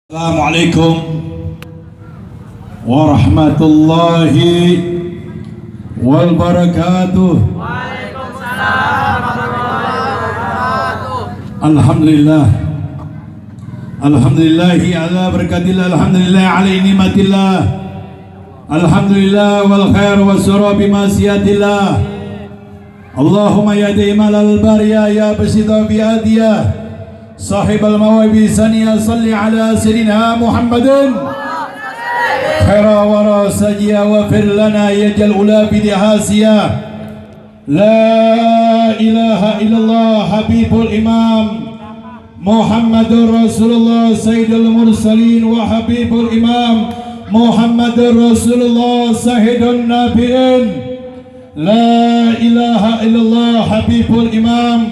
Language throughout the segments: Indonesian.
Assalamualaikum warahmatullahi wabarakatuh. Waalaikumsalam warahmatullahi wabarakatuh. Alhamdulillah. Alhamdulillahi ala barakatillah. Alhamdulillah ala ni'matillah. Alhamdulillah wal khair wa surah bimasiyatillah. Allahumma ya daimal al-bariya ya basita bi'adiyah صاحب المواهب سنيا صل على سيدنا محمد خير ورا سجيا وفر لنا يجل أولى بدهاسيا لا إله إلا الله حبيب الإمام محمد رسول الله سيد المرسلين وحبيب الإمام محمد رسول الله سيد النبيين لا إله إلا الله حبيب الإمام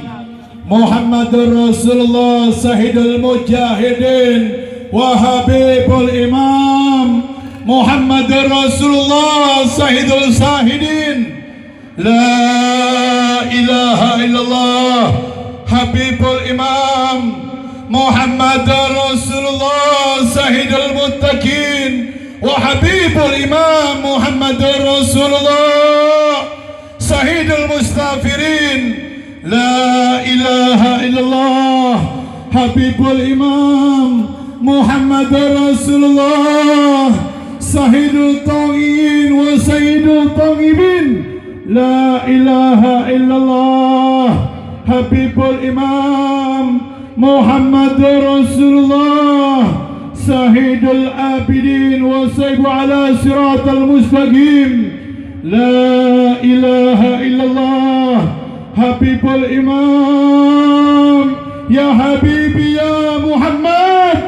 محمد رسول الله سيد المجاهدين وحبيب الإمام محمد رسول الله سيد الزاهدين لا إله إلا الله حبيب الإمام محمد رسول الله سيد المتقين وحبيب الإمام محمد رسول الله سيد المستغفرين لا إله إلا الله حبيب الإمام محمد رسول الله سيد الطاغين وسيد الطاغبين لا إله إلا الله حبيب الإمام محمد رسول الله سيد العابدين وسيد على صراط المستقيم لا إله إلا الله حبيب الإمام يا حبيبي يا محمد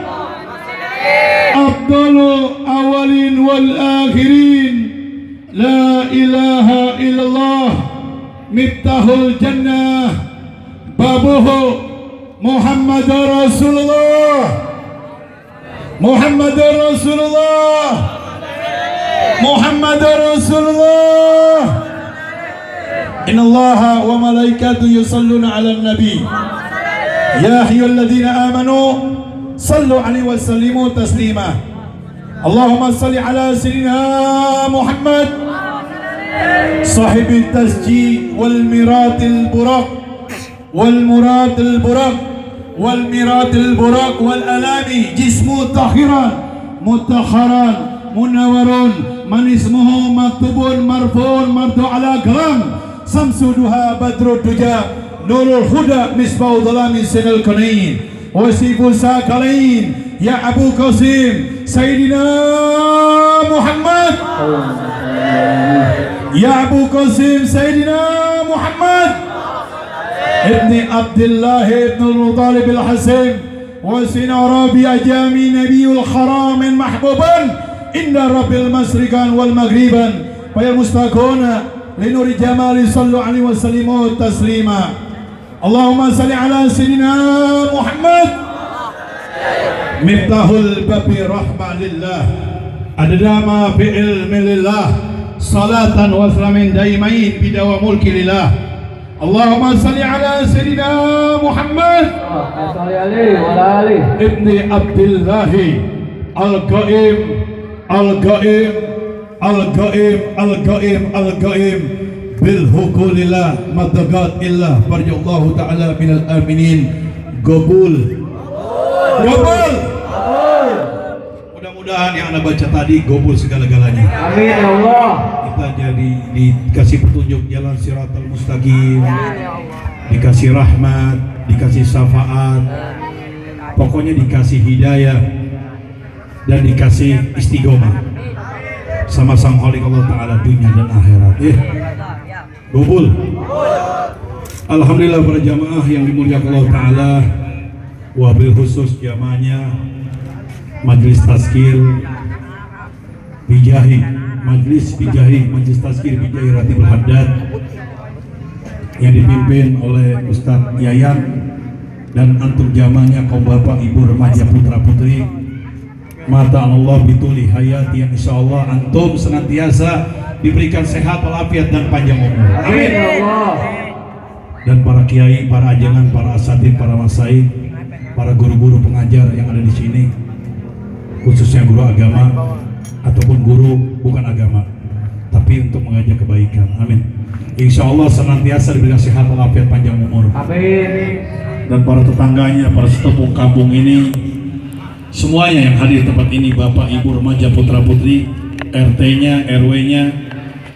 أفضل الأولين والآخرين لا إله إلا الله مفتاح الجنة بابه محمد رسول الله محمد رسول الله محمد رسول الله إن الله وملائكته يصلون على النبي يا أيها الذين آمنوا صلوا عليه وسلموا تسليما اللهم صل على سيدنا محمد صاحب التسجيل والميرات البراق والمراد البراق والميرات البراق والألام جسمه طاهرا متخرا منور من اسمه مكتوب مرفوع مرفوع على قلم samsuduha badrud duja nurul huda misbah dhalami sinal kunain wasifu sakalain ya Abu Qasim Sayyidina Muhammad ya Abu Qasim Sayyidina Muhammad ibni Abdullah ibn al-Muttalib al-Hasim wasina Rabi ajami nabiyul haram mahbuban inda rabbil masrikan wal maghriban fayal mustaqona لنور جمال صلوا عليه وسلموا تسليما اللهم صل على سيدنا محمد مفتاح الباب رحمة لله عدد ما في علم لله صلاة وسلام دائمين بدوام ملك لله اللهم صل على سيدنا محمد ابن عبد الله القائم القائم Al-Ghaib Al-Ghaib Al-Ghaib bil hukulillah matagat illah barjallahu ta'ala minal aminin gobul gobul mudah-mudahan yang anda baca tadi gobul segala-galanya Amin ya Allah. Kita jadi dikasih petunjuk jalan siratal mustaqim, dikasih rahmat, dikasih syafaat, pokoknya dikasih hidayah dan dikasih istiqomah sama sang Khalik Allah Ta'ala dunia dan akhirat. Gobul. Alhamdulillah para jamaah yang dimuliakan Allah Ta'ala, wabil khusus jamaahnya Majlis Tazkir Bijahi Majlis Tazkir Bijahi Ratibul Haddad yang dipimpin oleh Ustaz Yayan dan antum jamaahnya kaum bapak ibu remaja putra putri mata Allah bituli hayati yang insyaallah antum senantiasa diberikan sehat walafiat dan panjang umur. Amin. Dan para kiai, para ajengan, para asatid, para masaih, para guru-guru pengajar yang ada di sini, guru agama ataupun guru bukan agama, tapi untuk mengajak kebaikan. Amin. Insya Allah senantiasa diberikan sehat walafiat panjang umur. Amin. Dan para tetangganya, para sesepuh kampung ini, semuanya yang hadir di tempat ini, bapak, ibu, remaja, putra putri, RT-nya, RW-nya,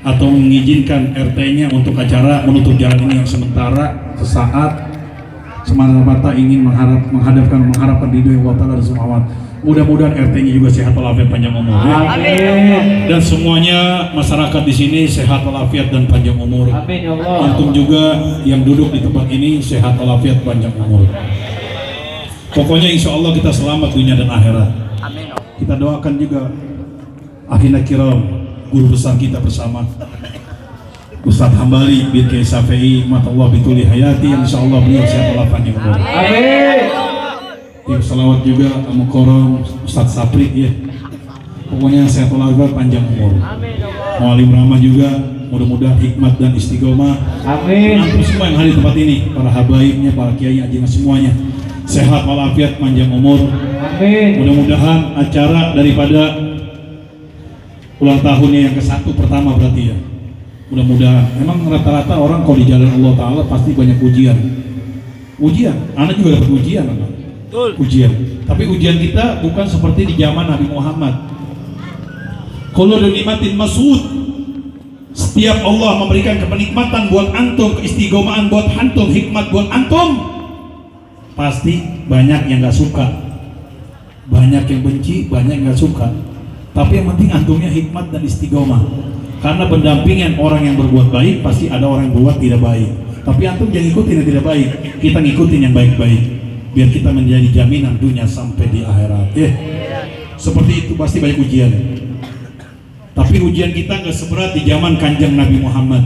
atau mengizinkan RT-nya untuk acara menutup jalan ini yang sementara, sesaat, semata-mata ingin mengharapkan ridho Allah Ta'ala dan semawat. Mudah-mudahan RT-nya juga sehat walafiat panjang umur. Ya. Amin. Dan semuanya masyarakat di sini sehat walafiat dan panjang umur. Amin ya Allah. Antum juga yang duduk di tempat ini sehat walafiat panjang umur. Pokoknya insya Allah kita selamat dunia dan akhirat. Amin. Kita doakan juga akhina kiram, guru besar kita bersama Ustadz Hambali bin Kiai Syafi'i Matullah bituli hayati, yang insya Allah beliau sehat walafiat panjang umur. Amin. Tim salawat juga Amukorom Ustadz Sapri ya. Pokoknya sehat walafiat panjang umur. Mualim Rahmah juga mudah-mudahan hikmat dan istiqomah. Amin. Antum semua yang hadir di tempat ini, para habaibnya, para kiai, ajingan semuanya sehat walafiat panjang umur. Amin. Mudah-mudahan acara daripada ulang tahunnya yang ke-1 pertama berarti ya. Mudah-mudahan. Emang rata-rata orang kalau di jalan Allah Ta'ala pasti banyak ujian. Anak juga dapat ujian, anak. Ujian. Tapi ujian kita bukan seperti di zaman Nabi Muhammad. Kullu nikmatin mas'ud. Setiap Allah memberikan kenikmatan buat antum, keistigomaan buat antum, hikmat buat antum, pasti banyak yang gak suka, banyak yang benci, banyak yang gak suka. Tapi yang penting antumnya hikmat dan istiqomah. Karena pendampingan orang yang berbuat baik, pasti ada orang yang berbuat tidak baik. Tapi antum jangan ikutin yang tidak baik, kita ngikutin yang baik-baik, biar kita menjadi jaminan dunia sampai di akhirat. Seperti itu, pasti banyak ujian. Tapi ujian kita nggak seberat di zaman kanjeng Nabi Muhammad.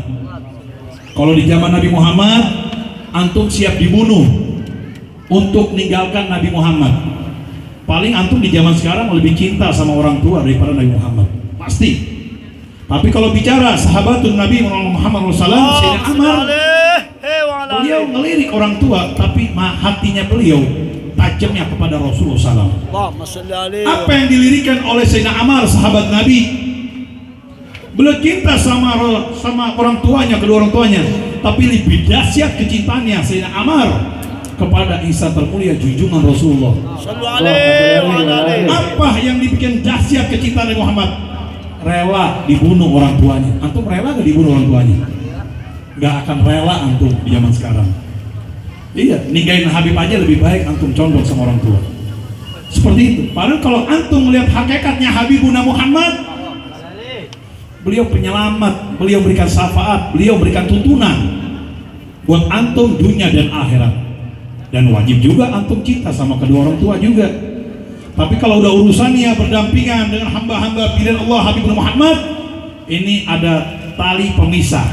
Kalau di zaman Nabi Muhammad, antum siap dibunuh untuk meninggalkan Nabi Muhammad. Paling antum di zaman sekarang lebih cinta sama orang tua daripada Nabi Muhammad, pasti. Tapi kalau bicara sahabatun Nabi Muhammad SAW, Sayyidina Amar, beliau ngelirik orang tua, tapi hatinya beliau tajamnya kepada Rasulullah SAW. Apa yang dilirikan oleh Sayyidina Amar, sahabat Nabi? Beliau cinta sama orang tuanya, kedua orang tuanya, tapi lebih dahsyat kecintaannya Sayyidina Amar kepada Isa termulia junjungan Rasulullah. Apa yang dibikin dahsyat kecintaan Muhammad? Rela dibunuh orang tuanya. Antum rela gak dibunuh orang tuanya? Gak akan rela antum di zaman sekarang. Iya, ninggain Habib aja lebih baik antum condong sama orang tua. Seperti itu. Padahal kalau antum melihat hakikatnya Habibuna Muhammad, beliau penyelamat, beliau berikan syafaat, beliau berikan tuntunan buat antum dunia dan akhirat. Dan wajib juga antum cinta sama kedua orang tua juga. Tapi kalau udah urusannya berdampingan dengan hamba-hamba pilihan Allah Habib Muhammad, ini ada tali pemisah.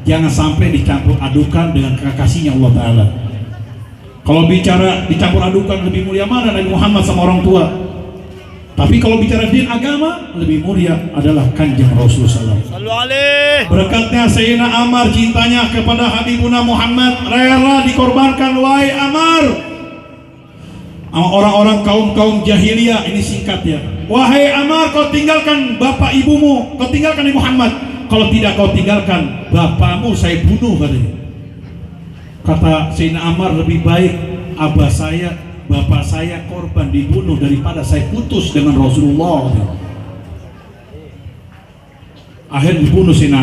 Jangan sampai dicampur adukan dengan kekasihnya Allah Ta'ala. Kalau bicara dicampur adukan, lebih mulia mana Nabi Muhammad sama orang tua? Tapi kalau bicara din agama, lebih mulia adalah kanjeng Rasulullah SAW. Berkatnya Sayyidina Amar, cintanya kepada Habibuna Muhammad rela dikorbankan. Wahai Amar, sama orang-orang kaum jahiliyah, ini singkat ya. Wahai Amar, kau tinggalkan bapak ibumu, kau tinggalkan Nabi Muhammad. Kalau tidak kau tinggalkan bapakmu, saya bunuh katanya. Kata Sayyidina Amar, lebih baik abah saya, bapak saya korban dibunuh daripada saya putus dengan Rasulullah. Akhirnya dibunuh Sayyidina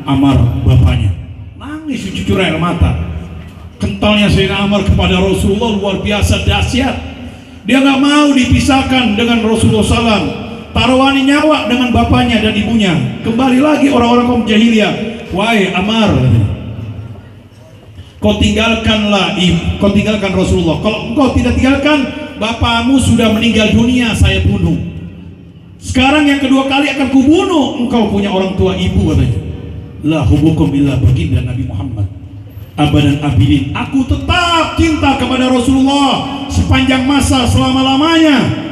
Amar bapaknya. Nangis cucur air mata. Kentalnya Sayyidina Amar kepada Rasulullah luar biasa dahsyat. Dia nggak mau dipisahkan dengan Rasulullah SAW. Taruhani nyawa dengan bapaknya dan ibunya. Kembali lagi orang-orang kaum jahiliyah. Wahai Amar, kau tinggalkan Rasulullah. Kalau engkau tidak tinggalkan, bapakmu sudah meninggal dunia, saya bunuh. Sekarang yang kedua kali akan kubunuh engkau punya orang tua ibu, katanya. La hubukum illa baginda Nabi Muhammad abadan abidin. Aku tetap cinta kepada Rasulullah sepanjang masa, selama-lamanya.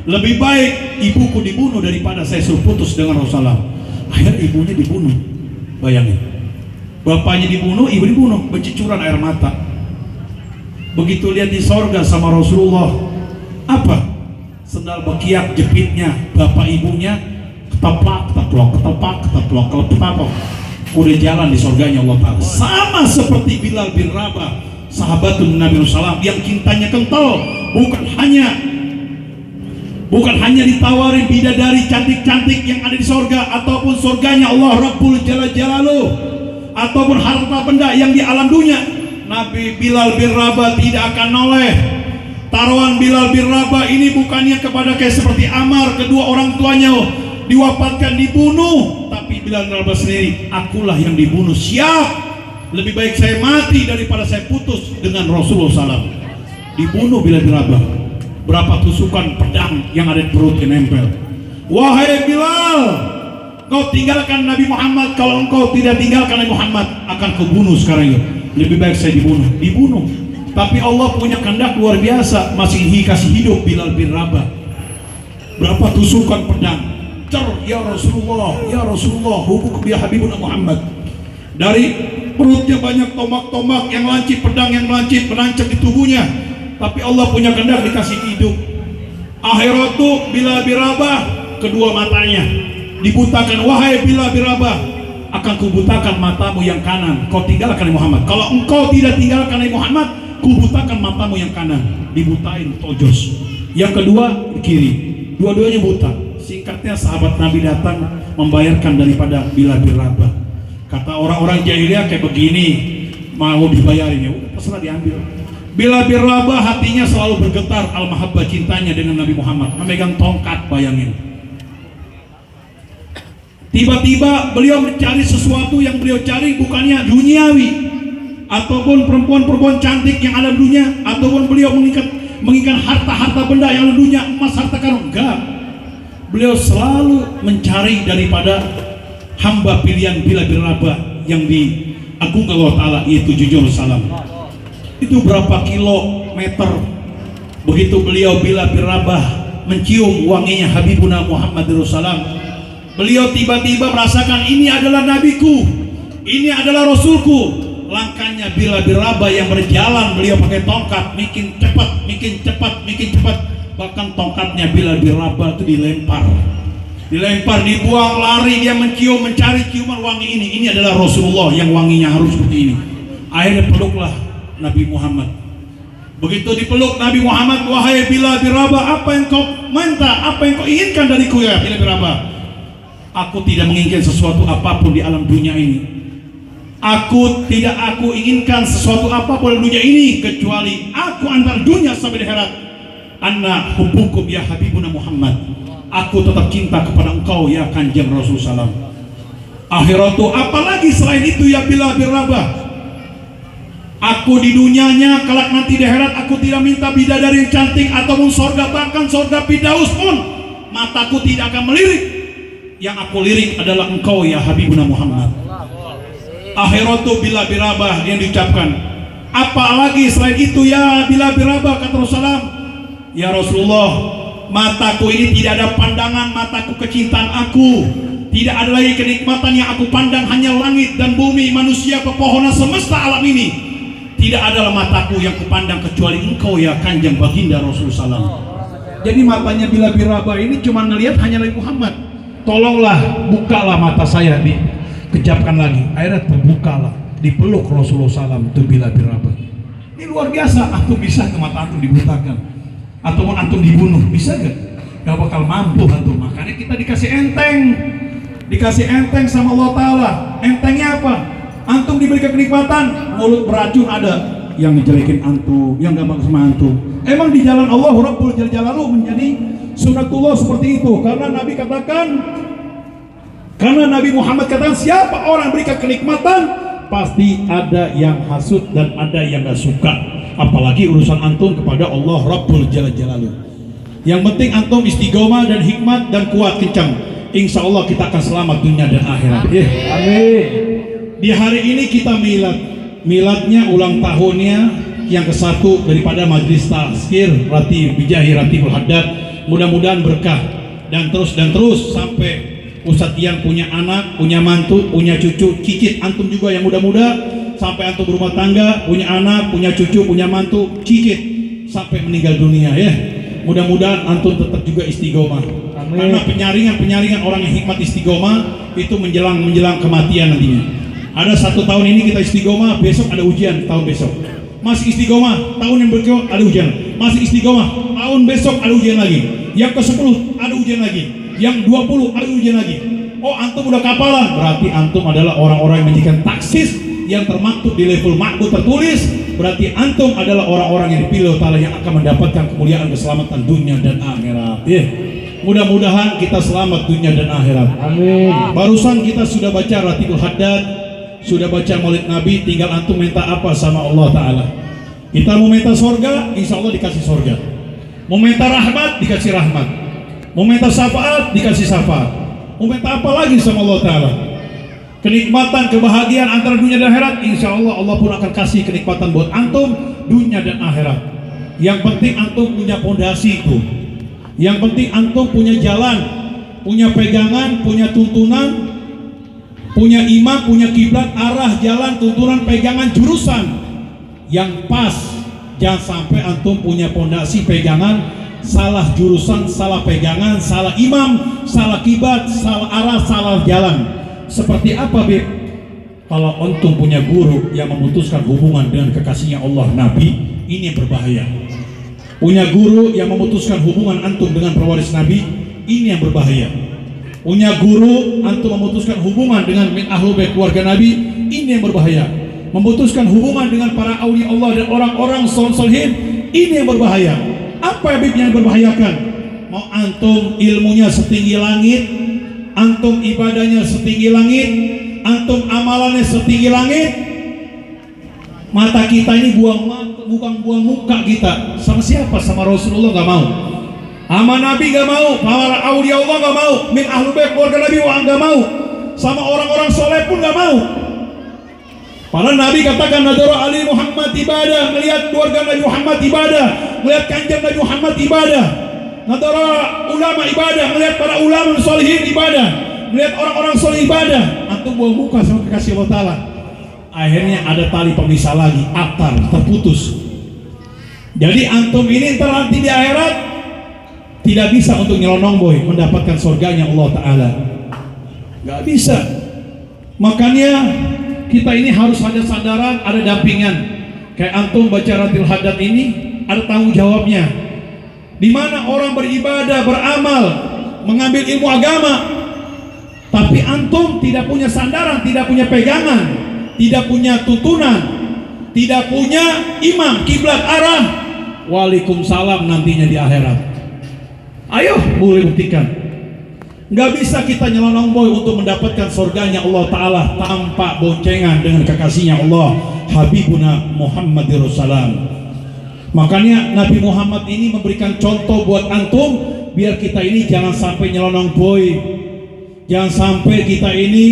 Lebih baik ibuku dibunuh daripada saya suruh putus dengan Rasulullah. Akhirnya ibunya dibunuh. Bayangin, bapaknya dibunuh, ibu dibunuh, bercucuran air mata. Begitu lihat di sorga sama Rasulullah, apa? sendal bekiak jepitnya bapak ibunya ketepak, keteplok, udah jalan di surganya Allah Ta'ala. Sama seperti Bilal bin Rabah, sahabatun Nabi SAW yang cintanya kental, bukan hanya ditawarin bidadari cantik-cantik yang ada di surga, ataupun surganya Allah Rabbul Jalaluh, ataupun harta benda yang di alam dunia. Nabi Bilal bin Rabah tidak akan noleh. Taruhan Bilal bin Rabah ini bukannya kepada kayak seperti Ammar, kedua orang tuanya diwafatkan, dibunuh, tapi Bilal bin Rabah sendiri, akulah yang dibunuh, siap, lebih baik saya mati daripada saya putus dengan Rasulullah SAW. Dibunuh Bilal bin Rabah, berapa tusukan pedang yang ada di perutnya nempel. Wahai Bilal, kau tinggalkan Nabi Muhammad, kalau engkau tidak tinggalkan Nabi Muhammad akan kubunuh sekarang ini. Lebih baik saya dibunuh. Tapi Allah punya kehendak luar biasa, masih dikasih hidup Bilal bin Rabah. Berapa tusukan pedang, ya Rasulullah, hubuk ya Habibuna Muhammad. Dari perutnya banyak tombak-tombak yang lancip, pedang yang lancip menancap di tubuhnya. Tapi Allah punya kehendak dikasih hidup. Akhiratu Bilal bin Rabah, kedua matanya dibutakan. Wahai Bilal bin Rabah, akan kubutakan matamu yang kanan, kau tinggalkan Muhammad. Kalau engkau tidak tinggalkan Muhammad, kubutakan matamu yang kanan. Dibutain tojos. Yang kedua di kiri, dua-duanya buta. Singkatnya sahabat Nabi datang membayarkan daripada Bilal bin Rabah. Kata orang-orang jahiliyah kayak begini, mau dibayarin ya udah terserah diambil. Bilal bin Rabah hatinya selalu bergetar, al-mahabbah, cintanya dengan Nabi Muhammad, memegang tongkat, bayangin. Tiba-tiba beliau mencari sesuatu yang beliau cari bukannya duniawi ataupun perempuan-perempuan cantik yang ada di dunia, ataupun beliau menginginkan harta-harta benda yang ada di dunia, emas, harta karun, enggak. Beliau selalu mencari daripada hamba pilihan Bilal bin Rabah yang diagungkan Allah Ta'ala, yaitu jujur salam. Itu berapa kilometer begitu beliau Bilal bin Rabah mencium wanginya Habibuna Muhammad Rasulullah, beliau tiba-tiba merasakan ini adalah nabiku, ini adalah rasulku. Langkahnya Bilal bin Rabah yang berjalan, beliau pakai tongkat, makin cepat. Bahkan tongkatnya Bilal bin Rabah itu dilempar, dibuang, lari, dia mencari ciuman wangi ini adalah Rasulullah yang wanginya harus seperti ini. Akhirnya peluklah Nabi Muhammad. Begitu dipeluk Nabi Muhammad, wahai Bilal bin Rabah, apa yang kau minta, apa yang kau inginkan dariku ya Bilal bin Rabah? Aku tidak menginginkan sesuatu apapun di alam dunia ini. Aku inginkan sesuatu apapun di dunia ini kecuali aku antar dunia sampai di akhirat. Anna hubbukum ya Habibuna Muhammad. Aku tetap cinta kepada engkau ya Kanjeng Rasulullah SAW. Akhiratu, apalagi selain itu ya Bilal bin Rabah. Aku di dunianya kelak nanti di akhirat aku tidak minta bidadari yang cantik ataupun sorga, bahkan sorga Firdaus pun mataku tidak akan melirik. Yang aku lirik adalah engkau ya Habibuna Muhammad. Akhiratu Bilal bin Rabah yang diucapkan. Apalagi selain itu ya Bilal bin Rabah, kata Rasulullah, ya Rasulullah, mataku ini tidak ada pandangan, mataku kecintaan aku, tidak ada lagi kenikmatan yang aku pandang, hanya langit dan bumi, manusia, pepohonan, semesta alam ini. Tidak adalah mataku yang kupandang kecuali engkau ya Kanjeng Baginda Rasulullah SAW. Jadi matanya Bilal bin Rabah ini cuma ngelihat hanya Nabi Muhammad. Tolonglah, bukalah mata saya, dikejapkan lagi. Akhirnya terbukalah, dipeluk Rasulullah SAW itu Bilal bin Rabah. Ini luar biasa. Antum bisa ke mata antum dibutakan, ataupun antum dibunuh, bisa gak? Gak bakal mampu antum. Makanya kita dikasih enteng sama Allah Ta'ala. Entengnya apa? Antum diberikan kenikmatan, mulut beracun ada yang ngejelekin antum, yang gak bagus sama antum. Emang di jalan Allah Rabbul Jalaluh menjadi sunatullah seperti itu. Karena Nabi Muhammad katakan, siapa orang berikan kenikmatan pasti ada yang hasut dan ada yang gak suka. Apalagi urusan antum kepada Allah Rabbul Jalaluh. Yang penting antum istiqomah dan hikmat dan kuat kencang. Insya Allah kita akan selamat dunia dan akhirat. Amin. Di hari ini kita miladnya, ulang tahunnya yang ke-1 daripada Majlis Tazkir Bijahi Ratibul Haddad. Mudah-mudahan berkah dan terus sampai Ustadz Ian punya anak, punya mantu, punya cucu, cicit antum juga yang muda-muda, sampai antum berumah tangga, punya anak, punya cucu, punya mantu, cicit sampai meninggal dunia ya. Mudah-mudahan antum tetap juga istiqomah. Amin. Karena penyaringan orang yang hikmat istiqomah itu menjelang kematian nantinya. Ada 1 tahun ini kita istiqomah, besok ada ujian tahun besok. Masih istiqomah, tahun yang berikutnya ada ujian. Masih istiqomah, tahun besok ada ujian lagi. Yang ke-10 ada ujian lagi. Yang 20 ada ujian lagi. Oh, antum udah kapalan, berarti antum adalah orang-orang yang menjadikan taksis yang termaktub di level makbul tertulis. Berarti antum adalah orang-orang yang dipilih Allah Ta'ala yang akan mendapatkan kemuliaan keselamatan dunia dan akhirat. Mudah-mudahan kita selamat dunia dan akhirat. Amin. Barusan kita sudah baca Ratibul Haddad, sudah baca Maulid Nabi, tinggal antum minta apa sama Allah Ta'ala. Kita mau minta sorga, insya Allah dikasih sorga. Mau minta rahmat, dikasih rahmat. Mau minta syafaat, dikasih syafaat. Mau minta apa lagi sama Allah Ta'ala? Kenikmatan, kebahagiaan antara dunia dan akhirat, insya Allah Allah pun akan kasih kenikmatan buat antum dunia dan akhirat. Yang penting antum punya fondasi itu. Yang penting antum punya jalan, punya pegangan, punya tuntunan, punya imam, punya kiblat, arah, jalan, tuntunan, pegangan, jurusan yang pas. Jangan sampai antum punya fondasi pegangan, salah jurusan, salah pegangan, salah imam, salah kiblat, salah arah, salah jalan. Seperti apa, Beb? Kalau antum punya guru yang memutuskan hubungan dengan kekasihnya Allah Nabi, ini yang berbahaya. Punya guru yang memutuskan hubungan antum dengan pewaris Nabi, ini yang berbahaya. Punya guru antum memutuskan hubungan dengan min ahlul bait keluarga Nabi, ini yang berbahaya. Memutuskan hubungan dengan para aulia Allah dan orang-orang solihin, ini yang berbahaya. Apa yang berbahayakan? Mau antum ilmunya setinggi langit, antum ibadahnya setinggi langit, antum amalannya setinggi langit, mata kita ini bukan buang muka kita. Sama siapa? Sama Rasulullah gak mau, sama Nabi gak mau, para aulia Allah gak mau, min ahlul bait keluarga Nabi gak mau, sama orang-orang soleh pun gak mau. Para Nabi katakan nadara Ali Muhammad ibadah, melihat keluarga Nabi Muhammad ibadah, melihat kanjeng Nabi Muhammad ibadah. Nadara ulama ibadah, melihat para ulama solihin ibadah, melihat orang-orang soleh ibadah. Antum buang muka sama kekasih Allah Ta'ala. Akhirnya ada tali pemisah lagi, akar terputus. Jadi antum ini nanti di akhirat tidak bisa untuk nyelonong boy mendapatkan surganya Allah Ta'ala. Gak bisa. Makanya kita ini harus ada sadaran, ada dampingan. Kayak antum baca Ratibul Haddad ini ada tanggung jawabnya. Di mana orang beribadah, beramal, mengambil ilmu agama, tapi antum tidak punya sandaran, tidak punya pegangan, tidak punya tuntunan, tidak punya imam, kiblat, arah. Waalaikumsalam nantinya di akhirat. Ayo, boleh buktikan. Nggak bisa kita nyelonong boy untuk mendapatkan surganya Allah Ta'ala tanpa boncengan dengan kekasihnya Allah Habibuna Muhammadir Rasulullah. Makanya Nabi Muhammad ini memberikan contoh buat antum, biar kita ini jangan sampai nyelonong boy, jangan sampai kita ini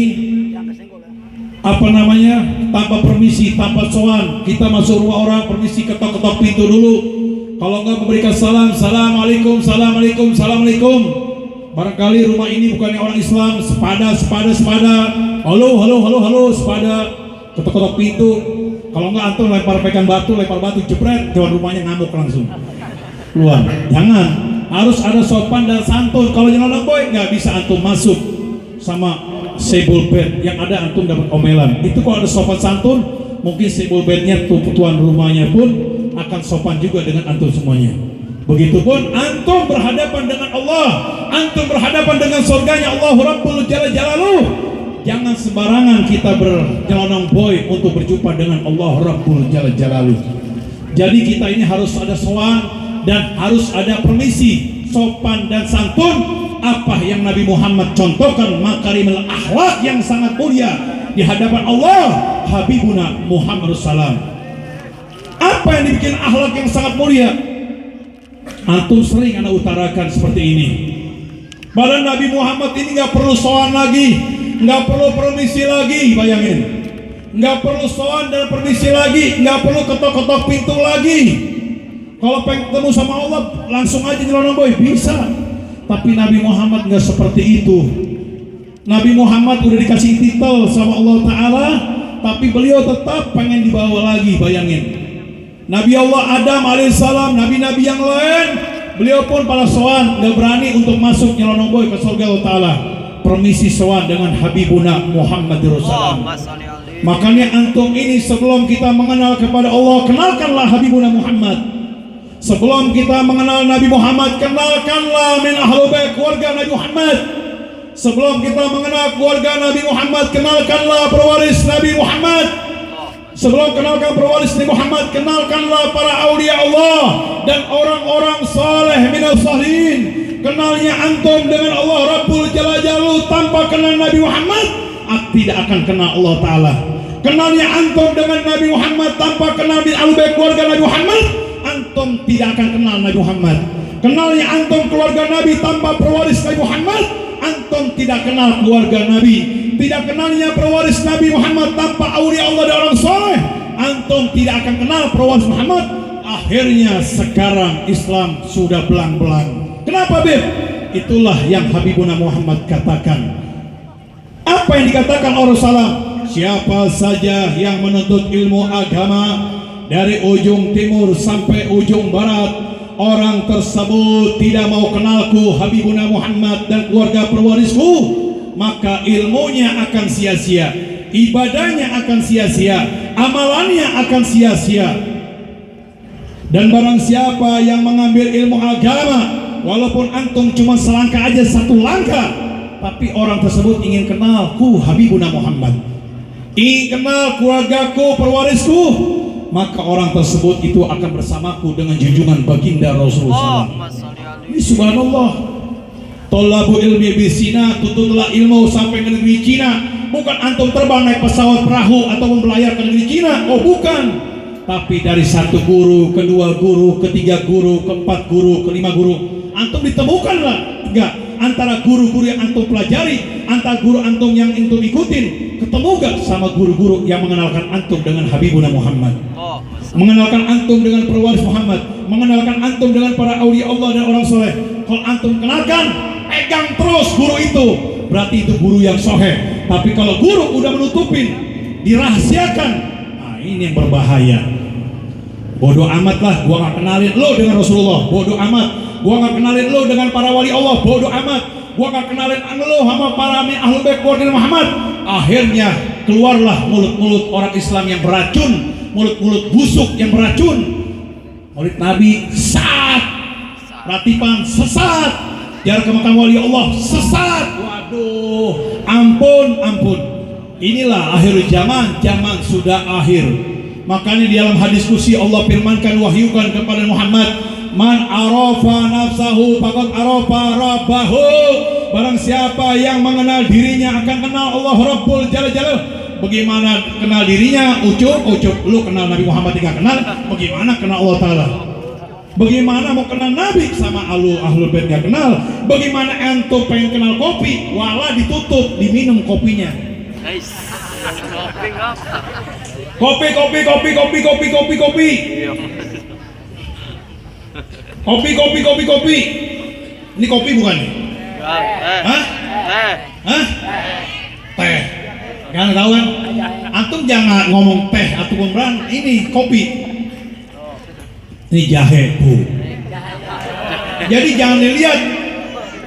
tanpa permisi, tanpa sowan, kita masuk rumah orang permisi, ketok-ketok pintu dulu. Kalau nggak memberikan salam, assalamualaikum, assalamualaikum, assalamualaikum. Barangkali rumah ini bukannya orang Islam, sepada, halo, sepada, ketok-ketok pintu. Kalau enggak antum lempar pegang batu, jebret, tuan rumahnya ngamuk langsung keluar. Jangan, harus ada sopan dan santun. Kalau nyelonong boy, nggak bisa antum masuk sama sebul bed, yang ada antum dapat omelan. Itu kalau ada sopan santun, mungkin sebul bednya tuan rumahnya pun akan sopan juga dengan antum semuanya. Begitupun antum berhadapan dengan Allah, antum berhadapan dengan surganya Allah Rabbul Jalal Jalaluh. Jangan sembarangan kita bernyelonong boy untuk berjumpa dengan Allah Rabbul Jalal Jalaluh. Jadi kita ini harus ada sowan dan harus ada permisi, sopan dan santun. Apa yang Nabi Muhammad contohkan, makarimul akhlak yang sangat mulia di hadapan Allah Habibuna Muhammad Sallam. Apa yang dibikin akhlak yang sangat mulia? Antum sering anda utarakan seperti ini. Badan Nabi Muhammad ini nggak perlu sowan lagi, nggak perlu permisi lagi, bayangin. Nggak perlu sowan dan permisi lagi, nggak perlu ketok-ketok pintu lagi. Kalau pengen ketemu sama Allah, langsung aja nyelonong boy, bisa. Tapi Nabi Muhammad nggak seperti itu. Nabi Muhammad udah dikasih titel sama Allah Ta'ala, tapi beliau tetap pengen dibawa lagi, bayangin. Nabi Allah Adam alaihissalam, nabi-nabi yang lain beliau pun pada sowan nggak berani untuk masuk nyelonong boy ke surga Allah Ta'ala. Permisi sowan dengan Habibuna Muhammad Rasulullah. Makanya antum ini sebelum kita mengenal kepada Allah, kenalkanlah Habibuna Muhammad. Sebelum kita mengenal Nabi Muhammad, kenalkanlah min ahlul bait keluarga Nabi Muhammad. Sebelum kita mengenal keluarga Nabi Muhammad, kenalkanlah pewaris Nabi Muhammad. Sebelum kenalkan pewaris Nabi Muhammad, kenalkanlah para aulia Allah dan orang-orang saleh minal salihin. Kenalnya antum dengan Allah Rabbul Jalla Jalaluhu tanpa kenal Nabi Muhammad, tidak akan kenal Allah Ta'ala. Kenalnya antum dengan Nabi Muhammad tanpa kenal bin al-bait keluarga Nabi Muhammad, antum tidak akan kenal Nabi Muhammad. Kenalnya antum keluarga Nabi tanpa pewaris Nabi Muhammad, antum tidak kenal keluarga Nabi. Tidak kenalnya pewaris Nabi Muhammad tanpa aulia Allah dan orang soleh, antum tidak akan kenal pewaris Muhammad. Akhirnya sekarang Islam sudah belang-belang. Kenapa, Beb? Itulah yang Habibuna Muhammad katakan. Apa yang dikatakan oleh Rasulullah? Siapa saja yang menuntut ilmu agama dari ujung timur sampai ujung barat, orang tersebut tidak mau kenalku Habibuna Muhammad dan keluarga pewarisku, maka ilmunya akan sia-sia, ibadahnya akan sia-sia, amalannya akan sia-sia. Dan barang siapa yang mengambil ilmu agama, walaupun antum cuma selangkah aja, satu langkah, tapi orang tersebut ingin kenalku Habibuna Muhammad, ingin kenal keluargaku, pewarisku, maka orang tersebut itu akan bersamaku dengan junjungan baginda Rasulullah. Ini subhanallah. Tolabu ilmi bisina, tuntutlah ilmu sampai ke negeri Cina. Bukan antum terbang naik pesawat perahu ataupun berlayar ke negeri Cina. Oh bukan. Tapi dari satu guru, kedua guru, ketiga guru, keempat guru, kelima guru, antum ditemukanlah. Enggak, antara guru-guru yang antum pelajari, antara guru antum yang antum ikutin, ketemu gak sama guru-guru yang mengenalkan antum dengan Habibuna Muhammad, mengenalkan antum dengan pewaris Muhammad, mengenalkan antum dengan para aulia Allah dan orang soleh. Kalau antum kenalkan, pegang terus guru itu, berarti itu guru yang soheh. Tapi kalau guru udah menutupin, dirahasiakan, nah ini yang berbahaya. Bodoh amat lah, gua gak kenalin lo dengan Rasulullah, bodoh amat. Gua gak kenalin lo dengan para wali Allah, bodoh amat. Gua gak kenalin lo sama para ahlul bait keluarga Muhammad. Akhirnya keluarlah mulut-mulut orang Islam yang beracun, mulut-mulut busuk yang beracun. Murid Nabi sesat, ratipan sesat, jarak ke makam wali Allah sesat. Waduh, ampun, ampun. Inilah akhir zaman, zaman sudah akhir. Makanya di dalam hadis qudsi Allah firmankan, wahyukan kepada Muhammad, man arafa nafsahu faqad arafa rabbahu. Barang siapa yang mengenal dirinya akan kenal Allah Rabbul Jalla Jalaluhu. Bagaimana kenal dirinya? Ucup. Lu kenal Nabi Muhammad tidak kenal, bagaimana kenal Allah Ta'ala? Bagaimana mau kenal Nabi sama ahlul bait gak kenal? Bagaimana antum pengen kenal kopi, wala ditutup, diminum kopinya. Kopi. Kopi. Ini kopi bukan? Hah? Teh. Jangan tahu kan? Antum jangan ngomong teh ataupun brand. Ini kopi. Ini jahe, Bu. Jadi jangan dilihat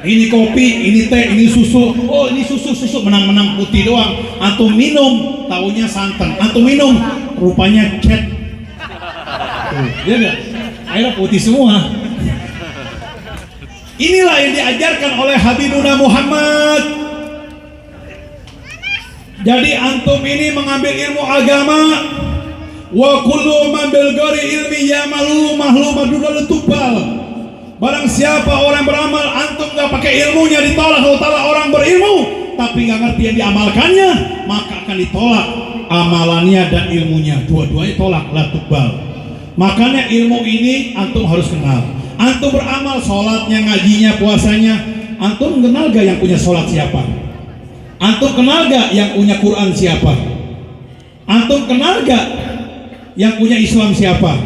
ini kopi, ini teh, ini susu. Oh, ini susu menang-menang putih doang. Antum minum, taunya santan. Antum minum, rupanya cat. Iya enggak? Airnya putih semua. Inilah yang diajarkan oleh Habibuna Muhammad. Jadi antum ini mengambil ilmu agama, wa kullu man bil ghairi ilmi ya'malu mahlumadul tubal. Barang siapa orang beramal, antum gak pakai ilmunya ditolak. Allah Ta'ala orang berilmu tapi gak ngerti yang diamalkannya, maka akan ditolak amalannya dan ilmunya, dua-duanya tolak, la tubal. Makanya ilmu ini antum harus kenal. Antum beramal, sholatnya, ngajinya, puasanya, antum kenal gak yang punya sholat siapa? Antum kenal gak yang punya Quran siapa? Antum kenal gak yang punya Islam siapa?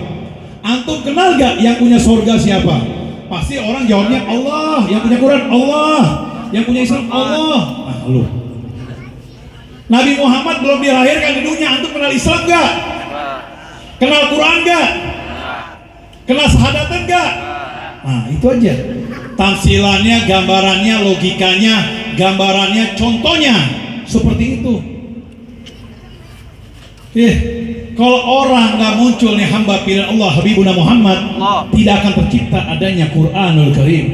Antum kenal gak yang punya surga siapa? Pasti orang jawabnya Allah. Yang punya Quran Allah, yang punya Islam Allah. Nah lu, Nabi Muhammad belum dilahirkan di dunia, antum kenal Islam gak? Kenal Quran gak? Kenal syahadatan gak? Nah, itu aja. Tamsilannya, gambarannya, logikanya, gambarannya, contohnya seperti itu. Kalau orang nggak muncul nih hamba pilihan Allah Habibuna Muhammad, tidak akan tercipta adanya Quranul Karim.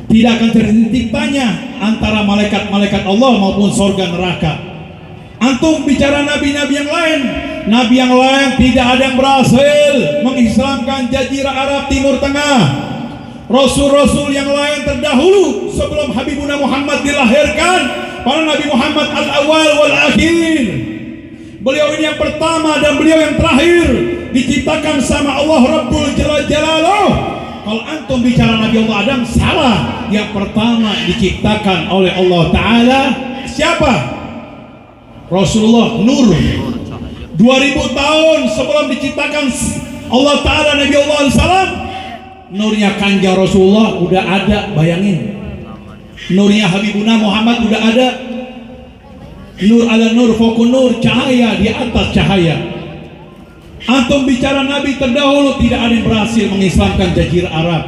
Tidak akan terciptanya antara malaikat-malaikat Allah maupun surga neraka. Antum bicara nabi-nabi yang lain, nabi yang lain tidak ada yang berhasil mengislamkan jazirah Arab Timur Tengah. Rasul-rasul yang lain terdahulu sebelum Habibuna Muhammad dilahirkan, para Nabi Muhammad al-awwal wal akhir. Beliau ini yang pertama dan beliau yang terakhir diciptakan sama Allah Rabbul Jalaluh. Kalau antum bicara Nabi Allah Adam, salah. Yang pertama diciptakan oleh Allah Ta'ala siapa? Rasulullah, Nur. 2000 tahun sebelum diciptakan Allah Ta'ala Nabi Allah Salam, nurnya kanjeng Rasulullah udah ada, bayangin. Nurnya Habibuna Muhammad udah ada. Nur ala nur, fokun nur, cahaya di atas cahaya. Antum bicara Nabi terdahulu, tidak ada yang berhasil mengislamkan jazirah Arab.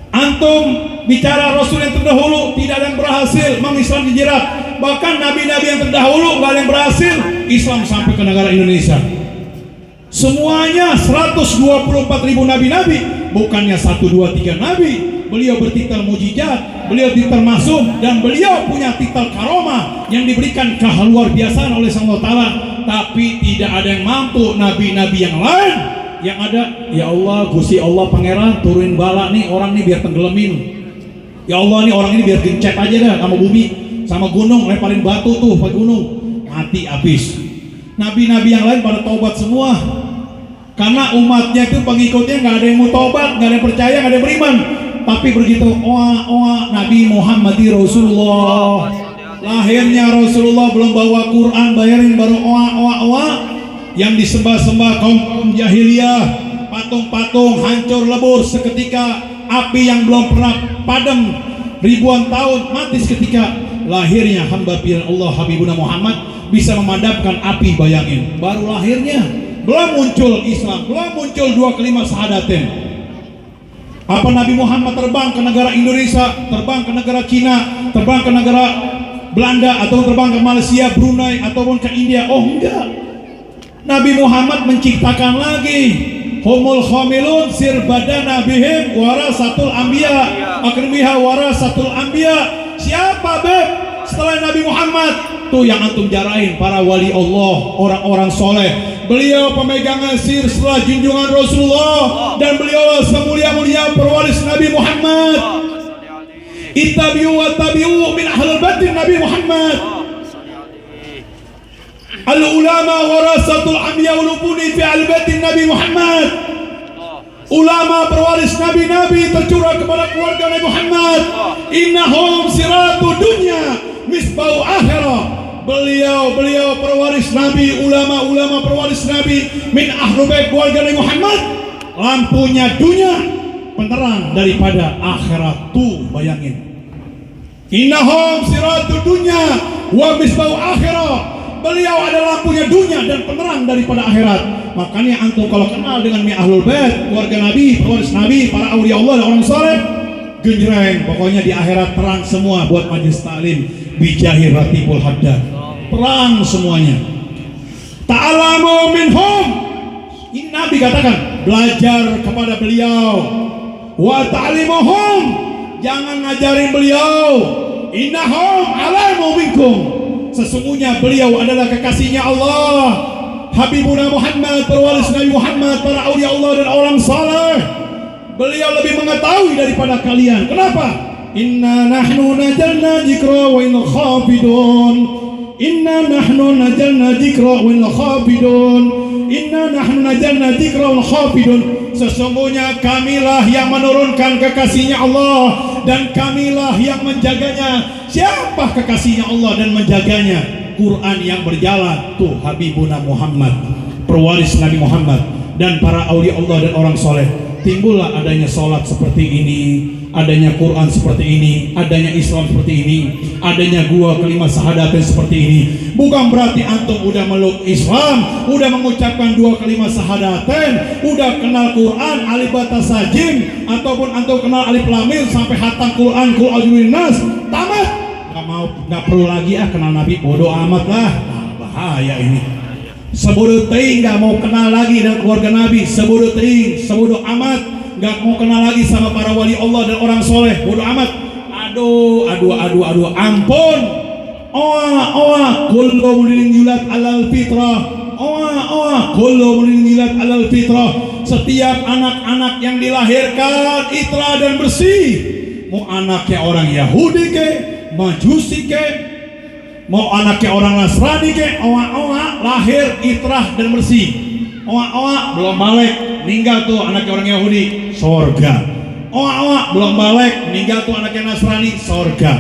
Antum bicara Rasul yang terdahulu, tidak ada yang berhasil mengislamkan jazirah. Bahkan nabi-nabi yang terdahulu nggak ada yang berhasil Islam sampai ke negara Indonesia. Semuanya 124.000 nabi-nabi, bukannya 1, 2, 3 nabi. Beliau bertitel mujizat, beliau titel masum, dan beliau punya titel karomah yang diberikan keluar biasa oleh Allah Ta'ala. Tapi tidak ada yang mampu nabi-nabi yang lain. Yang ada, ya Allah, Gusti Allah Pangeran turunin bala nih orang nih biar tenggelamin. Ya Allah, nih orang ini biar gencet aja dah sama bumi, sama gunung, lemparin batu tuh ke gunung, mati habis. Nabi-nabi yang lain pada taubat semua, karena umatnya itu pengikutnya nggak ada yang mau taubat, nggak ada yang percaya, nggak ada yang beriman. Tapi begitu Nabi Muhammad Rasulullah, lahirnya Rasulullah belum bawa Quran, bayarin baru yang disembah-sembah kaum jahiliyah, patung-patung hancur lebur seketika. Api yang belum pernah padam ribuan tahun mati seketika. Lahirnya hamba pilihan Allah Habibuna Muhammad bisa memadamkan api, bayangin. Baru lahirnya, belum muncul Islam, belum muncul 2 kalimat syahadatain. Apa Nabi Muhammad terbang ke negara Indonesia, terbang ke negara Cina, terbang ke negara Belanda, atau terbang ke Malaysia, Brunei, ataupun ke India? Oh enggak. Nabi Muhammad menciptakan lagi. Humul khamilun sirbadana bihim warasatul anbiya akrimiha warasatul anbiya. Siapa beb setelah Nabi Muhammad? Tuh yang antum jarain, para wali Allah, orang-orang soleh. Beliau pemegang sir setelah junjungan Rasulullah, dan beliau semulia-mulia pewaris Nabi Muhammad. Ittabi'u wa tabi'u min ahlul batin Nabi Muhammad. Al-ulama warasatul anbiya ulupuni fi al-batin Nabi Muhammad. Ulama pewaris nabi-nabi tercurah kepada keluarga Nabi Muhammad. Innahum siratu dunya misbau akhirah. Beliau pewaris Nabi, ulama pewaris Nabi min ahlul bait keluarga Nabi Muhammad. Lampunya dunia, penerang daripada akhirat. Tuh bayangin. Innahum siratu dunya wa misbau akhirah. Beliau adalah lampunya dunia dan penerang daripada akhirat. Makanya antum kalau kenal dengan ahlul bait, keluarga Nabi, pewaris Nabi, para aulia Allah dan orang saleh, genjreng. Pokoknya di akhirat terang semua buat majelis taklim bijahi ratibul haddad. Terang semuanya. Ta'alamu minhum. Ini Nabi katakan, belajar kepada beliau. Wa ta'limuhum, jangan ngajarin beliau. Innahum alamu minkum, sesungguhnya beliau adalah kekasihnya Allah. Habibuna Muhammad, pewaris Nabi Muhammad, para aulia Allah dan orang saleh. Beliau lebih mengetahui daripada kalian. Kenapa? Inna nahnu najalna dzikra wa inna khafidun. Inna nahnu najalna dzikra wa inna khafidun. Inna nahnu najalna dzikra wa khafidun. Sesungguhnya kamilah yang menurunkan kekasihnya Allah, dan kamilah yang menjaganya. Siapa kekasihnya Allah dan menjaganya? Quran yang berjalan. Tuh Habibuna Muhammad, pewaris Nabi Muhammad, dan para aulia Allah dan orang soleh. Timbullah adanya sholat seperti ini, adanya Quran seperti ini, adanya Islam seperti ini, adanya gua kalimat syahadat seperti ini. Bukan berarti antum udah meluk Islam, udah mengucapkan dua kalimat syahadaten, udah kenal Quran alif bata sajim, ataupun antum kenal alif lam mim sampai hatam Quran kul a'udzu nas, tamat. Nggak perlu lagi kenal Nabi, bodoh amat lah. Nah, bahaya ini. Sebodoh ting nggak mau kenal lagi dengan keluarga Nabi, sebodoh ting, sebodoh amat. Gak mau kenal lagi sama para wali Allah dan orang soleh, bodoh amat. Aduh, ampun. Oa, kullu mulin yulat alal fitrah. Oa, kullu mulin yulat alal fitrah. Setiap anak-anak yang dilahirkan fitrah dan bersih. Mau anaknya orang Yahudi ke, Majusi ke, mau anaknya orang Nasrani ke, oa, lahir fitrah dan bersih. Oa, belum balik, meninggal tuh anaknya orang Yahudi, sorga. Oa, belum balik, meninggal tuh anaknya Nasrani, sorga.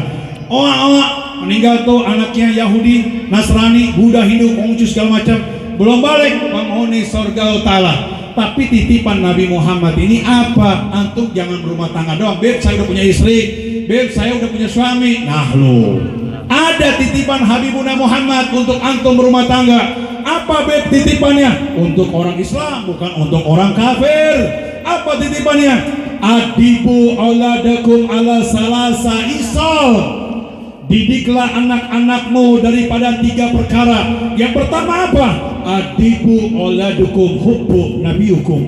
Oa, meninggal tuh anaknya Yahudi, Nasrani, Buddha, Hindu, Konghucu segala macam, belum balik, penghuni sorga ta'ala. Tapi titipan Nabi Muhammad ini apa? Antum jangan berumah tangga doang. Beb, saya udah punya istri. Beb, saya udah punya suami. Nah lo, ada titipan Habibuna Muhammad untuk antum berumah tangga. Apa beb titipannya? Untuk orang Islam, bukan untuk orang kafir. Apa titipannya? Adibu auladakum ala salasa isal. Didiklah anak-anakmu daripada 3 perkara. Yang pertama apa? Adibu auladukum hubbu nabiyukum.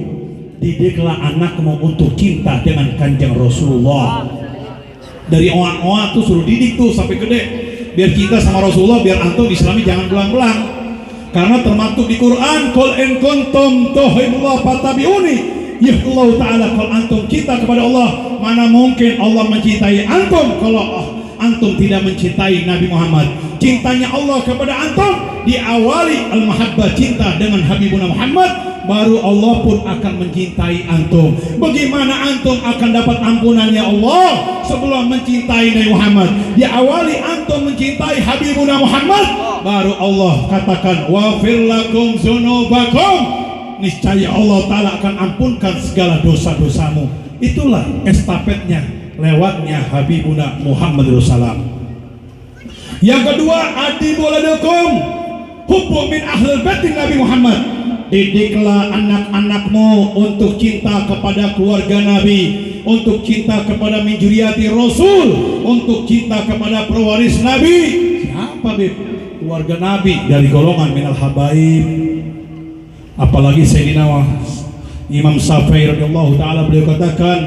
Didiklah anakmu untuk cinta dengan kanjeng Rasulullah. Dari oa tuh suruh didik tuh sampai gede. Biar cinta sama Rasulullah, biar antum Islami jangan belang-belang. Karena termaktub di Quran, qul in kuntum tuhibbullah fattabi'uni yuhibbukallahu ta'ala. Kalau antum cinta kepada Allah, mana mungkin Allah mencintai antum kalau antum tidak mencintai Nabi Muhammad. Cintanya Allah kepada antum diawali al-mahabbah, cinta dengan Habibuna Muhammad, baru Allah pun akan mencintai antum. Bagaimana antum akan dapat ampunannya Allah sebelum mencintai Nabi Muhammad? Diawali antum mencintai Habibuna Muhammad, baru Allah katakan wafir lakum dzunubakum, niscaya Allah Ta'ala akan ampunkan segala dosa-dosamu. Itulah estafetnya, lewatnya Habibuna Muhammad Rasulullah. Yang kedua, adibu ladukum hubbu min ahlul baitin Nabi Muhammad. Didiklah anak-anakmu untuk cinta kepada keluarga Nabi, untuk cinta kepada min dzurriyyati Rasul, untuk cinta kepada pewaris Nabi. Siapa beb? Keluarga Nabi dari golongan minal habaib. Apalagi Sayyidina Imam Syafi'i radhiyallahu taala beliau katakan,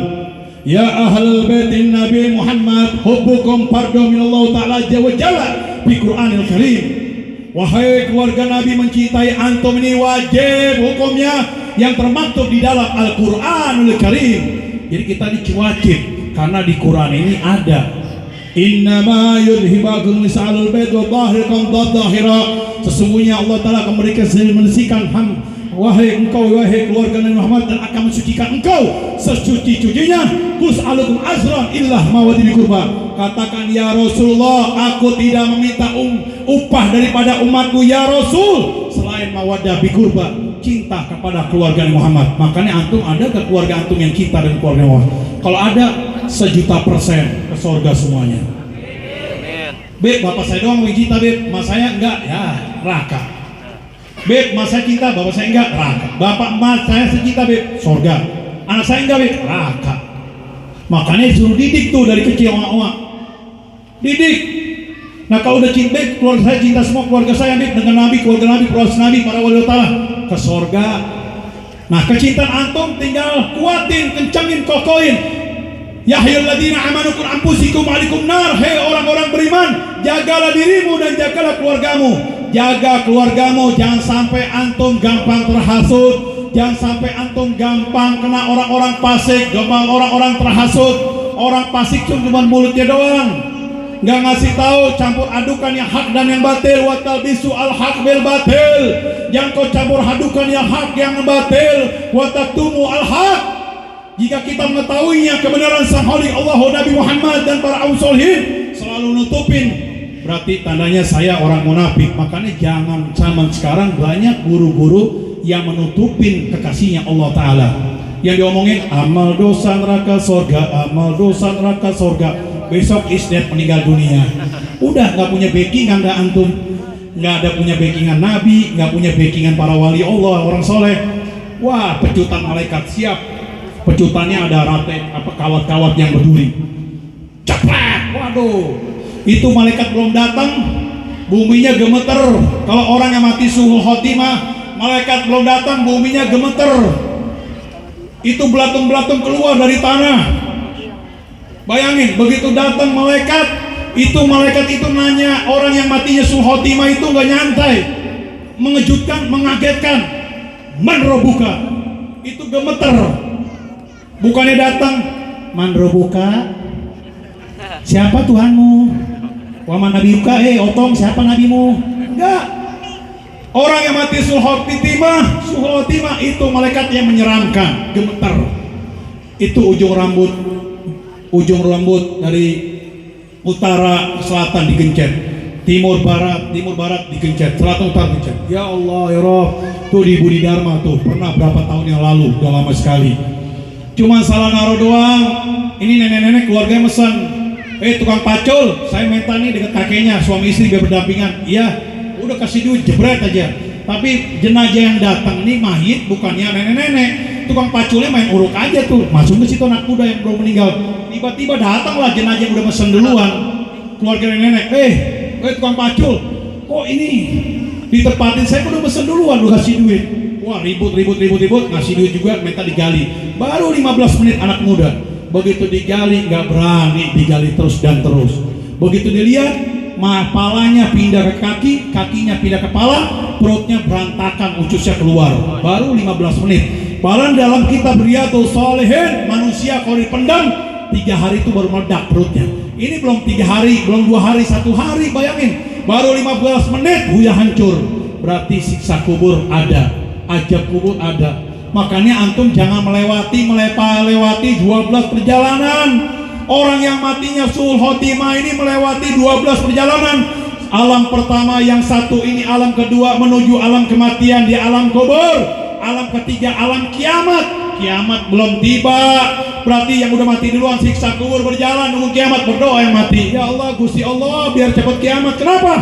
ya ahlul baitin Nabi Muhammad hubbukum fardhu minallahu taala jalla jalla bi Qur'anil Karim. Wahai keluarga Nabi, mencintai antum ini wajib hukumnya yang termaktub di dalam Al-Qur'anul Karim. Jadi kita wajib karena di Quran ini ada innama yudhibakum misalul bait wa dhahirakum dhahira. Sesungguhnya Allah Ta'ala akan memberikan membersihkan wahai engkau, wahai keluarga Nabi Muhammad, dan akan mensucikan engkau sesuci-sucinya. Kus'alukum azran illah mawadi bikurba. Katakan ya Rasulullah, aku tidak meminta upah daripada umatku ya Rasul selain mawaddah bikurba, cinta kepada keluarga Nabi Muhammad. Makanya antum ada ke keluarga antum yang cinta dengan keluarga Muhammad? Kalau ada 1.000.000% ke surga semuanya. Beb, bapak saya doang yang cinta beb, mas saya enggak, ya neraka. Beb, mas saya cinta, bapak saya enggak, neraka. Bapak mas saya cinta beb, surga. Anak saya enggak beb, neraka. Makanya suruh didik tuh dari kecil oa-oa. Didik. Nah kalau udah cinta, keluarga saya cinta semua keluarga saya beb, dengan Nabi, keluarga Nabi, pewaris Nabi, para wali Allah ke surga. Nah kecintaan antum tinggal kuatin, kencangin, kokohin. Ya ayyuhalladzina amanu qu anfusikum alaikum nar. Hei orang-orang beriman, jagalah dirimu dan jagalah keluargamu. Jaga keluargamu, jangan sampai antum gampang terhasut, jangan sampai antum gampang kena orang-orang fasik, gampang orang-orang terhasut. Orang fasik cuma mulutnya doang, nggak ngasih tahu, campur adukan yang hak dan yang batil. Wa talbisu al haq bil batil, yang kau campur adukan yang hak yang batil. Wa taktumu al haq. Jika kita mengetahuinya kebenaran sang khalik Allah, Nabi Muhammad dan para auliin selalu nutupin, berarti tandanya saya orang munafik. Makanya jangan zaman sekarang banyak guru-guru yang menutupin kekasihnya Allah Ta'ala. Yang diomongin amal dosa neraka sorga, amal dosa neraka sorga. Besok isnet meninggal dunia. Udah nggak punya backingan dah antum, nggak ada punya backingan Nabi, nggak punya backingan para wali Allah, orang soleh. Wah, pecutan malaikat siap. Pecutannya ada rate apa kawat-kawat yang berduri. Cepat, waduh. Itu malaikat belum datang, buminya gemeter. Kalau orang yang mati suhul khotimah, malaikat belum datang, buminya gemeter. Itu belatung-belatung keluar dari tanah. Bayangin, begitu datang malaikat itu nanya orang yang matinya suhul khotimah itu nggak nyantai, mengejutkan, mengagetkan. Man robuka, itu gemeter. Bukannya datang, man robuka, siapa Tuhanmu? Waman nabiuka, otong siapa nabimu? Enggak. Orang yang mati suhul khotimah itu malaikat yang menyeramkan, gemeter. Itu ujung rambut dari utara ke selatan digencet, timur barat digencet, selatan utara digencet. Ya Allah ya Rabb, tuh di Budi Dharma tuh pernah berapa tahun yang lalu, udah lama sekali. Cuma salah naruh doang. Ini nenek-nenek keluarga mesen, tukang pacul, saya minta nih dekat kakeknya, suami istri biar berdampingan. Iya, udah kasih duit jebret aja. Tapi jenazah yang datang nih mayit, bukannya nenek-nenek. Tukang paculnya main uruk aja tuh, masuk ke situ anak muda yang belum meninggal. Tiba-tiba datanglah jenazah yang udah mesen duluan. Keluarga nenek, tukang pacul, kok ini ditempatin, saya udah mesen duluan, udah kasih duit. Wah, ribut, ngasih duit juga, minta digali. Baru 15 menit anak muda. Begitu digali, nggak berani digali terus dan terus. Begitu dilihat, palanya pindah ke kaki, kakinya pindah ke kepala, perutnya berantakan, ususnya keluar. Baru 15 menit. Padahal dalam kitab Riyadhus Shalihin, manusia kalau dipendam 3 hari itu baru meledak perutnya. Ini belum 3 hari, belum 2 hari, 1 hari, bayangin. Baru 15 menit, huya hancur. Berarti siksa kubur ada, ajab kubur ada. Makanya antum jangan melewati 12 perjalanan. Orang yang matinya suhul khotimah ini melewati 12 perjalanan. Alam pertama yang satu ini, alam kedua menuju alam kematian di alam kubur. Alam ketiga alam kiamat. Kiamat belum tiba. Berarti yang udah mati duluan siksa kubur berjalan, nunggu kiamat, berdoa yang mati. Ya Allah, Gusti Allah, biar cepat kiamat. Kenapa?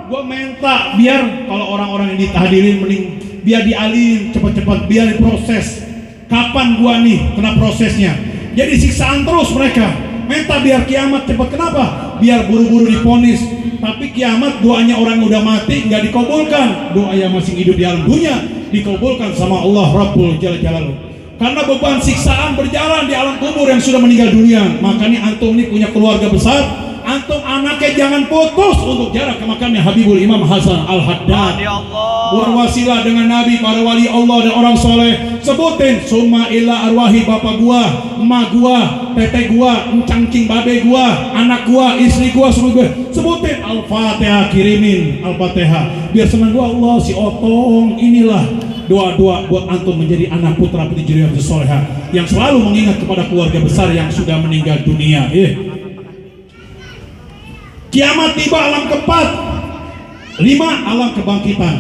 Gua minta biar kalau orang-orang yang dihadirin mending biar dialin cepat-cepat, biar diproses. Kapan gua nih kena prosesnya? Jadi siksaan terus mereka. Minta biar kiamat cepat. Kenapa? Biar buru-buru diponis. Tapi kiamat doanya orang yang udah mati nggak dikabulkan. Doa yang masih hidup di alam dunia dikabulkan sama Allah Rabbul Jalaluh. Karena beban siksaan berjalan di alam kubur yang sudah meninggal dunia. Makanya antum ini punya keluarga besar, antum anaknya jangan putus untuk jarak ke makamnya Habibul Imam Hasan Al-Haddad. Berwasilah dengan Nabi, para wali Allah dan orang soleh. Sebutin summa illa arwahi bapak gua, emak gua, tete gua, cangking babe gua, anak gua, istri gua, semua gua. Sebutin Al-Fatihah, kirimin Al-Fatihah. Biar senang gua Allah si Otong. Inilah doa-doa buat antum menjadi anak putra putri Juriyah Solehah yang selalu mengingat kepada keluarga besar yang sudah meninggal dunia. Kiamat tiba, alam keempat. 5 alam kebangkitan.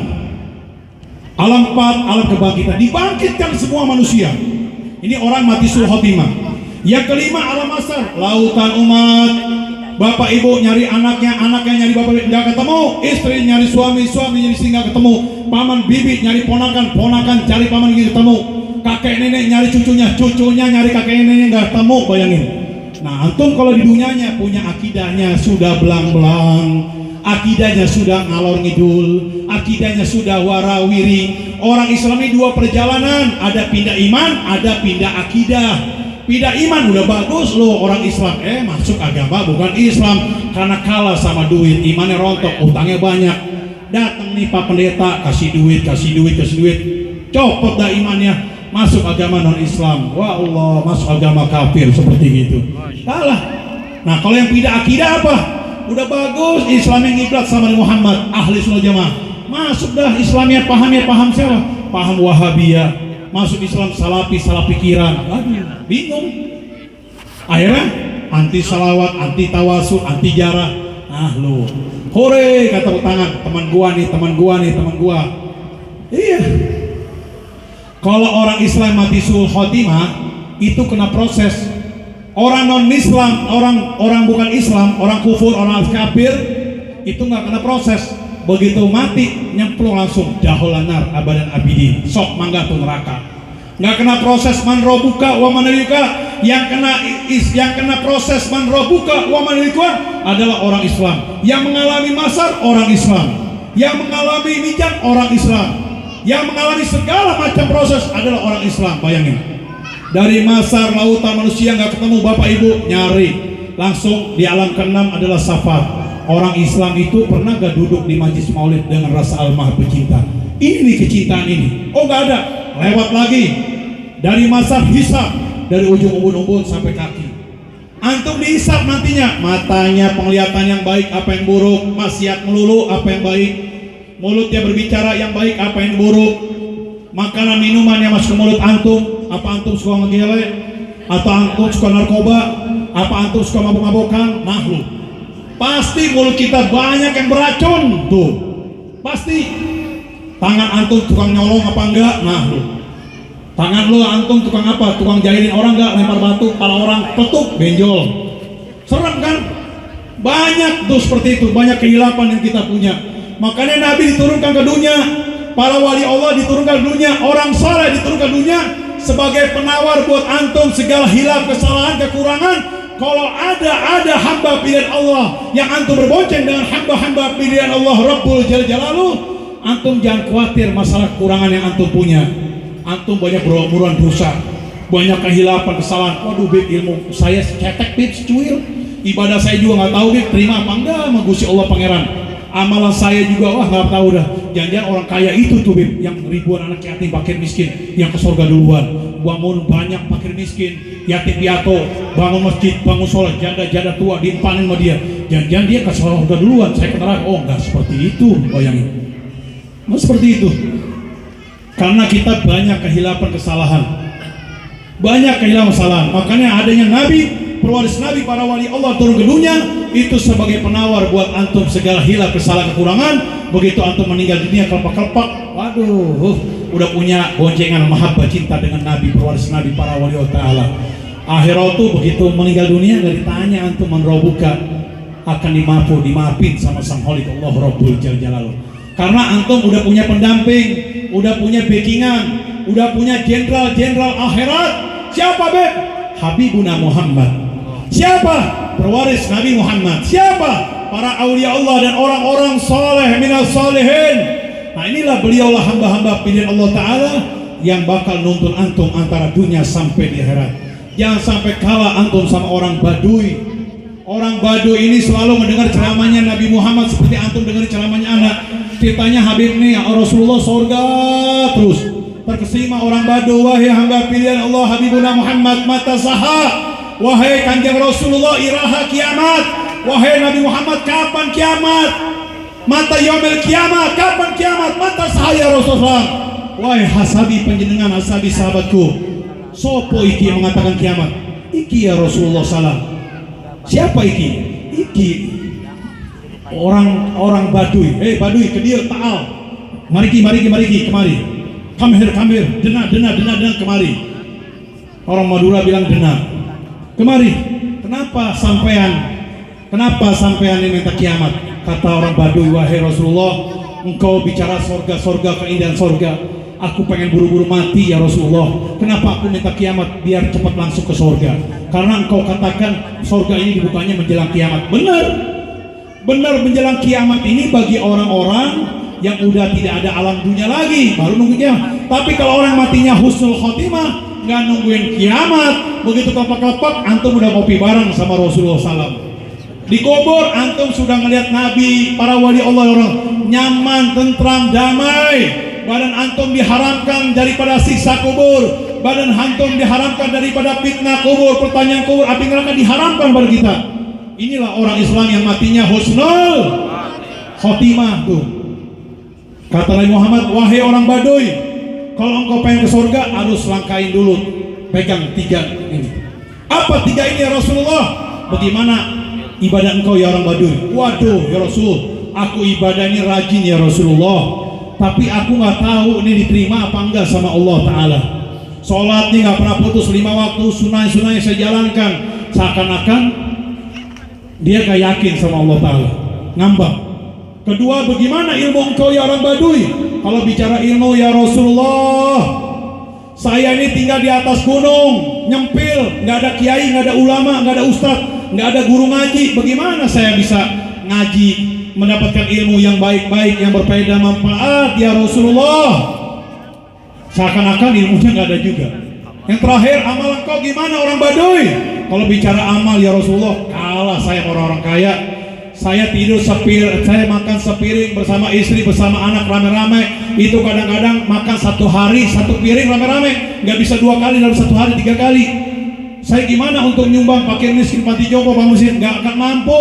Alam 4 alam kebangkitan. Dibangkitkan semua manusia. Ini orang mati suhul khotimah. Yang kelima alam asar, lautan umat. Bapak ibu nyari anaknya, anaknya nyari bapak nggak ketemu. Istri nyari suami, suami nyari istri nggak ketemu. Paman bibi nyari ponakan, ponakan cari paman nggak ketemu. Kakek nenek nyari cucunya, cucunya nyari kakek neneknya nggak ketemu. Bayangin. Nah, antum kalau di dunianya punya akidahnya sudah belang-belang, akidahnya sudah ngalor ngidul, akidahnya sudah warawiri. Orang Islam ini 2 perjalanan, ada pindah iman, ada pindah akidah. Pindah iman udah bagus loh orang Islam, masuk agama bukan Islam karena kalah sama duit, imannya rontok, utangnya banyak. Datang nih Pak Pendeta, kasih duit, copot dah imannya, masuk agama non Islam. Wah Allah, masuk agama kafir seperti gitu. Kalah. Nah kalau yang pindah akidah apa? Udah bagus Islam yang ngiblat sama Muhammad, ahli sunnah jamaah. Masuk dah Islamnya paham siapa? Paham Wahabiyah. Masuk Islam salafi, salah pikiran. Aduh, bingung. Akhirnya anti salawat, anti tawasul, anti jarah. Lu, hore kata tangan, teman gua nih. Iya. Kalau orang Islam mati suul khotimah itu kena proses. Orang non Islam, orang bukan Islam, orang kufur, orang kafir itu nggak kena proses. Begitu mati nyemplung langsung dahulanar abadan abidin, sok mangga tuh neraka. Nggak kena proses man robuka wa manalika. Yang kena proses man robuka wa manalika adalah orang Islam. Yang mengalami masar orang Islam. Yang mengalami mijan orang Islam. Yang mengalami segala macam proses adalah orang Islam. Bayangin, dari masar lautan manusia nggak ketemu bapak ibu, nyari langsung di alam keenam adalah safar. Orang Islam itu pernah gak duduk di majlis maulid dengan rasa al-maha pecinta? Ini nih kecintaan ini. Oh gak ada, lewat lagi dari masar hisab, dari ujung ubun-ubun sampai kaki. Antum dihisab nantinya, matanya penglihatan yang baik apa yang buruk, maksiat melulu apa yang baik, mulutnya berbicara yang baik apa yang buruk, makanan minuman yang masuk ke mulut antum, apa antum suka ngegele, atau antum suka narkoba, apa antum suka mabuk-mabukan, makhluk. Pasti mulut kita banyak yang beracun tuh. Pasti. Tangan antum tukang nyolong apa enggak? Makhluk. Tangan lu antum tukang apa? Tukang jahilin orang enggak? Lempar batu, kepala orang petuk, benjol. Serem kan? Banyak tuh seperti itu, banyak kehilapan yang kita punya. Makanya Nabi diturunkan ke dunia, para wali Allah diturunkan ke dunia, orang saleh diturunkan ke dunia sebagai penawar buat antum segala hilaf, kesalahan, kekurangan. Kalau ada hamba pilihan Allah yang antum berbonceng dengan hamba-hamba pilihan Allah Rabbul Jalaluh, antum jangan khawatir masalah kekurangan yang antum punya. Antum banyak berumuran dosa, banyak kehilapan, kesalahan. Waduh bib, ilmu saya cetek bib, secuil. Ibadah saya juga nggak tahu bib, terima apa enggak sama Gusti Allah Pangeran. Amalan saya juga wah nggak tahu dah. Jangan-jangan orang kaya itu tuh bib, yang ribuan anak yatim fakir miskin yang ke surga duluan. Bangun banyak fakir miskin, yatim piatu, bangun masjid, bangun sholat, janda-janda tua diimpanin sama dia. Jangan-jangan dia ke surga duluan, saya ke neraka. Oh nggak seperti itu, bayangin. Nggak seperti itu. Karena kita banyak kehilapan kesalahan, banyak kehilapan kesalahan. Makanya adanya Nabi, pewaris Nabi, para wali Allah turun ke dunia itu sebagai penawar buat antum segala hilaf, kesalahan, kekurangan. Begitu antum meninggal dunia kelepak-kelepak, waduh, udah punya boncengan mahabbah cinta dengan Nabi, pewaris Nabi, para wali Allah Ta'ala. Akhirat tuh begitu meninggal dunia nggak ditanya antum menrobuka, akan dimaafin sama Sang Holik Allah Rabbul Jalaluh. Karena antum udah punya pendamping, udah punya backingan, udah punya jenderal akhirat. Siapa beb? Habibuna Muhammad. Siapa? Pewaris Nabi Muhammad. Siapa? Para aulia Allah dan orang-orang soleh minal solehin. Nah inilah beliaulah hamba-hamba pilihan Allah Ta'ala yang bakal nuntun antum antara dunia sampai di akhirat. Jangan sampai kalah antum sama orang Baduy. Orang Baduy ini selalu mendengar ceramahnya Nabi Muhammad seperti antum dengar ceramahnya anak. Ceritanya Habib nih, Rasulullah surga terus. Terkesima orang Baduy, wahai hamba pilihan Allah Habibuna Muhammad, mata saha. Wahai kanjeng Rasulullah, iraha kiamat. Wahai Nabi Muhammad, kapan kiamat? Mata yaumil kiamat, kapan kiamat? Mata saya Rasulullah. Wahai hasabi penjenengan, hasabi sahabatku, sopo iki yang mengatakan kiamat? Iki ya Rasulullah salam. Siapa iki? Iki orang Baduy. Baduy kedir ta'al. Mariki kemari. Kamir, dena kemari. Orang Madura bilang dena. Kemari. Kenapa sampean ini minta kiamat? Kata orang Baduy, wahai Rasulullah, engkau bicara sorga, keindahan sorga. Aku pengen buru-buru mati ya Rasulullah. Kenapa aku minta kiamat? Biar cepat langsung ke sorga. Karena engkau katakan sorga ini dibukanya menjelang kiamat. Benar menjelang kiamat ini bagi orang-orang yang udah tidak ada alam dunia lagi, baru nunggu kiamat. Tapi kalau orang matinya husnul khotimah, nggak nungguin kiamat, begitu kelopak-kelopak antum udah ngopi bareng sama Rasulullah SAW. Di kubur antum sudah ngelihat Nabi, para wali Allah, orang nyaman, tentram, damai. Badan antum diharamkan daripada siksa kubur, badan antum diharamkan daripada fitnah kubur, pertanyaan kubur, api neraka diharamkan pada kita. Inilah orang Islam yang matinya husnul khotimah tuh. Kata Nabi Muhammad, wahai orang Baduy, kalau engkau pengen ke surga harus langkahin dulu, pegang 3 ini. Apa 3 ini ya Rasulullah? Bagaimana ibadah engkau ya orang Baduy? Waduh ya Rasul, aku ibadah ini rajin ya Rasulullah. tapi aku nggak tahu ini diterima apa enggak sama Allah Ta'ala. Sholatnya nggak pernah putus 5 waktu, sunai-sunai saya jalankan, seakan-akan dia gak yakin sama Allah Ta'ala, ngambak. Kedua, bagaimana ilmu engkau ya orang Baduy? Kalau bicara ilmu ya Rasulullah, saya ini tinggal di atas gunung, nyempil, nggak ada kiai, nggak ada ulama, nggak ada ustadz, nggak ada guru ngaji. Bagaimana saya bisa ngaji, mendapatkan ilmu yang baik-baik, yang berfaedah manfaat ya Rasulullah? Seakan-akan ilmunya nggak ada juga. Yang terakhir, amal engkau gimana orang Baduy? Kalau bicara amal ya Rasulullah, kalah saya orang-orang kaya. Saya tidur saya makan sepiring bersama istri, bersama anak rame-rame. Itu kadang-kadang makan 1 hari 1 piring rame-rame, nggak bisa 2 kali dalam 1 hari 3 kali. Saya gimana untuk nyumbang fakir miskin panti jompo Bang Musin? Nggak akan mampu.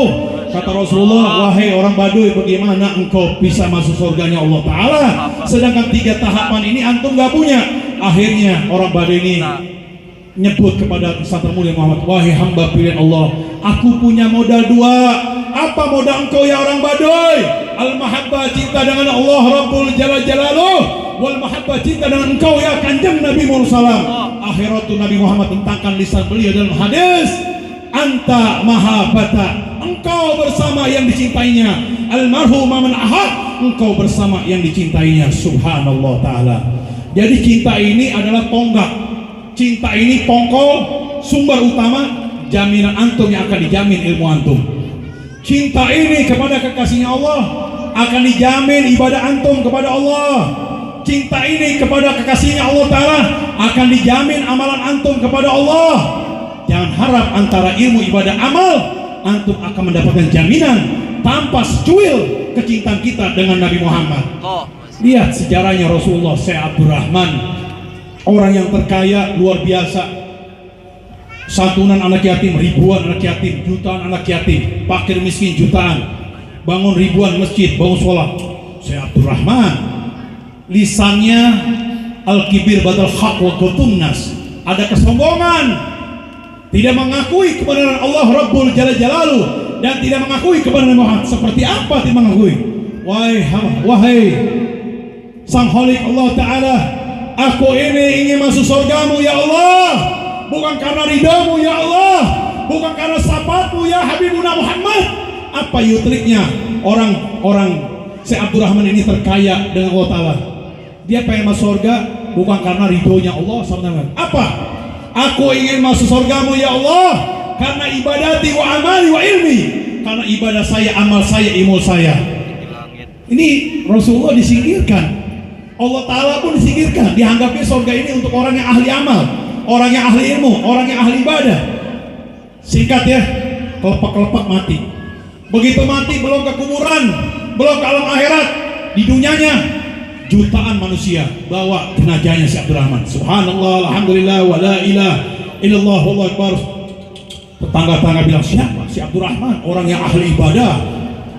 Kata Rasulullah, wahai orang Baduy, bagaimana engkau bisa masuk surganya Allah Ta'ala, sedangkan 3 tahapan ini antum nggak punya? Akhirnya orang Baduy ini nyebut kepada Santan Mulia Muhammad, wahai hamba pilihan Allah, aku punya modal 2. Apa modal engkau ya orang Baduy? Al-mahabbah, cinta dengan Allah Rabbul Jalal Jalaluh, wal mahabbah, cinta dengan engkau ya Kanjeng Nabi Muhammad SAW. Akhiratu Nabi Muhammad tentangkan lisan beliau dalam hadis, anta mahabbata, engkau bersama yang dicintainya. Almarhum man ahad, engkau bersama yang dicintainya. Subhanallah Ta'ala. Jadi cinta ini adalah tonggak, cinta ini pokok, sumber utama jaminan antum yang akan dijamin ilmu antum. Cinta ini kepada kekasihnya Allah akan dijamin ibadah antum kepada Allah. Cinta ini kepada kekasihnya Allah Ta'ala akan dijamin amalan antum kepada Allah. Jangan harap antara ilmu ibadah amal antum akan mendapatkan jaminan tanpa secuil kecintaan kita dengan Nabi Muhammad. Lihat sejarahnya Rasulullah, Syekh Abdurrahman, orang yang terkaya luar biasa. Santunan anak yatim, ribuan anak yatim, jutaan anak yatim, fakir miskin jutaan, bangun ribuan masjid, bangun sholat. Syekh Abdurrahman, lisannya al-kibir badal haq wa qutumnas, ada kesombongan, tidak mengakui kebenaran Allah Rabbul Jalal Jalaluh dan tidak mengakui kebenaran Muhammad. Seperti apa tidak mengakui? Wahai Sang Khalik Allah Ta'ala, aku ini ingin masuk surgamu ya Allah, bukan karena ridhamu ya Allah, bukan karena syafaatmu ya Habibuna Muhammad. Apa yutriknya orang-orang Syekh Abdurrahman ini terkaya dengan Allah Ta'ala? Dia pengen masuk surga bukan karena ridhonya Allah SWT. Apa? Aku ingin masuk surgamu ya Allah karena ibadati wa amali wa ilmi, karena ibadah saya, amal saya, ilmu saya. Ini Rasulullah disingkirkan, Allah Ta'ala pun disingkirkan. Dianggapnya surga ini untuk orang yang ahli amal, orang yang ahli ilmu, orang yang ahli ibadah. Singkat ya, kelepak-kelepak mati. Begitu mati belum ke kuburan, belum ke alam akhirat, di dunianya jutaan manusia bawa jenazahnya Syekh Abdurrahman. Subhanallah, alhamdulillah, wa la ilaha illallah, wallahu akbar. Tetangga-tetangga bilang, siapa Syekh Abdurrahman? Orang yang ahli ibadah,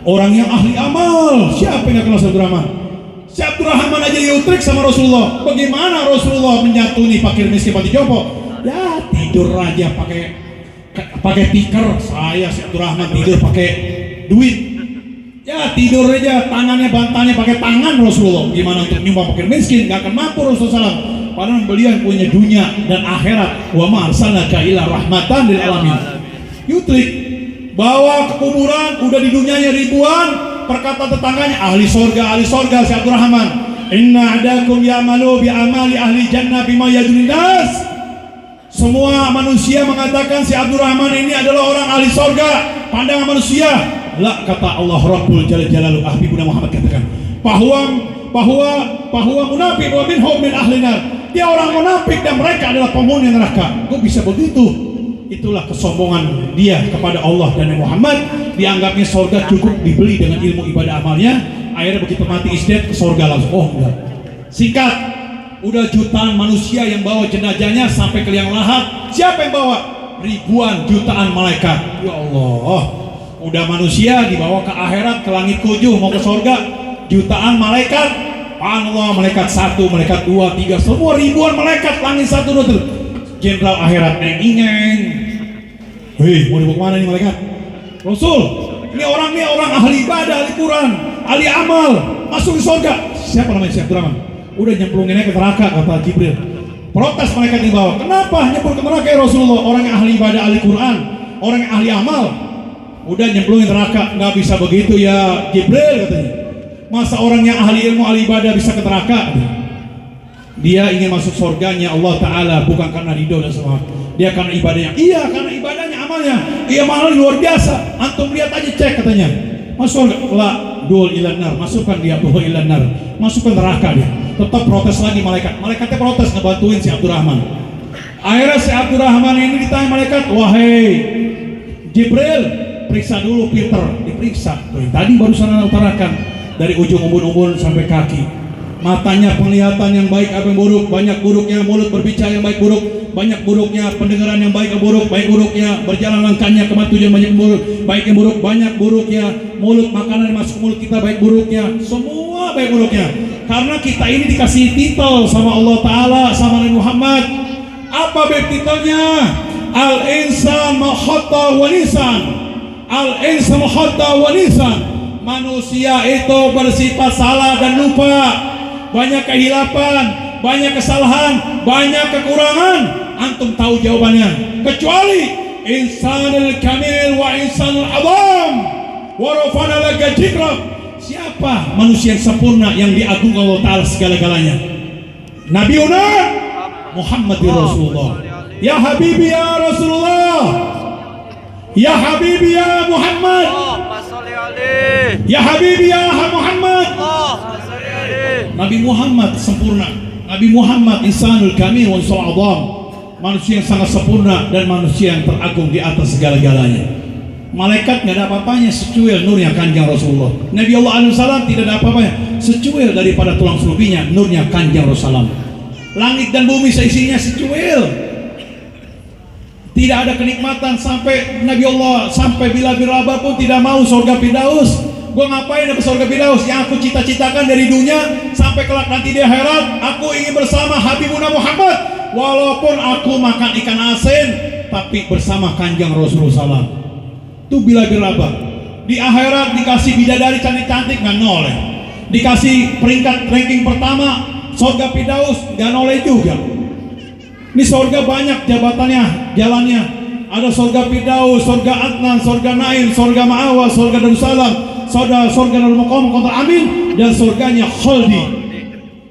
orang yang ahli amal. Siapa yang gak kenal Syekh Abdurrahman? Syekh Abdurrahman aja diutrik sama Rasulullah. Bagaimana Rasulullah menyatuni fakir miskin panti jompo? Ya tidur aja pakai tikar. Saya Syekh Abdurrahman tidur pakai duit. Ya tidur aja, tangannya bantalnya pakai tangan Rasulullah. Gimana untuk nyumbang fakir miskin? Gak akan mampu Rasulullah SAW. Padahal beliau punya dunia dan akhirat. Wa ma arsalnaka illa rahmatan lil alamin. Yutrik, bawa ke kuburan, udah di dunianya ribuan. Perkata tetangganya, ahli sorga Syekh Abdurrahman. Inna adakum ya'malu bi amali ahli jannah bima yadun nas. Semua manusia mengatakan Syekh Abdurrahman ini adalah orang ahli sorga. Pandangan manusia. La, kata Allah Rabbul Jalal Jalaluh, Habibuna Muhammad katakan, bahwa munafik wa minhum min ahli nar. Dia orang munafik dan mereka adalah penghuni neraka. Kok bisa begitu? Itulah kesombongan dia kepada Allah dan Muhammad. Dianggapnya surga cukup dibeli dengan ilmu ibadah amalnya. Akhirnya begitu mati istiad ke surga langsung. Oh enggak. Singkat, udah jutaan manusia yang bawa jenazahnya sampai ke liang lahat. Siapa yang bawa? Ribuan jutaan malaikat. Ya Allah. Udah manusia dibawa ke akhirat, ke langit tujuh, mau ke surga. Jutaan malaikat. Allah, malaikat 1, malaikat 2, 3, semua ribuan malaikat, langit 1, 2, 3. Jenderal akhirat neng. Hei, mau dibawa kemana nih malaikat? Rasul, ini orang ahli ibadah, ahli Quran, ahli amal, masuk ke surga. siapa namanya si Abdurrahman? Udah nyemplunginnya ke neraka, kata Jibril. Protes malaikat di bawah. Kenapa nyemplung ke neraka ya Rasulullah? Orang yang ahli ibadah, ahli Quran, orang yang ahli amal. Udah nyemplungin neraka, nggak bisa begitu ya Jibril katanya. Masa orang yang ahli ilmu, ahli ibadah bisa ke neraka? Dia ingin masuk surganya Allah Ta'ala, bukan karena ridho dan semua. Dia karena ibadahnya. Iya, karena ibadahnya, amalnya. Iya, amalnya luar biasa. Antum lihat aja, cek katanya. Masuk la dul ilanar, masukkan dia dul ilanar, masukkan neraka dia. Tetap protes lagi malaikat. Malaikatnya protes ngebantuin si Abdurrahman. Akhirnya si Abdurrahman ini ditanya malaikat, wahai Jibril, periksa dulu Peter. Diperiksa. Tadi baru sana utarakan dari ujung umbun-umbun sampai kaki. Matanya penglihatan yang baik apa yang buruk, banyak buruknya mulut berbicara yang baik buruk, banyak buruknya pendengaran yang baik atau buruk, baik buruknya berjalan langkahnya ke tujuan banyak buruk, baik yang buruk, banyak buruknya mulut makanan yang masuk mulut kita baik buruknya, semua baik buruknya. Karena kita ini dikasih titel sama Allah Ta'ala, sama Nabi Muhammad. Apa beb titelnya? Al-insan mahatta wa lisan. Al-insan mahatta wa lisan. Manusia itu bersifat salah dan lupa, banyak kehilapan, banyak kesalahan, banyak kekurangan. Antum tahu jawabannya, kecuali insanul kamil wa insanul azam wa rafa'na laka dzikrak. Siapa manusia yang sempurna yang diagungkan Allah Ta'ala segala-galanya? Nabiuna Muhammadur Rasulullah. Ya Habibi ya Rasulullah, ya Habibi ya Muhammad, ya Habibi ya Muhammad. Nabi Muhammad sempurna. Nabi Muhammad insanul kamil wa insanul azam, manusia yang sangat sempurna dan manusia yang teragung di atas segala-galanya. Malaikat nggak ada apa-apanya secuil nurnya kanjeng Rasulullah. Nabi Allah alaihissalam tidak ada apa-apanya secuil daripada tulang sulubinya nurnya kanjeng Rasulullah. Langit dan bumi seisinya secuil. Tidak ada kenikmatan sampai Nabi Allah sampai bila biraba pun tidak mau surga Firdaus. Gue ngapain dapat surga Firdaus? Yang aku cita-citakan dari dunia sampai kelak nanti di akhirat, aku ingin bersama Habibuna Muhammad. Walaupun aku makan ikan asin, tapi bersama kanjeng Rasulullah. Itu bila biraba. Di akhirat dikasih bidadari cantik-cantik nggak noleh. Dikasih peringkat ranking pertama surga Firdaus nggak noleh juga. Ini surga banyak jabatannya, jalannya. Ada surga Firdaus, surga Adnan, surga Naim, surga Ma'awa, surga Darussalam, surga Darul Maqam, Qantar Amin, dan surganya Khaldi.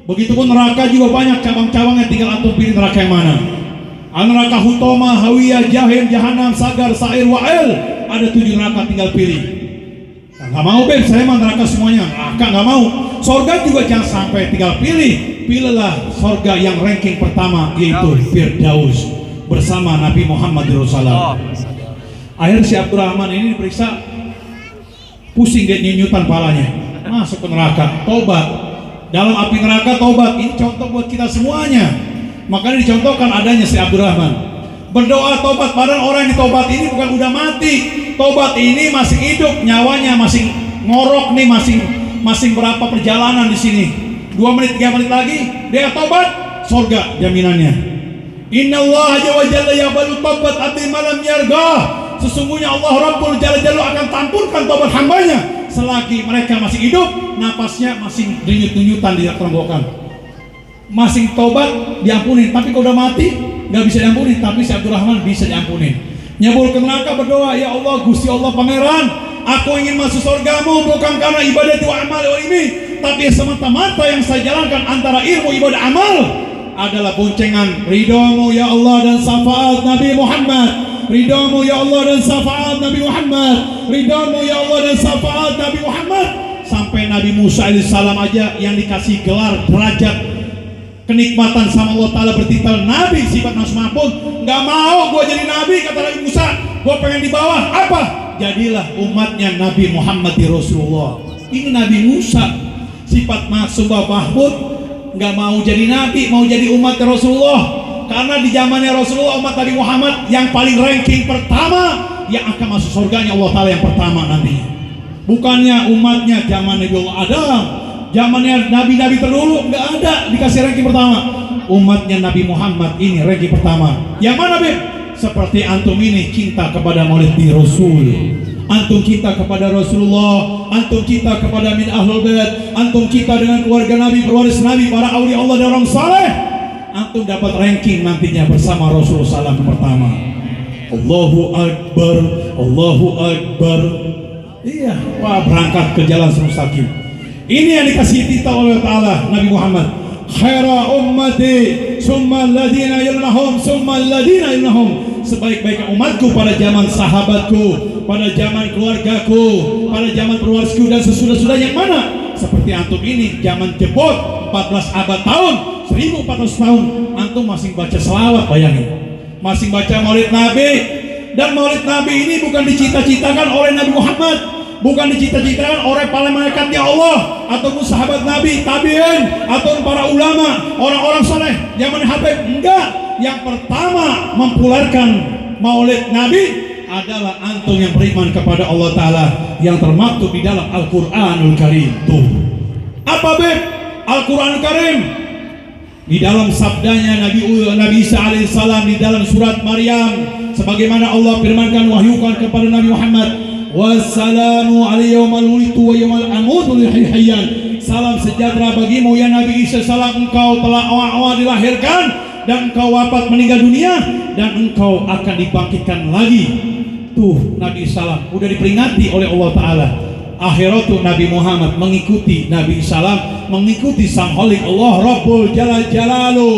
Begitupun neraka juga banyak cabang-cabangnya, tinggal antum pilih neraka yang mana. Neraka Hutoma, Hawiyah, Jahim, Jahanam, Sagar, Sa'ir, Wa'il. Ada 7 neraka, tinggal pilih. Nggak mau beb, saya mah neraka semuanya. Neraka nggak mau. Surga juga jangan sampai, tinggal pilih. Pilihlah surga yang ranking pertama, yaitu Firdaus bersama Nabi Muhammad Rasulullah. Akhirnya si Abdurrahman ini diperiksa, pusing dia nyunyutan palanya, masuk ke neraka, tobat. Dalam api neraka tobat. Ini contoh buat kita semuanya. Makanya dicontohkan adanya si Abdurrahman berdoa tobat. Padahal orang yang ditobat ini bukan udah mati, tobat ini masih hidup, nyawanya masih ngorok nih, masing berapa perjalanan di sini. 2 menit 3 menit lagi dia tobat, surga jaminannya. Inna Allah wa jalla yaqbalu taubat abdi malam yargah. Sesungguhnya Allah Rabbul Jalla Jalla akan tampunkan taubat hambanya selagi mereka masih hidup, napasnya masih denyut-denyutan di tenggorokan. Masih tobat diampuni, tapi kalau udah mati nggak bisa diampuni. Tapi si Abdurrahman bisa diampuni. Nyebur ke neraka berdoa, ya Allah, Gusti Allah Pangeran, aku ingin masuk surgamu bukan karena ibadah wa amal ini, tapi semata-mata yang saya jalankan antara ilmu ibadah amal adalah boncengan ridhomu ya Allah dan syafaat Nabi Muhammad. Ridhomu ya Allah dan syafaat Nabi Muhammad. Ridhomu ya Allah dan syafaat Nabi Muhammad. Sampai Nabi Musa alaihissalam aja yang dikasih gelar derajat kenikmatan sama Allah Ta'ala bertitel Nabi sifat Mas Mahfud, nggak mau gue jadi Nabi, kata Nabi Musa, gue pengen di bawah. Apa? Jadilah umatnya Nabi Muhammad Rasulullah. Ini Nabi Musa sifat Masubah Mahfud, nggak mau jadi Nabi, mau jadi umat Rasulullah. Karena di zamannya Rasulullah umat Nabi Muhammad yang paling ranking pertama, yang akan masuk surganya Allah Ta'ala yang pertama nantinya. Bukannya umatnya zaman Nabi Allah Adam, zamannya nabi-nabi terdahulu nggak ada dikasih ranking pertama. Umatnya Nabi Muhammad ini ranking pertama. Yang mana beb? Seperti antum ini cinta kepada maulid Rasul, Antum cinta kepada Rasulullah, antum cinta kepada min ahlul bait, antum cinta dengan keluarga Nabi, pewaris Nabi, para aulia Allah dan orang saleh, antum dapat ranking nantinya bersama Rasulullah SAW pertama. Allahu Akbar, Allahu Akbar. Iya, wah berangkat ke jalan mustaqim. Ini yang dikasih titah oleh Ta'ala Nabi Muhammad. Khaira ummati summa alladhina yalnahum summa alladhina yalnahum. Sebaik-baik umatku pada zaman sahabatku, pada zaman keluargaku, pada zaman perwarisku dan sesudah-sudah yang mana? Seperti antum ini zaman jebot 14 abad tahun, 1400 tahun antum masih baca selawat, bayangin. Masih baca maulid Nabi. Dan maulid Nabi ini bukan dicita-citakan oleh Nabi Muhammad, bukan dicita-citakan oleh para malaikatnya Allah ataupun sahabat Nabi, tabi'in atau para ulama, orang-orang saleh zaman Habib. Enggak. Yang pertama mempularkan maulid Nabi adalah antum yang beriman kepada Allah Ta'ala yang termaktub di dalam Al-Quranul Karim. Tuh apa beb? Al-Quranul Karim di dalam sabdanya Nabi Isa alaihissalam di dalam surat Maryam, sebagaimana Allah firmankan, wahyukan kepada Nabi Muhammad, wassalamu alaihi yawmal wulidtu wa yawmal amutu hayyan. Salam sejahtera bagimu ya Nabi Isa salam, engkau telah awal-awal dilahirkan dan engkau wafat meninggal dunia dan engkau akan dibangkitkan lagi. Tuh Nabi salam udah diperingati oleh Allah Ta'ala. Akhiratu Nabi Muhammad mengikuti Nabi salam, mengikuti sang Khalik Allah Rabbul Jalal Jalalu.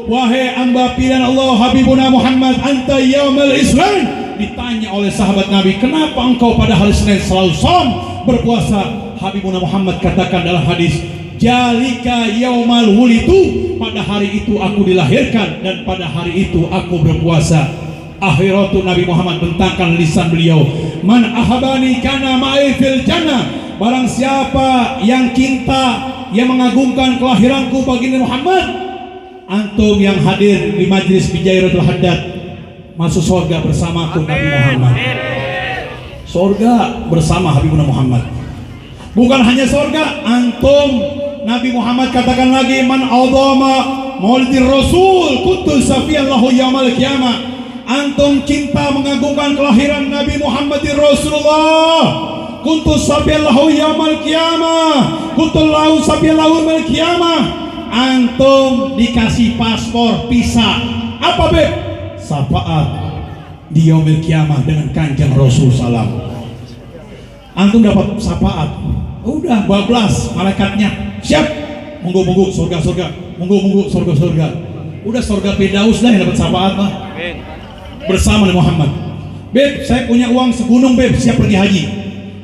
Wahai hamba pilihan Allah Habibuna Muhammad, anta yaumul Islam. Ditanya oleh sahabat Nabi, kenapa engkau pada hari Senin selalu som berpuasa? Habibuna Muhammad katakan dalam hadis, jalika yaumal wulitu, pada hari itu aku dilahirkan dan pada hari itu aku berpuasa. Akhiratu Nabi Muhammad bentangkan lisan beliau, man ahabani kana ma'i fil jannah. Barang siapa yang cinta, yang mengagungkan kelahiranku baginda Muhammad, antum yang hadir di majlis Bijairatul Haddad masuk surga bersamaku Nabi Muhammad. Surga bersama Habibuna Muhammad. Bukan hanya surga, antum Nabi Muhammad katakan lagi, man azama maulidir Rasul kuntu safiyan lahu yaumal qiyamah. Antum cinta mengagungkan kelahiran Nabi Muhammadir Rasulullah, kuntu safiyan lahu yaumal qiyamah, kuntu lahu safiyan lahu yaumal qiyamah. Antum dikasih paspor visa apa beb? Syafaat di yaumil qiyamah dengan kanjeng Rasul salam. Antum dapat syafaat, udah bablas malaikatnya siap, monggo surga-surga, monggo surga-surga. Udah surga Firdaus dah yang dapat syafaat mah bersama Nabi Muhammad. Beb, saya punya uang segunung beb, siap pergi haji.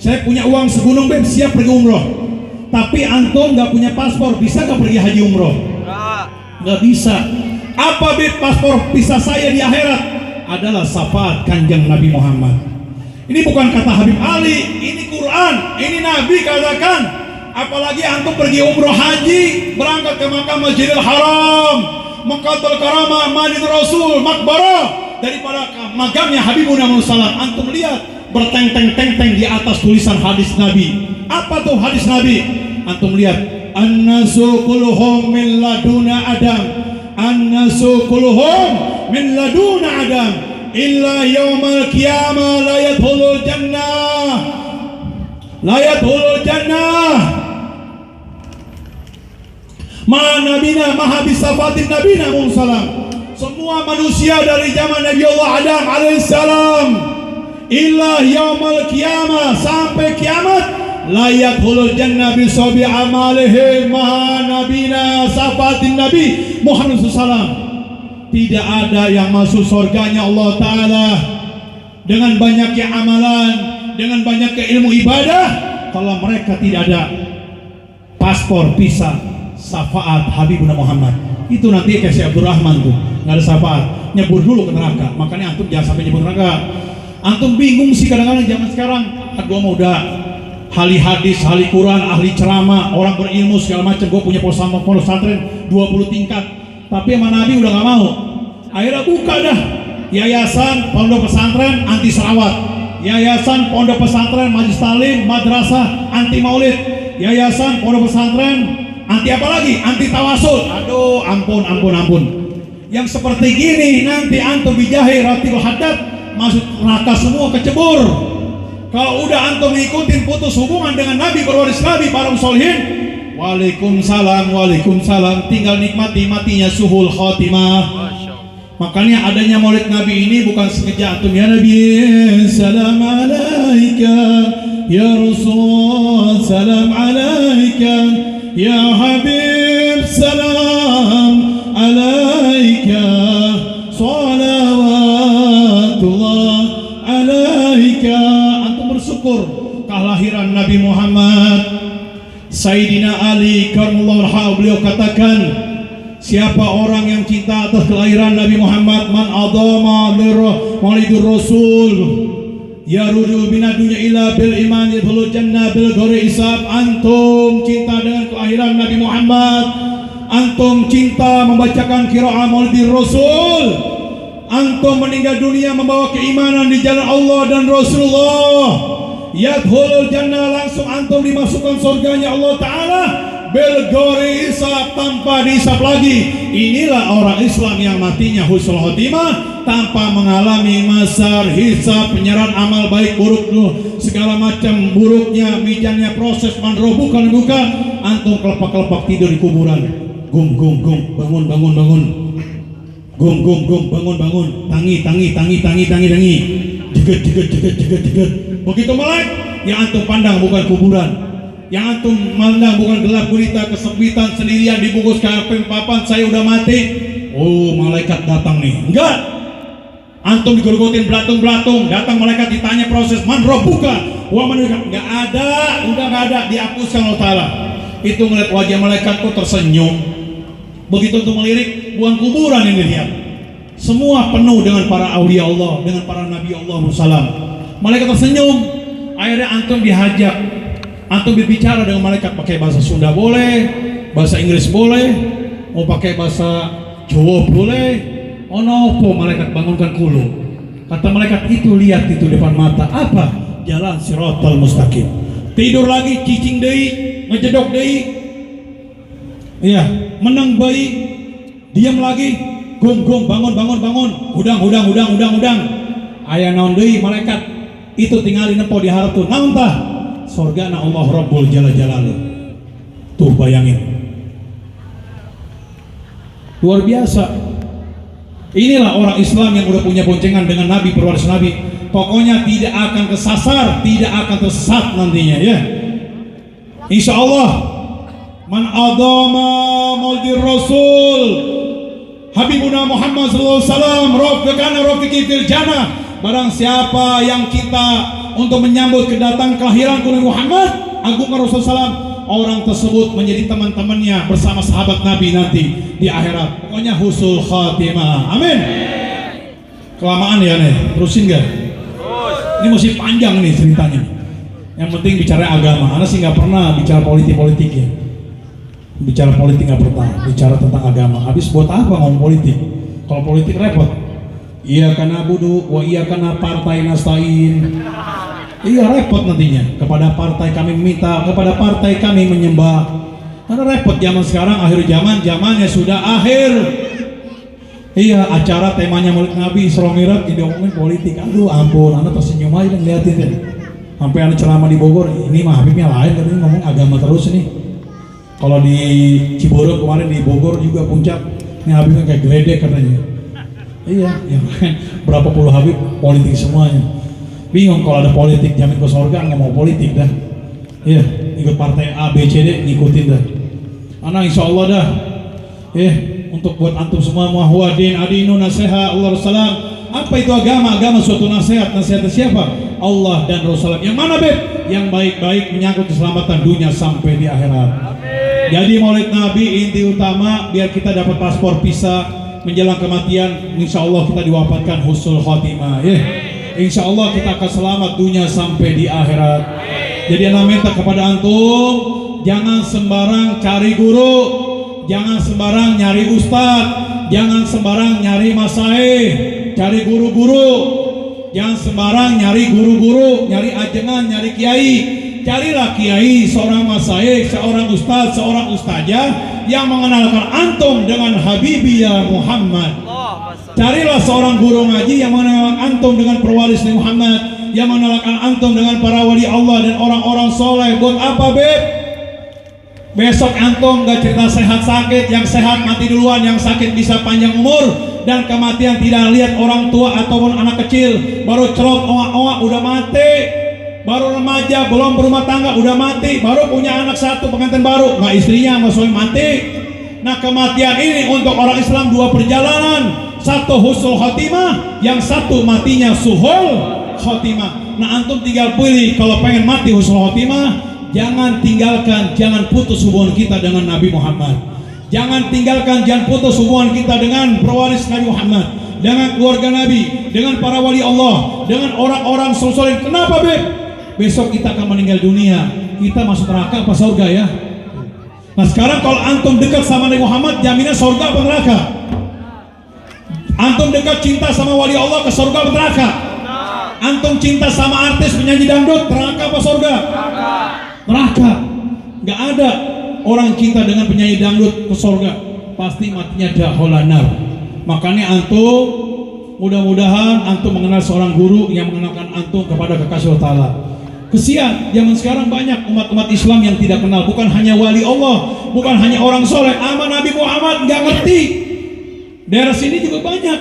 Saya punya uang segunung beb, siap pergi umroh. Tapi antum gak punya paspor, bisa gak pergi haji umroh? Gak bisa. Apa beb paspor visa saya di akhirat? Adalah syafaat kanjeng Nabi Muhammad. Ini bukan kata Habib Ali, ini Quran, ini Nabi katakan. Apalagi antum pergi umroh haji, berangkat ke Makkah Masjidil Haram, Makkahul Karamah, Madinah Rasul, Makbarah, daripada magamnya Habibuna Muhammad. Antum lihat berteng-teng-teng di atas tulisan hadis Nabi. Apa tuh hadis Nabi? Antum lihat, an-nasu kulluhum min laduna Adam, an-nasu kulluhum min laduna Adam illa yaumal qiyamah la yadkhulul jannah, la yadkhulul jannah ma nabina maha bisafatin nabina Muhammad. Semua manusia dari zaman Nabi Allah Adam alaihissalam illa yaumal qiyamah, sampai kiamat, layak hulul jannah bisabi amalihi maha nabina safatin Nabi Muhammad SAW. Tidak ada yang masuk surganya Allah Ta'ala dengan banyaknya amalan, dengan banyaknya ilmu ibadah, kalau mereka tidak ada paspor visa syafaat Habibuna Muhammad. Itu nanti kayak si Abdurrahman tuh, nggak ada syafaat, nyebur dulu ke neraka. Makanya antum jangan sampai nyebur neraka. Antum bingung sih kadang-kadang zaman sekarang. Gua mau udah ahli hadis, ahli Quran, ahli ceramah, orang berilmu segala macam. Gua punya pesantren 20 tingkat, tapi sama Nabi udah nggak mau. Akhirnya buka dah yayasan pondok pesantren anti selawat, yayasan pondok pesantren majlis talim madrasah anti maulid, yayasan pondok pesantren anti apa lagi? Anti tawasul. Aduh, ampun. Yang seperti gini nanti antum bijahi Ratil Haddad masuk neraka semua, kecebur. Kalau udah antum ngikutin putus hubungan dengan Nabi berwaris Nabi para solihin, waalaikumsalam, waalaikumsalam, tinggal nikmati matinya suhul khotimah. Makanya adanya maulid Nabi ini bukan sekejap antum ya Nabi, salam alaika ya Rasul, salam alaika ya Habib, salam alaika salawatullah alaika. Antum bersyukur kelahiran Nabi Muhammad. Sayyidina Ali karramallahu wajhahu beliau katakan, siapa orang yang cinta atas kelahiran Nabi Muhammad, man adama maulidur Rasul yaruju bina dunya ila bil iman yadkhulul jannah bil ghairi hisab. Antum cinta dengan kelahiran Nabi Muhammad, antum cinta membacakan qiraah maulidur Rasul, antum meninggal dunia membawa keimanan di jalan Allah dan Rasulullah, yadkhulul jannah, langsung antum dimasukkan surganya Allah Ta'ala bil ghairi hisab, tanpa dihisab lagi. Inilah orang Islam yang matinya husnul khotimah, tanpa mengalami masar hisab, penyerahan amal baik buruk segala macam buruknya, mijannya proses manrobukan buka. Antum kelepak-kelepak tidur di kuburan, gum gum gum, bangun bangun bangun, gum gum gum, bangun bangun, tangi tangi tangi tangi tangi tangi, jeget jeget jeget jeget jeget. Begitu melek, yang antum pandang bukan kuburan, yang antum pandang bukan gelap gulita, kesempitan, sendirian dibungkus kaping papan, saya udah mati. Oh, malaikat datang nih. Enggak, antum digergotin belatung-belatung, datang malaikat ditanya proses man rabbuka wa man nabiyuka. Enggak ada, udah enggak ada, dihapuskan Allah Ta'ala. Itu melihat wajah malaikat kok tersenyum. Begitu untuk melirik, bukan kuburan yang dilihat. Semua penuh dengan para aulia Allah, dengan para nabi Allah Musallam. Malaikat tersenyum. Akhirnya antum dihajak, antum berbicara dengan malaikat pakai bahasa Sunda boleh, bahasa Inggris boleh, mau pakai bahasa Jawa boleh. Oh nopo, malaikat bangunkan kulu. Kata malaikat itu, lihat itu depan mata, apa? Jalan siratal mustaqim. Tidur lagi, cicing deui, ngejedok deui. Iya, menang bayi, diam lagi, gum gum, bangun bangun bangun, udang udang udang udang udang. Aya naon deui malaikat? Itu tinggalin nepo di harap tuh, naon tah? Sorga na Allah Rabbul Jalla Jalaluh. Tuh bayangin, luar biasa. Inilah orang Islam yang udah punya boncengan dengan Nabi, pewaris Nabi. Pokoknya tidak akan kesasar, tidak akan tersesat nantinya ya. Insya Allah. Man adama maulidir Rasul Habibuna Muhammad sallallahu alaihi wasallam rafiqana rafiqi fil jannah. Barang siapa yang kita untuk menyambut kedatangan kelahiran Nabi Muhammad, agungkan Rasulullah SAW, orang tersebut menjadi teman-temannya bersama sahabat Nabi nanti di akhirat. Pokoknya husnul khatimah. Amin. Kelamaan ya nih, terusin gak? Ini masih panjang nih ceritanya. Yang penting bicara agama. Ana sih nggak pernah bicara politik ya. Bicara politik nggak pernah. Bicara tentang agama. Habis buat apa ngomong politik? Kalau politik repot. Iya karena budu, wa iya karena partai nastain. Iya repot nantinya. Kepada partai kami meminta, kepada partai kami menyembah. Karena repot zaman sekarang, akhir zaman, zamannya sudah akhir. Iya, acara temanya Maulid Nabi Isra Mi'raj diomongin politik. Aduh ampun, Anda tersenyum aja dan liatin deh. Sampai ada ceramah di Bogor, ini mah Habibnya lain, katanya ngomong agama terus nih. Kalau di Ciborok kemarin, di Bogor juga puncak, ini Habibnya kayak geledek katanya. Iya, yang lain berapa puluh Habib politik semuanya. Bingung kalau ada politik jamin ke surga, nggak mau politik dah. Iya, ikut partai A, B, C, D, ngikutin dah. Anak insya Allah dah. Untuk buat antum semua, muahwadin, adinu, nasihat, Allah Rasulullah. Apa itu agama? Agama suatu nasihat. Nasihat siapa? Allah dan Rasulullah. Yang mana Beb? Yang baik-baik menyangkut keselamatan dunia sampai di akhirat. Jadi Maulid Nabi inti utama biar kita dapat paspor visa menjelang kematian. Insya Allah kita diwafatkan husnul khotimah ya. Insya Allah kita akan selamat dunia sampai di akhirat. Jadi ana minta kepada antum, jangan sembarang cari guru, jangan sembarang nyari ustad, jangan sembarang nyari masaih, cari guru-guru. Jangan sembarang nyari guru-guru, nyari ajengan, nyari kiai. Carilah kiai, seorang masaih, seorang ustad, seorang ustazah yang mengenalkan antum dengan Habibiyah Muhammad. Carilah seorang guru ngaji yang mengenalkan antum dengan perwaris Nabi Muhammad. yang mengenalkan antum dengan para wali Allah dan orang-orang soleh. Buat apa, Beb? Besok antum gak cerita sehat sakit, yang sehat mati duluan, yang sakit bisa panjang umur, dan kematian tidak lihat orang tua ataupun anak kecil. Baru celok oak-oak udah mati, baru remaja belum berumah tangga udah mati, baru punya anak satu pengantin baru, nggak istrinya nggak suami mati. Nah, kematian ini untuk orang Islam dua perjalanan, satu husnul khotimah, yang satu matinya suhul khotimah. Nah, antum tinggal pilih. Kalau pengen mati husnul khotimah, jangan tinggalkan, jangan putus hubungan kita dengan Nabi Muhammad. Jangan tinggalkan, jangan putus hubungan kita dengan pewaris Nabi Muhammad, dengan keluarga Nabi, dengan para wali Allah, dengan orang-orang soleh. Kenapa, Beb? Besok kita akan meninggal dunia, kita masuk neraka apa surga ya? Nah, sekarang kalau antum dekat sama Nabi Muhammad, jaminan surga apa neraka? Antum dekat cinta sama wali Allah, ke surga apa neraka? Antum cinta sama artis penyanyi dangdut, neraka apa surga? Neraka. Gak ada orang cinta dengan penyanyi dangdut ke surga, pasti matinya daholanar. Makanya antum, mudah-mudahan antum mengenal seorang guru yang mengenalkan antum kepada kekasih Allah Ta'ala. Kesian, zaman sekarang banyak umat-umat Islam yang tidak kenal, bukan hanya wali Allah, bukan hanya orang soleh, ama Nabi Muhammad nggak ngerti. Daerah sini juga banyak.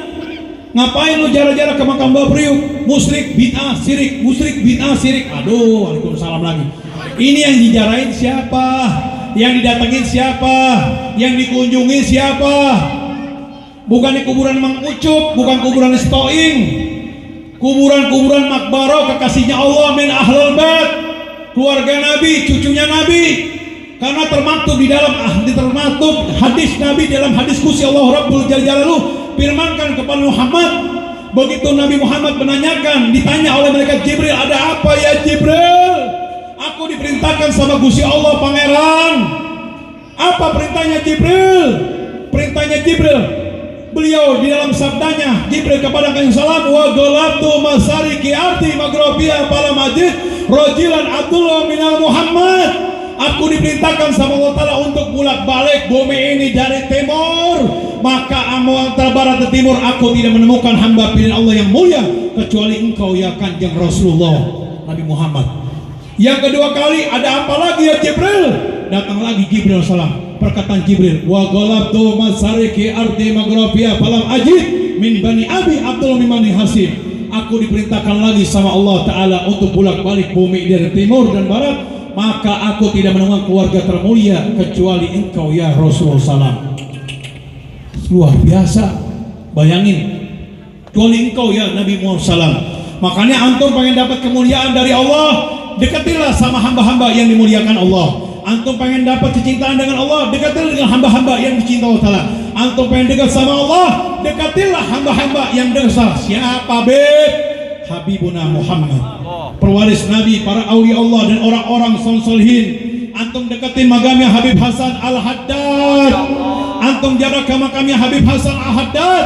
Ngapain lu jarak-jarak ke makam Mbah Priuk? Musyrik, bid'ah, syirik, musyrik, bid'ah, syirik. Aduh, waalaikumsalam lagi. Ini yang dijarain siapa? Yang didatengin siapa? Yang dikunjungi siapa? Bukan di kuburan Mang Ucup, bukan kuburan Stoing, kuburan-kuburan makbaro kekasihnya Allah min ahlul bait, keluarga Nabi, cucunya Nabi. Karena termaktub di dalam termaktub hadis Nabi dalam hadis kursi Allah Rabbul Jalaluhu, firmankan kepada Muhammad, begitu Nabi Muhammad menanyakan, ditanya oleh malaikat Jibril, ada apa ya Jibril? Aku diperintahkan sama Gusti Allah Pangeran. Apa perintahnya Jibril? Perintahnya Jibril, beliau di dalam sabdanya Jibril kepada Kanjeng Salam, wa golabtu masariki arti magrobiyah pala majid rojilan Abdullah minal Muhammad. Aku diperintahkan sama Allah Ta'ala untuk bolak balik bumi ini dari timur, maka antara barat dan timur aku tidak menemukan hamba pilihan Allah yang mulia kecuali engkau ya Kanjeng Rasulullah Nabi Muhammad. Yang kedua kali, ada apa lagi ya Jibril? Datang lagi Jibril salam. Perkataan Jibril, wa golabtu masariki arti magrobiyah palam ajid min bani abi Abdullah min bani Hasim. Aku diperintahkan lagi sama Allah Ta'ala untuk bolak balik bumi dari timur dan barat, maka aku tidak menemukan keluarga termulia kecuali engkau ya Rasulullah SAW. Luar biasa. Bayangin, kecuali engkau ya Nabi Muhammad SAW. Makanya antum pengen dapat kemuliaan dari Allah, dekatilah sama hamba-hamba yang dimuliakan Allah. Antum pengen dapat kecintaan dengan Allah, dekatilah dengan hamba-hamba yang dicintai Allah Ta'ala. Antum pengen dekat sama Allah, dekatilah hamba-hamba yang dekat. Siapa Beb? Habibuna Muhammad, perwaris Nabi, para awliya Allah dan orang-orang solihin. Antum deketin makamnya Habib Hasan Al-Haddad, antum jarak ke makamnya Habib Hasan Al-Haddad,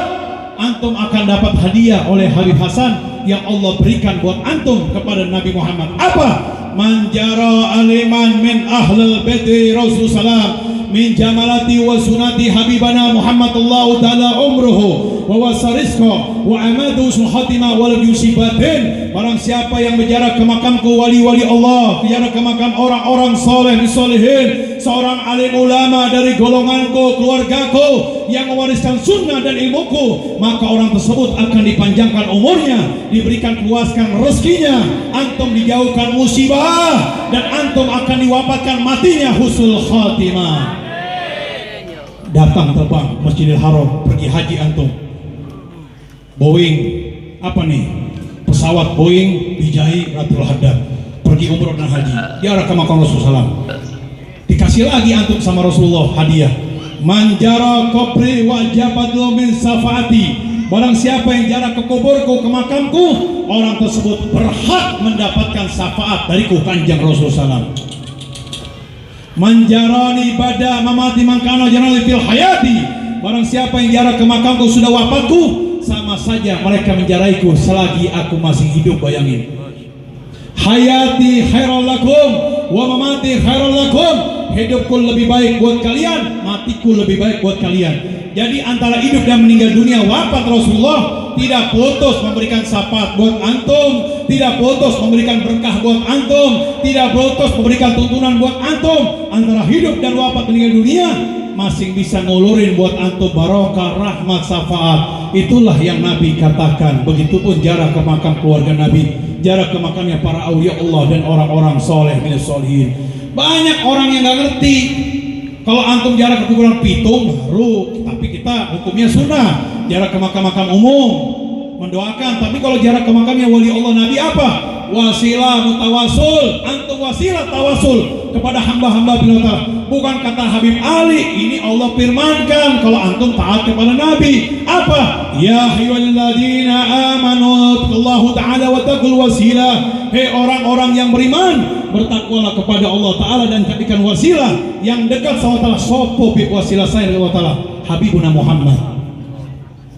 antum akan dapat hadiah oleh Habib Hasan yang Allah berikan buat antum kepada Nabi Muhammad. Apa? Manjara aliman min ahlul baiti Rasulullah min jamalati wa sunati habibana Muhammadullah ta'ala umruhu wa wasarizqa wa amadu khatimah wal yusibatin. Barang siapa yang berjarak ke makamku wali-wali Allah, berjarak ke makam orang-orang soleh solehin, seorang alim ulama dari golonganku, keluargaku yang mewariskan sunnah dan ilmuku, maka orang tersebut akan dipanjangkan umurnya, diberikan keluaskan rezekinya, antum dijauhkan musibah, dan antum akan diwafatkan matinya husnul khatimah. Datang terbang Masjidil Haram, pergi haji antum, Boeing apa nih, pesawat Boeing dijai Ratul Haddad, pergi umroh dan haji, diarah ke makam Rasulullah SAW. Dikasih lagi antum sama Rasulullah hadiah, manjara kubri wajabadlu min safaati. Barang siapa yang jarak ke kuburku, ke makamku, orang tersebut berhak mendapatkan syafaat dariku Kanjeng Rasulullah SAW. Manjarani pada mamati mangkano janali fil hayati. Barang siapa yang jarak ke makamku sudah wafatku, sama saja mereka menjaraiku selagi aku masih hidup. Bayangin, hayati khairul lakum wa mamati khairul lakum. Hidupku lebih baik buat kalian, matiku lebih baik buat kalian. Jadi antara hidup dan meninggal dunia wafat Rasulullah, tidak putus memberikan syafaat buat antum, tidak putus memberikan berkah buat antum, tidak putus memberikan tuntunan buat antum. Antara hidup dan wafat meninggal dunia masing bisa ngulurin buat antum barokah, rahmat, syafaat. Itulah yang Nabi katakan. Begitupun jarak ke makam keluarga Nabi, jarak ke makamnya para aulia Allah dan orang-orang soleh minus solihin. Banyak orang yang nggak ngerti. Kalau antum jarak ke kuburan pitung baru, tapi kita hukumnya sunnah. Jarak ke makam-makam umum mendoakan, tapi kalau jarak ke makamnya wali Allah Nabi apa? Wasilah mutawasul, antum wasilah tawasul kepada hamba-hamba bila. Bukan kata Habib Ali, ini Allah firmankan kalau antum taat kepada Nabi. Apa? Ya ayyuhalladzina amanu Allahu ta'ala wa taqul wasilah. Hei orang-orang yang beriman, bertakwalah kepada Allah Ta'ala dan jadikan wasilah yang dekat sama Allah. Sopo bib wasilah saya dari Allah Ta'ala? Habibuna Muhammad.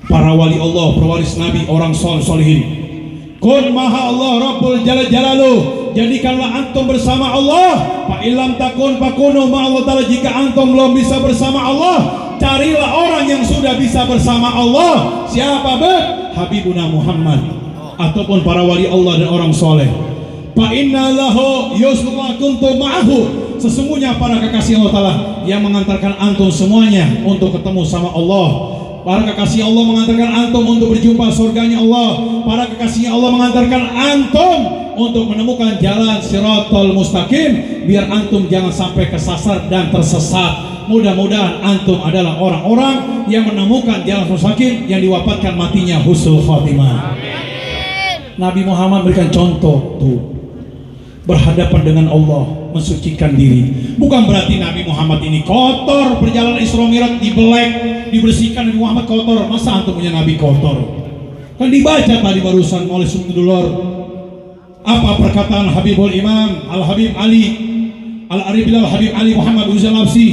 Para wali Allah, pewaris Nabi, orang solihin. Kun maha Allah Rabbul Jalal Jalaluh. Jadikanlah antum bersama Allah. Fa ilam takun fakunu ma Allah Ta'ala. Jika antum belum bisa bersama Allah, carilah orang yang sudah bisa bersama Allah. Siapa be? Habibuna Muhammad, ataupun para wali Allah dan orang soleh. Fa inna lahu yusra kuntum ma'ahu. Sesungguhnya para kekasih Allah Ta'ala yang mengantarkan antum semuanya untuk ketemu sama Allah. Para kekasih Allah mengantarkan antum untuk berjumpa surganya Allah. Para kekasih Allah mengantarkan antum untuk menemukan jalan Shiratal Mustaqim, biar antum jangan sampai kesasar dan tersesat. Mudah-mudahan antum adalah orang-orang yang menemukan jalan mustaqim, yang diwafatkan matinya husnul khotimah. Nabi Muhammad berikan contoh tuh, berhadapan dengan Allah, mensucikan diri. Bukan berarti Nabi Muhammad ini kotor. Perjalanan Isra Mi'raj dibelek, dibersihkan. Nabi Muhammad kotor. Masa antum punya Nabi kotor? Kan dibaca tadi barusan oleh Sumdulor. Apa perkataan Habibul Imam Al-Habib Ali Al-Arif Al-Habib Ali Muhammad Uzal Nafsi,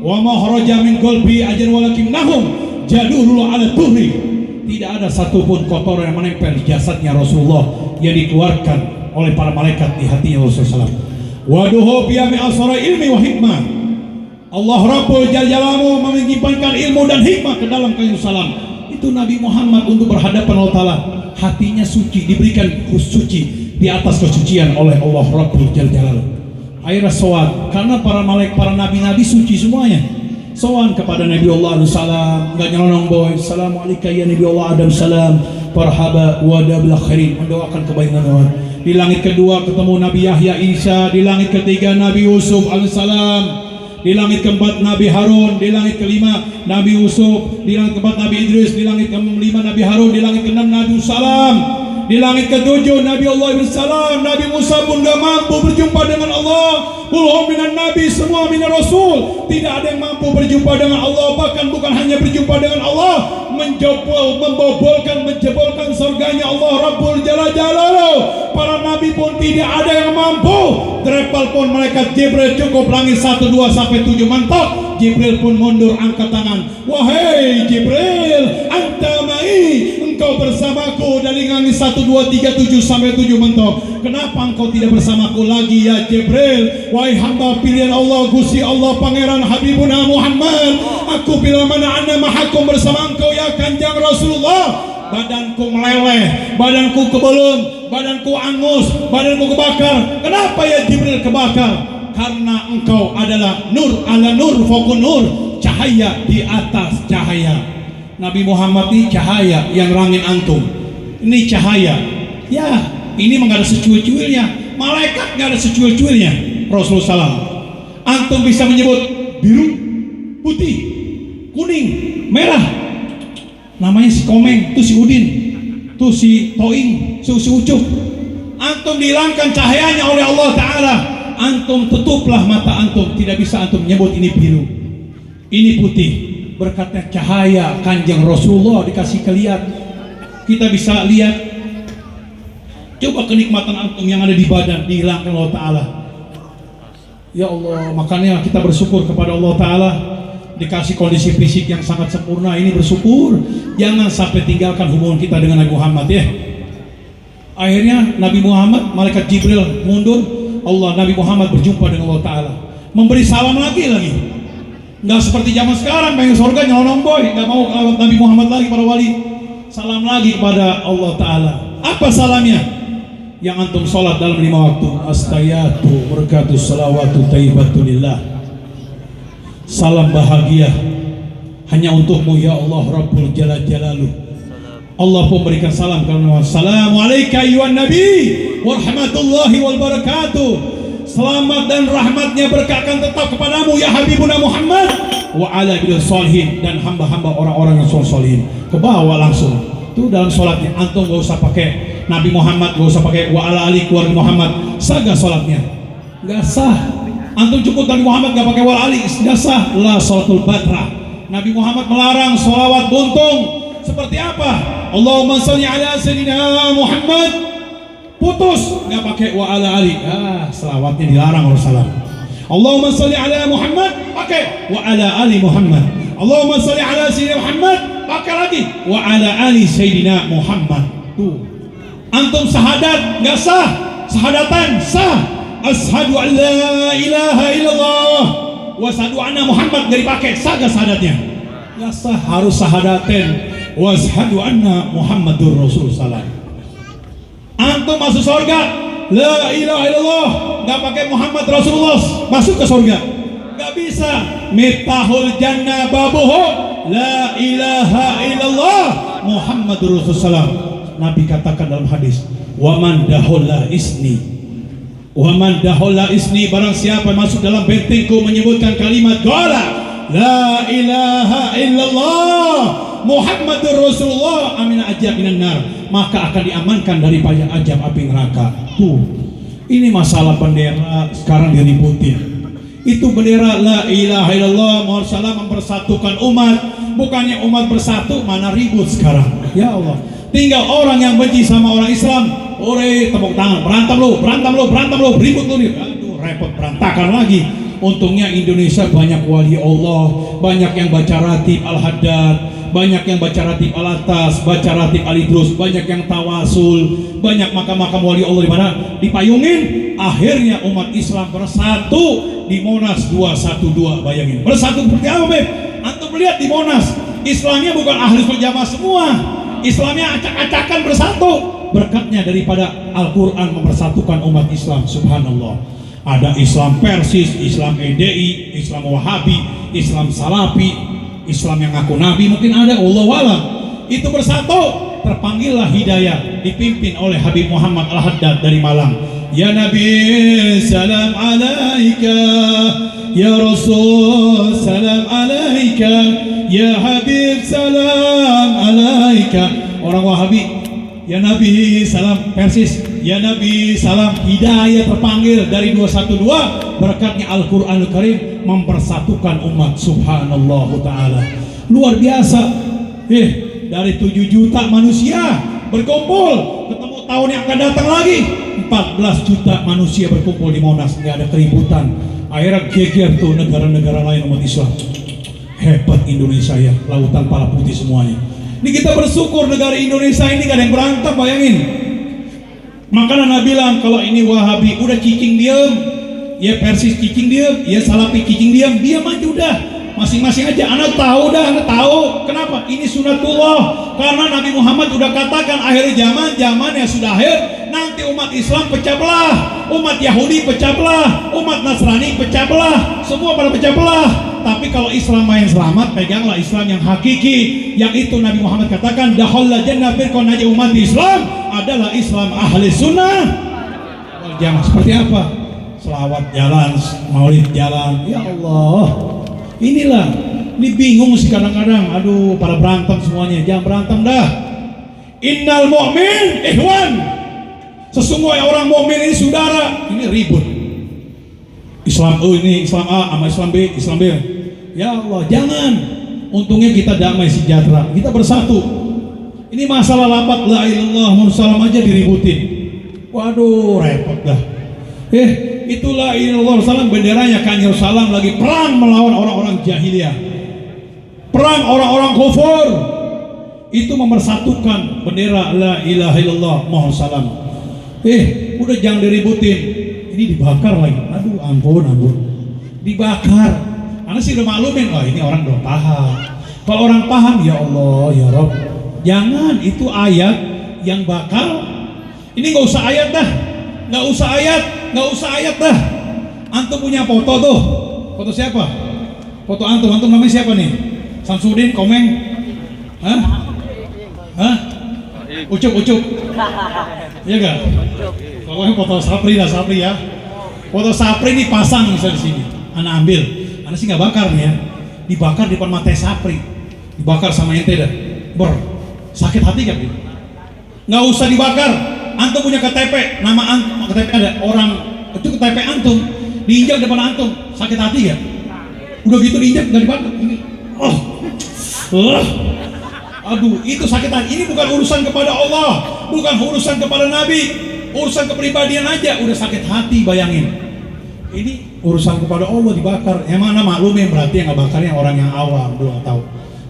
wa ma kharaja min qalbi ajran walakinnahum jadurul ala tuhri. Tidak ada satupun kotoran yang menempel di jasadnya Rasulullah yang dikeluarkan oleh para malaikat di hatinya Rasulullah SAW. Waduhu biyami asara ilmi wa hikmah. Allah Rabbul Jalaluhu menyimpankan ilmu dan hikmah ke dalam kayu salam. Itu Nabi Muhammad untuk berhadapan Allah Ta'ala. Hatinya suci, diberikan suci di atas kesucian oleh Allah Rabbul Jalaluhu. Akhirnya sowan, karena para malaikat, para nabi-nabi suci semuanya. Sowan kepada Nabi Allah alaihi salam, enggak nyelonong boy. Assalamualaikum ya Nabi Allah Adam salam. Marhaba wa dabil khairin, mendoakan kebaikan Allah. Di langit kedua ketemu Nabi Yahya Isa, di langit ketiga Nabi Yusuf alaihissalam, di langit keempat Nabi Harun, di langit kelima Nabi Yusuf, di langit keempat Nabi Idris, di langit kelima Nabi Harun, di langit keenam Nabi Salam, di langit ketujuh Nabi Allah ibn Salam. Nabi Musa pun gak mampu berjumpa dengan Allah. Kulhum minan Nabi, semua minan Rasul. Tidak ada yang mampu berjumpa dengan Allah. Bahkan bukan hanya berjumpa dengan Allah, menjebolkan surganya Allah Rabbul Jalal Jalaluhu. Para nabi pun tidak ada yang mampu. Drepal pun malaikat Jibril cukup langit 1, 2 sampai 7 mentok. Jibril pun mundur angkat tangan. Wahai Jibril, anta ma'i, engkau bersamaku dari langit 1, 2, 3, 7 sampai 7 mentok. Kenapa engkau tidak bersamaku lagi ya Jibril? Wahai hamba pilihan Allah, Gusti Allah, Pangeran Habibuna Muhammad, aku bila mana anda mahakum bersama engkau ya Kanjeng Rasulullah. Badanku meleleh, badanku kebelum, badanku angus, badanku kebakar. Kenapa ya Jibril kebakar? Karena engkau adalah nur ala nur fokun nur, cahaya di atas cahaya. Nabi Muhammad ini cahaya yang rangin antum. Ini cahaya. Ya, ini enggak ada secuil-cuilnya. Malaikat enggak ada secuil-cuilnya. Rasulullah SAW. Antum bisa menyebut biru, putih, kuning, merah. Namanya si Komeng, itu si Udin, itu si Toing, si Ucup. Antum dihilangkan cahayanya oleh Allah Ta'ala. Antum tutuplah mata antum. Tidak bisa antum menyebut ini biru, ini putih. Berkatnya cahaya Kanjeng Rasulullah dikasih kelihat. Kita bisa lihat. Coba kenikmatan antum yang ada di badan dihilangkan Allah Ta'ala. Ya Allah, makanya kita bersyukur kepada Allah Ta'ala. Dikasih kondisi fisik yang sangat sempurna ini, bersyukur. Jangan sampai tinggalkan hubungan kita dengan Nabi Muhammad ya. Akhirnya Nabi Muhammad, malaikat Jibril mundur. Allah, Nabi Muhammad berjumpa dengan Allah Ta'ala, memberi salam lagi. Nggak seperti zaman sekarang pengen surga nyelonong boy, nggak mau Nabi Muhammad lagi para wali. salam lagi kepada Allah Ta'ala. Apa salamnya? Yang antum sholat dalam 5 waktu. Astayatu barakatuh salawatu tayyibatulillah. Salam bahagia hanya untukmu ya Allah Rabbul Jalal Jalaluh. Allah pun berikan salam karena Assalamualaikum ayuhan Nabi warahmatullahi wabarakatuh. Selamat dan rahmatnya berkah akan tetap kepadamu ya Habibuna Muhammad wa ala bil solihin, dan hamba-hamba orang-orang yang solihin. Ke bawah langsung. Itu dalam sholatnya antum gak usah pakai Nabi Muhammad, gak usah pakai wa ala ali keluarga Muhammad. Sah gak sholatnya? Gak sah. Antum cukup Nabi Muhammad gak pakai wa ala ali, gak sah. La sholatul badrah. Nabi Muhammad melarang sholawat buntung. Seperti apa? Allahumma sholli ala sayyidina Muhammad. Putus, nggak pakai wa ala ali. Selawatnya dilarang Rasulullah. Allahumma sholli ala Muhammad, pakai wa ala ali Muhammad. Allahumma sholli ala sayyidina Muhammad, pakai lagi wa ala ali sayyidina Muhammad. Tuh. Antum syahadat nggak sah, syahadatan sah. Asyhadu an la ilaha illallah wa asyhadu anna Muhammad, nggak dipakai, sah gak syahadatnya? Nggak sah, harus syahadaten wa asyhadu anna Muhammadur Rasul salam. Antum masuk surga la ilaha illallah, nggak pakai Muhammad Rasulullah, masuk ke surga? Nggak bisa. Miftahul jannah babuhu la ilaha illallah Muhammadur Rasulullah. Nabi katakan dalam hadis, waman dahola isni, waman dahola isni, barang siapa masuk dalam bentengku menyebutkan kalimat qala la ilaha illallah Muhammadur Rasulullah amina ajab minan nar, maka akan diamankan daripada ajab api neraka. Tuh, ini masalah bendera sekarang diributin. Itu bendera la ilaha illallah Muhammad SAW mempersatukan umat. Bukannya umat bersatu, mana ribut sekarang. Ya Allah, tinggal orang yang benci sama orang Islam, ore tepuk tangan, berantem lu, ribut lu nih. Aduh, repot, berantakan lagi. Untungnya Indonesia banyak wali Allah, banyak yang baca ratib Al-Haddad, banyak yang baca ratib Al-Atas, baca ratib Al-Idrus, banyak yang tawasul, banyak makam-makam wali Allah di mana dipayungin. Akhirnya umat Islam bersatu di Monas 212. Bayangin, bersatu seperti apa, Beb? Antum lihat di Monas, Islamnya bukan ahli jamaah semua, Islamnya acak-acakan bersatu. Berkatnya daripada Al-Quran mempersatukan umat Islam. Subhanallah. Ada Islam Persis, Islam EDI, Islam Wahabi, Islam Salafi, Islam yang ngaku Nabi, mungkin ada, Allahu a'lam. Itu bersatu, terpanggillah hidayah, dipimpin oleh Habib Muhammad Al-Haddad dari Malang. Ya Nabi salam alaika, ya Rasul salam alaika, ya Habib salam alaika. Orang Wahabi, ya Nabi salam Persis, ya Nabi salam. Hidayah terpanggil dari 212. Berkatnya Al-Quranul Karim mempersatukan umat. Subhanallah ta'ala, luar biasa. Dari 7 juta manusia berkumpul, ketemu tahun yang akan datang lagi 14 juta manusia berkumpul di Monas, nggak ada keributan. Akhirnya geger tuh negara-negara lain umat Islam. Hebat Indonesia ya, lautan pala putih semuanya. Ini kita bersyukur negara Indonesia ini gak ada yang berantem, bayangin. Makanya Nabi bilang kalau ini Wahabi udah cicing diam, ya Persis cicing diam, ya Salafi cicing diam aja udah. Masing-masing aja, anak tahu dah, anak tahu. Kenapa? Ini sunatullah. Karena Nabi Muhammad udah katakan akhir zaman yang sudah akhir, nanti umat Islam pecah belah, umat Yahudi pecah belah, umat Nasrani pecah belah, semua pada pecah belah. Tapi kalau Islam main selamat, peganglah Islam yang hakiki. Yang itu Nabi Muhammad katakan, dakhalla jannah firqan aja umat Islam adalah Islam ahli sunnah wal jamaah. Seperti apa? Selawat jalan, maulid jalan. Ya Allah, inilah, ini bingung sih kadang-kadang. Aduh, pada berantem semuanya. Jangan berantem dah. Innal mu'min ikhwan, sesungguhnya orang mukmin ini saudara. Ini ribut, Islam ini Islam A sama Islam B, Islam B. Ya Allah, jangan. Untungnya kita damai sejahtera, kita bersatu. Ini masalah lapat la ilallah Muhammad aja diributin. Waduh, repot dah. Itulah ilallah salam, benderanya Kanjeng Salam lagi perang melawan orang-orang jahiliyah, perang orang-orang kufur. Itu mempersatukan bendera la ilaha illallah Muhammad salam. Udah jangan diributin. Ini dibakar lagi. Aduh, ampun. Dibakar. Karena sih udah maklumin, ini orang belum paham. Kalau orang paham, ya Allah, ya Rabb, Jangan, itu ayat yang bakal. Ini nggak usah ayat dah, nggak usah ayat dah. Antum punya foto tuh, foto siapa? Foto antum namanya siapa nih? Samsudin, Komeng, Ucup, iya gak? Pokoknya foto Sapri ya. Foto Sapri ini pasang misalnya di sini, anak ambil, anak sih nggak bakar nih ya, dibakar di depan mata Sapri, dibakar sama ente dah, sakit hati kan? Nggak usah dibakar. Antum punya KTP, nama antum KTP ada orang itu KTP antum, diinjak depan antum, sakit hati ya? Udah gitu diinjak nggak dibakar, aduh, itu sakit hati. Ini bukan urusan kepada Allah, bukan urusan kepada Nabi, urusan kepribadian aja udah sakit hati, bayangin. Ini urusan kepada Allah dibakar. Yang mana maklumin, berarti yang nggak bakarnya orang yang awam, belum tahu.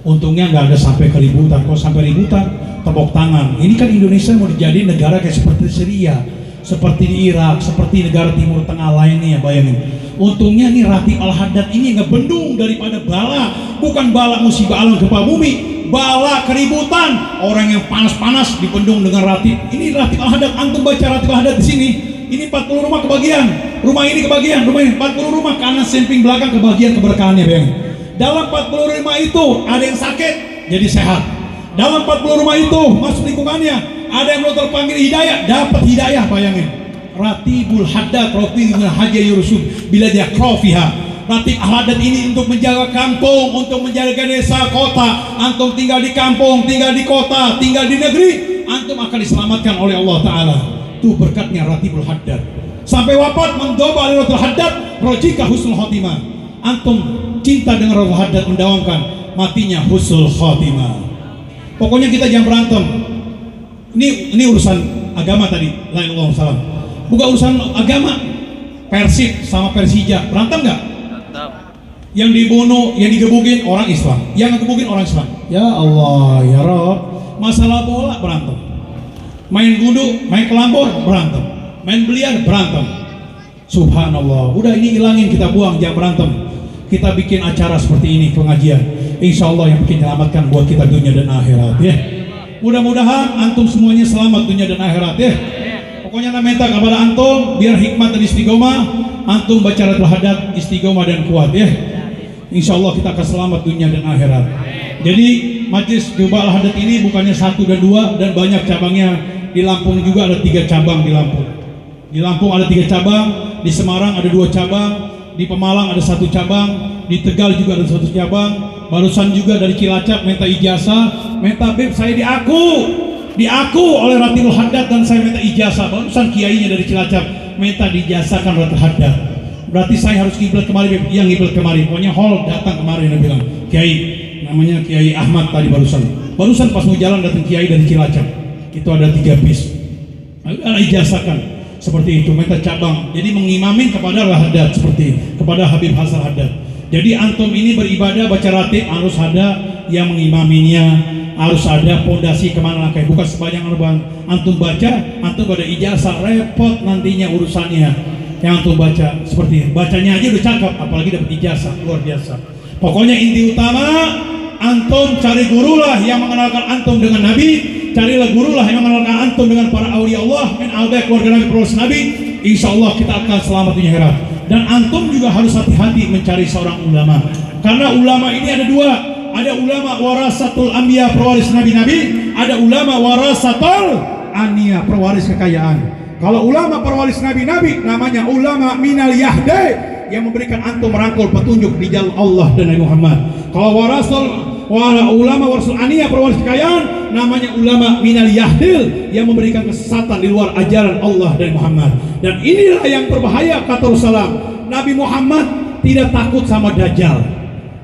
Untungnya nggak ada sampai keributan. Kalau sampai ributan, tepuk tangan. Ini kan Indonesia mau dijadiin negara kayak seperti Syria, seperti di Irak, seperti negara Timur Tengah lainnya, bayangin. Untungnya nih Ratib Al-Haddad ini ngebendung daripada bala, bukan bala musibah alam gempa bumi, bala keributan, orang yang panas-panas dibendung dengan Ratib. Ini Ratib Al-Haddad, antum baca Ratib Al-Haddad di sini. Ini 40 rumah kebagian, rumah ini kebagian, rumah ini 40 rumah, kanan samping belakang kebagian keberkahannya, bayangin. Dalam 40 rumah itu ada yang sakit jadi sehat. Dalam 40 rumah itu masuk lingkungannya ada yang belum terpanggil hidayah, dapat hidayah, bayangin. Ratibul Haddad, Ratibul Haji Yurusul bila dia krofiha. Ratib Al-Haddad ini untuk menjaga kampung, untuk menjaga desa, kota. Antum tinggal di kampung, tinggal di kota, tinggal di negeri, antum akan diselamatkan oleh Allah Ta'ala. Itu berkatnya Ratibul Haddad. Sampai wafat mendoba oleh Ratibul Haddad, rojika husnul khotimah. Antum cinta dengan Ratibul Haddad mendawamkan matinya husnul khotimah. Pokoknya kita jangan berantem. Ini urusan agama tadi, la ilaha illallah. Bukan urusan agama. Persib sama Persija berantem nggak? Yang dibunuh, yang digebukin orang Islam, yang ngegebukin orang Islam. Ya Allah, ya Rabb. Masalah bola berantem, main gundu, main kelambor berantem, main biliar berantem. Subhanallah. Udah, ini hilangin, kita buang, jangan berantem. Kita bikin acara seperti ini, pengajian. Insya Allah yang bikin menyelamatkan buat kita dunia dan akhirat ya. Mudah-mudahan antum semuanya selamat dunia dan akhirat ya. Pokoknya saya minta kepada antum biar hikmat dan istiqomah, antum baca Ratibul Haddad istiqomah dan kuat ya. Insya Allah kita akan selamat dunia dan akhirat. Jadi Majelis Jubah Al-Haddad ini bukannya 1 dan 2 dan banyak cabangnya. Di Lampung juga ada 3 cabang di Lampung. Di Lampung ada 3 cabang, di Semarang ada 2 cabang, di Pemalang ada 1 cabang, di Tegal juga ada 1 cabang. Barusan juga dari Cilacap minta ijazah, minta beb saya diaku oleh Ratibul Haddad dan saya minta ijazah. Barusan kiainya dari Cilacap minta dijazahkan Ratibul Haddad. Berarti saya harus kiblat kemari, beb. Yang kiblat kemari. Pokoknya hall datang kemari, dia bilang. Kiai, namanya Kiai Ahmad tadi barusan pas mau jalan datang kiai dari Cilacap. Itu ada 3 bis. Ada ijazahkan seperti itu, minta cabang. Jadi mengimamin kepada Al-Haddad seperti kepada Habib Hasan Haddad. Jadi antum ini beribadah baca ratib harus ada yang mengimaminya, harus ada pondasi kemana kayak bukan sebanyak bang. Antum baca, antum ada ijazah, repot nantinya urusannya. Yang antum baca seperti ini. Bacanya aja udah cakep, apalagi dapat ijazah, luar biasa. Pokoknya inti utama, antum cari gurulah yang mengenalkan antum dengan Nabi, carilah gurulah yang mengenalkan antum dengan para awliya Allah, min al-baik keluarga Nabi Proses Nabi. Insya Allah kita akan selamat dunia akhirat. Dan antum juga harus hati-hati mencari seorang ulama, karena ulama ini ada 2. Ada ulama warasatul anbiya, pewaris nabi-nabi. Ada ulama warasatul ania, pewaris kekayaan. Kalau ulama pewaris nabi-nabi namanya ulama minal yahdi, yang memberikan antum merangkul petunjuk di jalan Allah dan Nabi Muhammad. Kalau ulama warasatul ania, pewaris kekayaan, namanya ulama minal yahdil, yang memberikan kesesatan di luar ajaran Allah dan Muhammad. Dan inilah yang berbahaya, kata Rasulullah. Nabi Muhammad tidak takut sama Dajjal.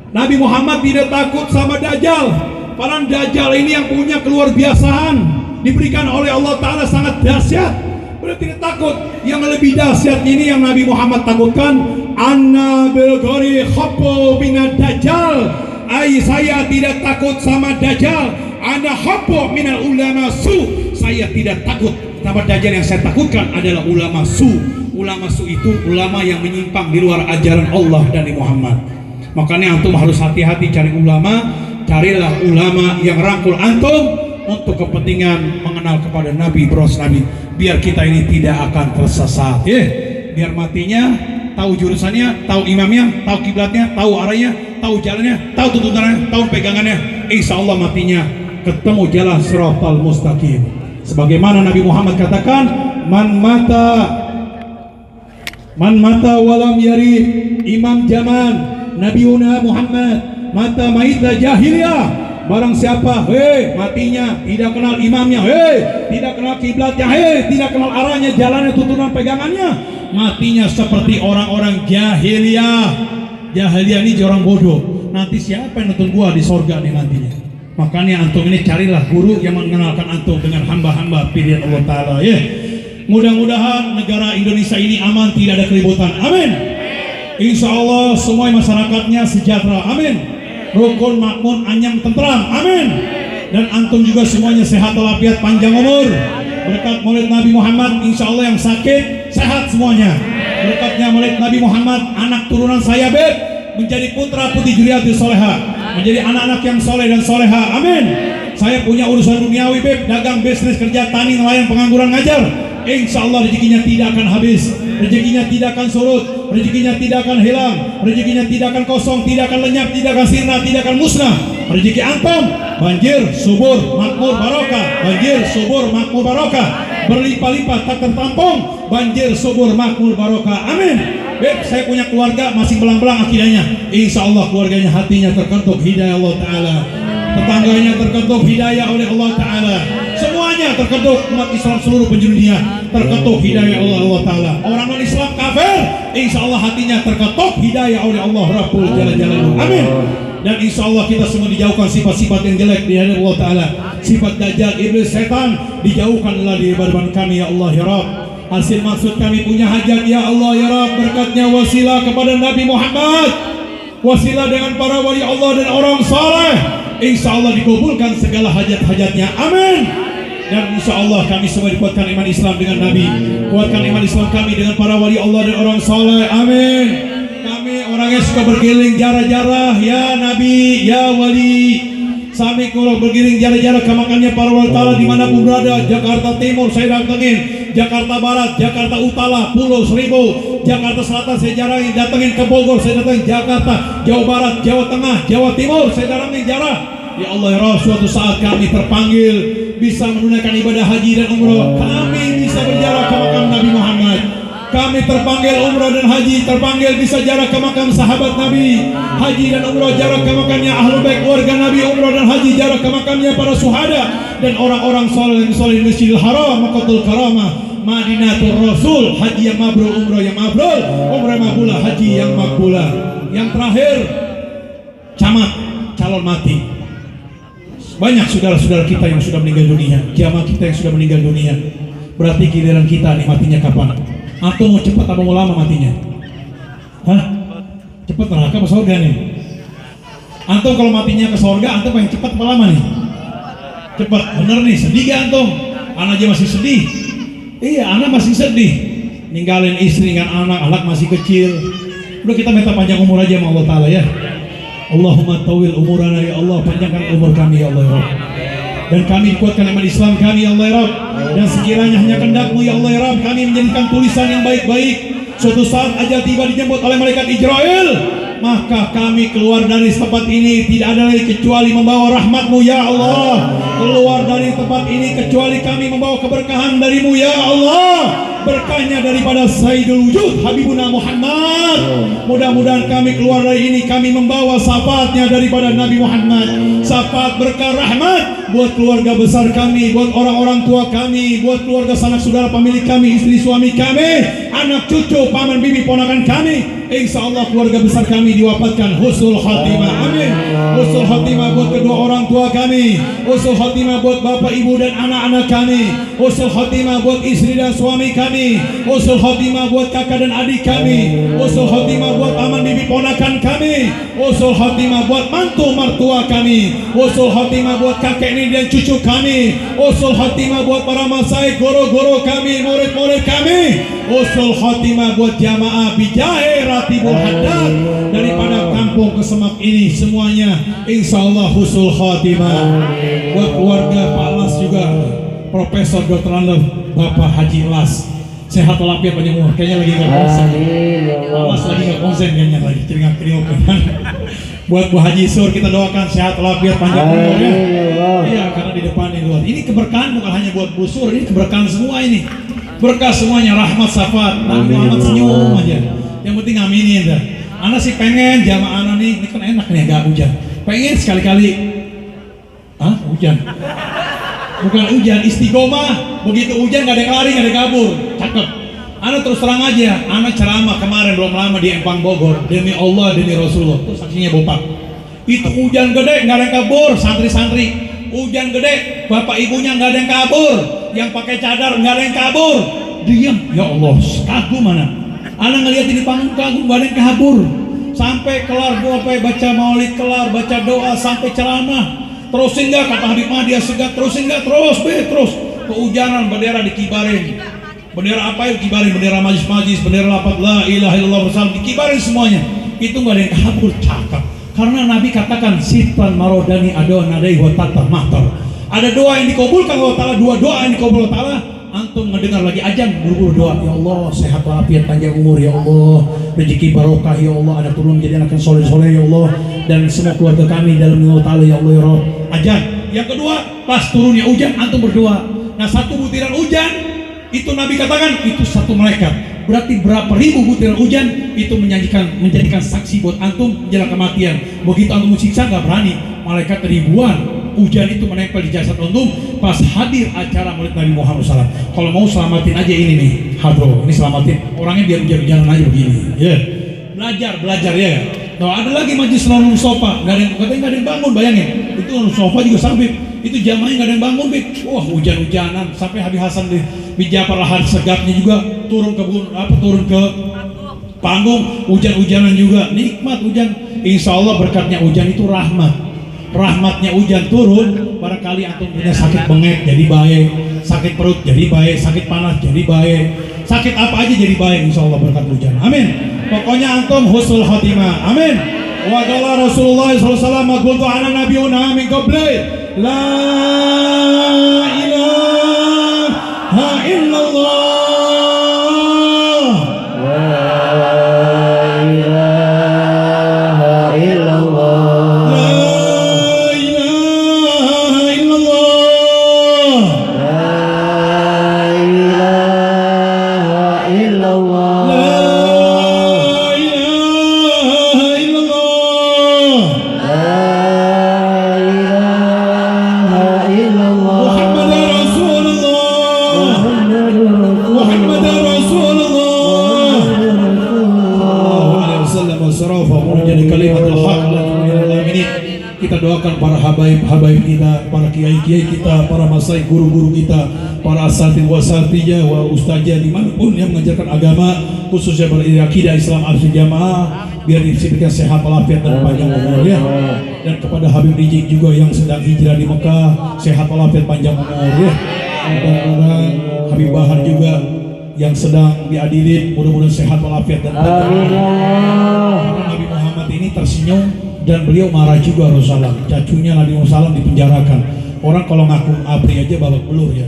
Nabi Muhammad tidak takut sama Dajjal. Para Dajjal ini yang punya keluar biasaan, diberikan oleh Allah Ta'ala sangat dahsyat. Beliau tidak takut. Yang lebih dahsyat ini yang Nabi Muhammad takutkan, anna bil ghari khabbu minad Dajjal. Saya tidak takut sama Dajjal. Ana khabbu minal ulama su. Saya tidak takut sama Dajjal. Yang saya takutkan adalah ulama su. Ulama su itu ulama yang menyimpang di luar ajaran Allah dan Muhammad. Makanya antum harus hati-hati cari ulama. Carilah ulama yang rangkul antum, untuk kepentingan mengenal kepada Nabi, bros Nabi, biar kita ini tidak akan tersesat ya. Biar matinya tahu jurusannya, tahu imamnya, tahu kiblatnya, tahu arahnya, tahu jalannya, tahu tuntunannya, tahu pegangannya. Insya Allah matinya ketemu jalan siratal mustaqim. Sebagaimana Nabi Muhammad katakan, man mata walam yari imam zaman Nabiuna Muhammad mata maita jahiliyah. Barang siapa matinya tidak kenal imamnya, tidak kenal kiblatnya, tidak kenal arahnya, jalannya, tuntunan pegangannya, matinya seperti orang-orang jahiliyah. Jahiliyah ini orang bodoh. Nanti siapa yang nonton gua di sorga nih nantinya? Makanya antum ini carilah guru yang mengenalkan antum dengan hamba-hamba pilihan Allah Ta'ala ya. Mudah-mudahan negara Indonesia ini aman, tidak ada keributan. Amin. Insya Allah semua masyarakatnya sejahtera. Amin. Rukun, makmun, anyam, tentram. Amin. Dan antum juga semuanya sehat walafiat, panjang umur. Berkat maulid Nabi Muhammad, insya Allah yang sakit sehat semuanya. Berkatnya maulid Nabi Muhammad, anak turunan saya beb menjadi putra putri juriatul soleha, menjadi anak-anak yang soleh dan soleha. Amin. Saya punya urusan duniawi beb, dagang, bisnis, kerja, tani, nelayan, pengangguran, ngajar. Insya Allah rezekinya tidak akan habis, rezekinya tidak akan surut, rezekinya tidak akan hilang, rezekinya tidak akan kosong, tidak akan lenyap, tidak akan sirna, tidak akan musnah. Rezeki antum banjir, subur, makmur, barokah. Banjir, subur, makmur, barokah. Berlimpah-limpah tak tertampung. Banjir, subur, makmur, barokah. Amin. Beb, saya punya keluarga masih belang-belang akidahnya. Insya Allah keluarganya hatinya terketuk hidayah Allah Ta'ala, tetangganya terketuk hidayah oleh Allah Ta'ala, semuanya terketuk, umat Islam seluruh penjuru dunia terketuk hidayah oleh Allah Ta'ala. Orang non-Islam kafir, insya Allah hatinya terketuk hidayah oleh Allah Rabbul Jalaluhu. Amin. Dan insya Allah kita semua dijauhkan sifat-sifat yang jelek di hadapan Allah Ta'ala. Sifat dajjal, iblis, setan dijauhkanlah di hadapan kami ya Allah ya Rabb. Hasil maksud kami punya hajat ya Allah ya Rabb, berkatnya wasilah kepada Nabi Muhammad, wasilah dengan para wali Allah dan orang saleh, insya Allah dikabulkan segala hajat-hajatnya. Amin. Dan insya Allah kami semua dikuatkan iman Islam dengan Nabi, kuatkan iman Islam kami dengan para wali Allah dan orang saleh. Amin. Kami orangnya suka bergiling jarah-jarah ya Nabi ya wali. Kami kalau bergiring jarah-jarah ke makannya para wali Ta'ala dimanapun berada. Jakarta Timur saya datengin, Jakarta Barat, Jakarta Utara, Pulau Seribu, Jakarta Selatan saya datengin ke Bogor, saya datengin Jakarta, Jawa Barat, Jawa Tengah, Jawa Timur saya datengin jarah. Ya Allah ya Rasul, suatu saat kami terpanggil bisa menunaikan ibadah haji dan umroh, kami bisa berjarah ke makam Nabi Muhammad. Kami terpanggil umroh dan haji, terpanggil bisa jarak ke makam sahabat Nabi, haji dan umroh jarak ke makamnya ahlul bait keluarga Nabi, umroh dan haji jarak ke makamnya para syuhada dan orang-orang saleh di Masjidil Haram, Maqatul Karamah, Madinatul Rasul. Haji yang mabrur, umroh yang mabrur, umroh yang makbulah, haji yang makbulah. Yang terakhir, camat calon mati. Banyak saudara-saudara kita yang sudah meninggal dunia, jamaah kita yang sudah meninggal dunia. Berarti giliran kita nih matinya kapan? Antum mau cepat atau mau lama matinya? Hah? Cepat neraka ke surga nih? Antum kalau matinya ke surga, antum pengen cepat apa lama nih? Cepat, bener nih, sedih gak antum? Anak aja masih sedih. Iya, anak masih sedih. Ninggalin istri dengan anak masih kecil. Udah kita minta panjang umur aja sama Allah Ta'ala ya. Allahumma tawil umurana ya Allah, panjangkan umur kami ya Allah ya Rabb. Dan kami kuatkan iman Islam kami ya Allah ya Rabb. Dan sekiranya hanya kehendak-Mu ya Allah ya Rabb, kami menjadikan tulisan yang baik-baik. Suatu saat ajal tiba dijemput oleh malaikat Israel, maka kami keluar dari tempat ini tidak ada lagi kecuali membawa rahmat-Mu ya Allah. Keluar dari tempat ini kecuali kami membawa keberkahan dari-Mu ya Allah. Berkahnya daripada Sayyidul Wujud Habibuna Muhammad. Mudah-mudahan kami keluar dari ini kami membawa syafaatnya daripada Nabi Muhammad. Syafaat berkah rahmat buat keluarga besar kami, buat orang-orang tua kami, buat keluarga sanak saudara pemilik kami, istri suami kami, anak cucu, paman bibi, ponakan kami. Insya Allah keluarga besar kami diwafatkan husnul khatimah. Amin. Husnul khatimah buat kedua orang tua kami, husnul khatimah buat bapak ibu dan anak-anak kami, husnul khatimah buat istri dan suami kami, husnul khatimah buat kakak dan adik kami, husnul khatimah buat paman bibi ponakan kami, husnul khatimah buat mantu mertua kami, husnul khatimah buat kakek ini dan cucu kami, husnul khatimah buat para masyayikh, guru-guru kami, murid-murid kami, husnul khatimah buat jamaah bijahe Ratibul Haddad daripada kampung Kesemak ini semuanya. Insya Allah husnul khatimah buat keluarga Pak juga Profesor Dr. Anwar Bapak Haji Las. Sehat walafiat panjang umur. Kayaknya lagi nggak konsen. Amin ya Allah. Mas lagi nggak konsen kayaknya lagi keringat-keringat. Buat Bu Haji Sur kita doakan sehat walafiat panjang umur ya. Amin ya Allah. Iya, karena di depan ini luar. Ini keberkahan bukan hanya buat Bu Sur, ini keberkahan semua ini. Berkah semuanya, rahmat syafaat. Nabi Muhammad senyum aja. Yang penting aminin dah. Anak sih pengen jamaah anak nih, ini kan enak nih agak hujan. Pengen sekali-kali. Hujan. Bukan hujan, istiqomah. Begitu hujan gak ada yang lari, gak ada yang kabur. Cakep. Anak terus terang aja, anak ceramah kemarin belum lama di Empang Bogor. Demi Allah, demi Rasulullah. Itu saksinya Bopak. Itu hujan gede, gak ada yang kabur, santri-santri. Hujan gede, bapak ibunya gak ada yang kabur. Yang pakai cadar gak ada yang kabur. Diam, ya Allah, kagum mana. Anak ngeliat ini panggung kagum, gak ada yang kabur. Sampai kelar doa, baca maulid kelar, baca doa sampai ceramah. Terusin gak kata Habib Mahdi Asegaf, terusin gak? Terus kehujanan bendera dikibarin. Bendera apa yang dikibarin? Bendera majlis-majlis, bendera lapat la ilaha illallah bersama dikibarin semuanya. Itu gak ada yang kabur, cakep. Karena Nabi katakan sitran marodani adoa nadai wa tatah mahtar. Ada doa yang dikabulkan Allah Ta'ala, dua doa yang dikabulkan Allah Ta'ala. Antum ngedengar lagi ajang, buru-buru doa. Ya Allah, sehat walafiat panjang umur ya Allah, rezeki barokah ya Allah, ada turun jadi anak yang soleh-soleh ya Allah, dan semua keluarga kami dalam Allah Ta'ala ya Allah ya Rabb. Ajang. Yang kedua, pas turunnya hujan, antum berdoa. Nah, satu butiran hujan itu Nabi katakan itu satu malaikat. Berarti berapa ribu butiran hujan itu menjadikan saksi buat antum menjelang kematian. Begitu antum siksa nggak berani, malaikat ribuan hujan itu menempel di jasad antum pas hadir acara maulid Nabi Muhammad SAW. Kalau mau selamatin aja ini nih, hadro, ini selamatin orangnya biar hujan-hujanan aja begini. Ya, belajar ya. Nah, ada lagi majlis Nurul Sofa, nggak ada yang bangun, bayangin. Itu Nurul Sofa juga sampai itu jamaahnya nggak ada yang bangun, Bib. Wah, hujan-hujanan sampai Habib Hasan di Jafar Lahad Segafnya juga turun ke panggung, hujan-hujanan juga. Nikmat hujan. Insya Allah berkatnya hujan itu rahmatnya hujan turun. Barangkali antum punya sakit bengek jadi baik, sakit perut jadi baik, sakit panas jadi baik, sakit apa aja jadi baik. Insya Allah berkat hujan. Amin. Pokoknya antum husnul khotimah. Amin. Wa qala Rasulullah sallallahu alaihi wasallam qultu ana nabiyuna min qabli la ilaha illallah. Kita doakan para habaib kita, para kiai-kiai kita, para masyayikh guru-guru kita, para asatidz wasatijah wa ustazah dimanapun yang mengajarkan agama, khususnya berakidah Islam Ahlussunnah Jamaah, biar diberikan sehat walafiat dan panjang umur ya. Dan kepada Habib Rizik juga yang sedang hijrah di Mekah, sehat walafiat panjang umur ya. Mudah-mudahan Habib Bahar juga yang sedang diadilin, mudah-mudahan sehat walafiat dan panjang umur. Karena Nabi Muhammad ini tersenyum dan beliau marah juga Rasulullah. Cacunya Nabi Muhammad dipenjarakan. Orang kalau ngaku ABRI aja babak belur ya.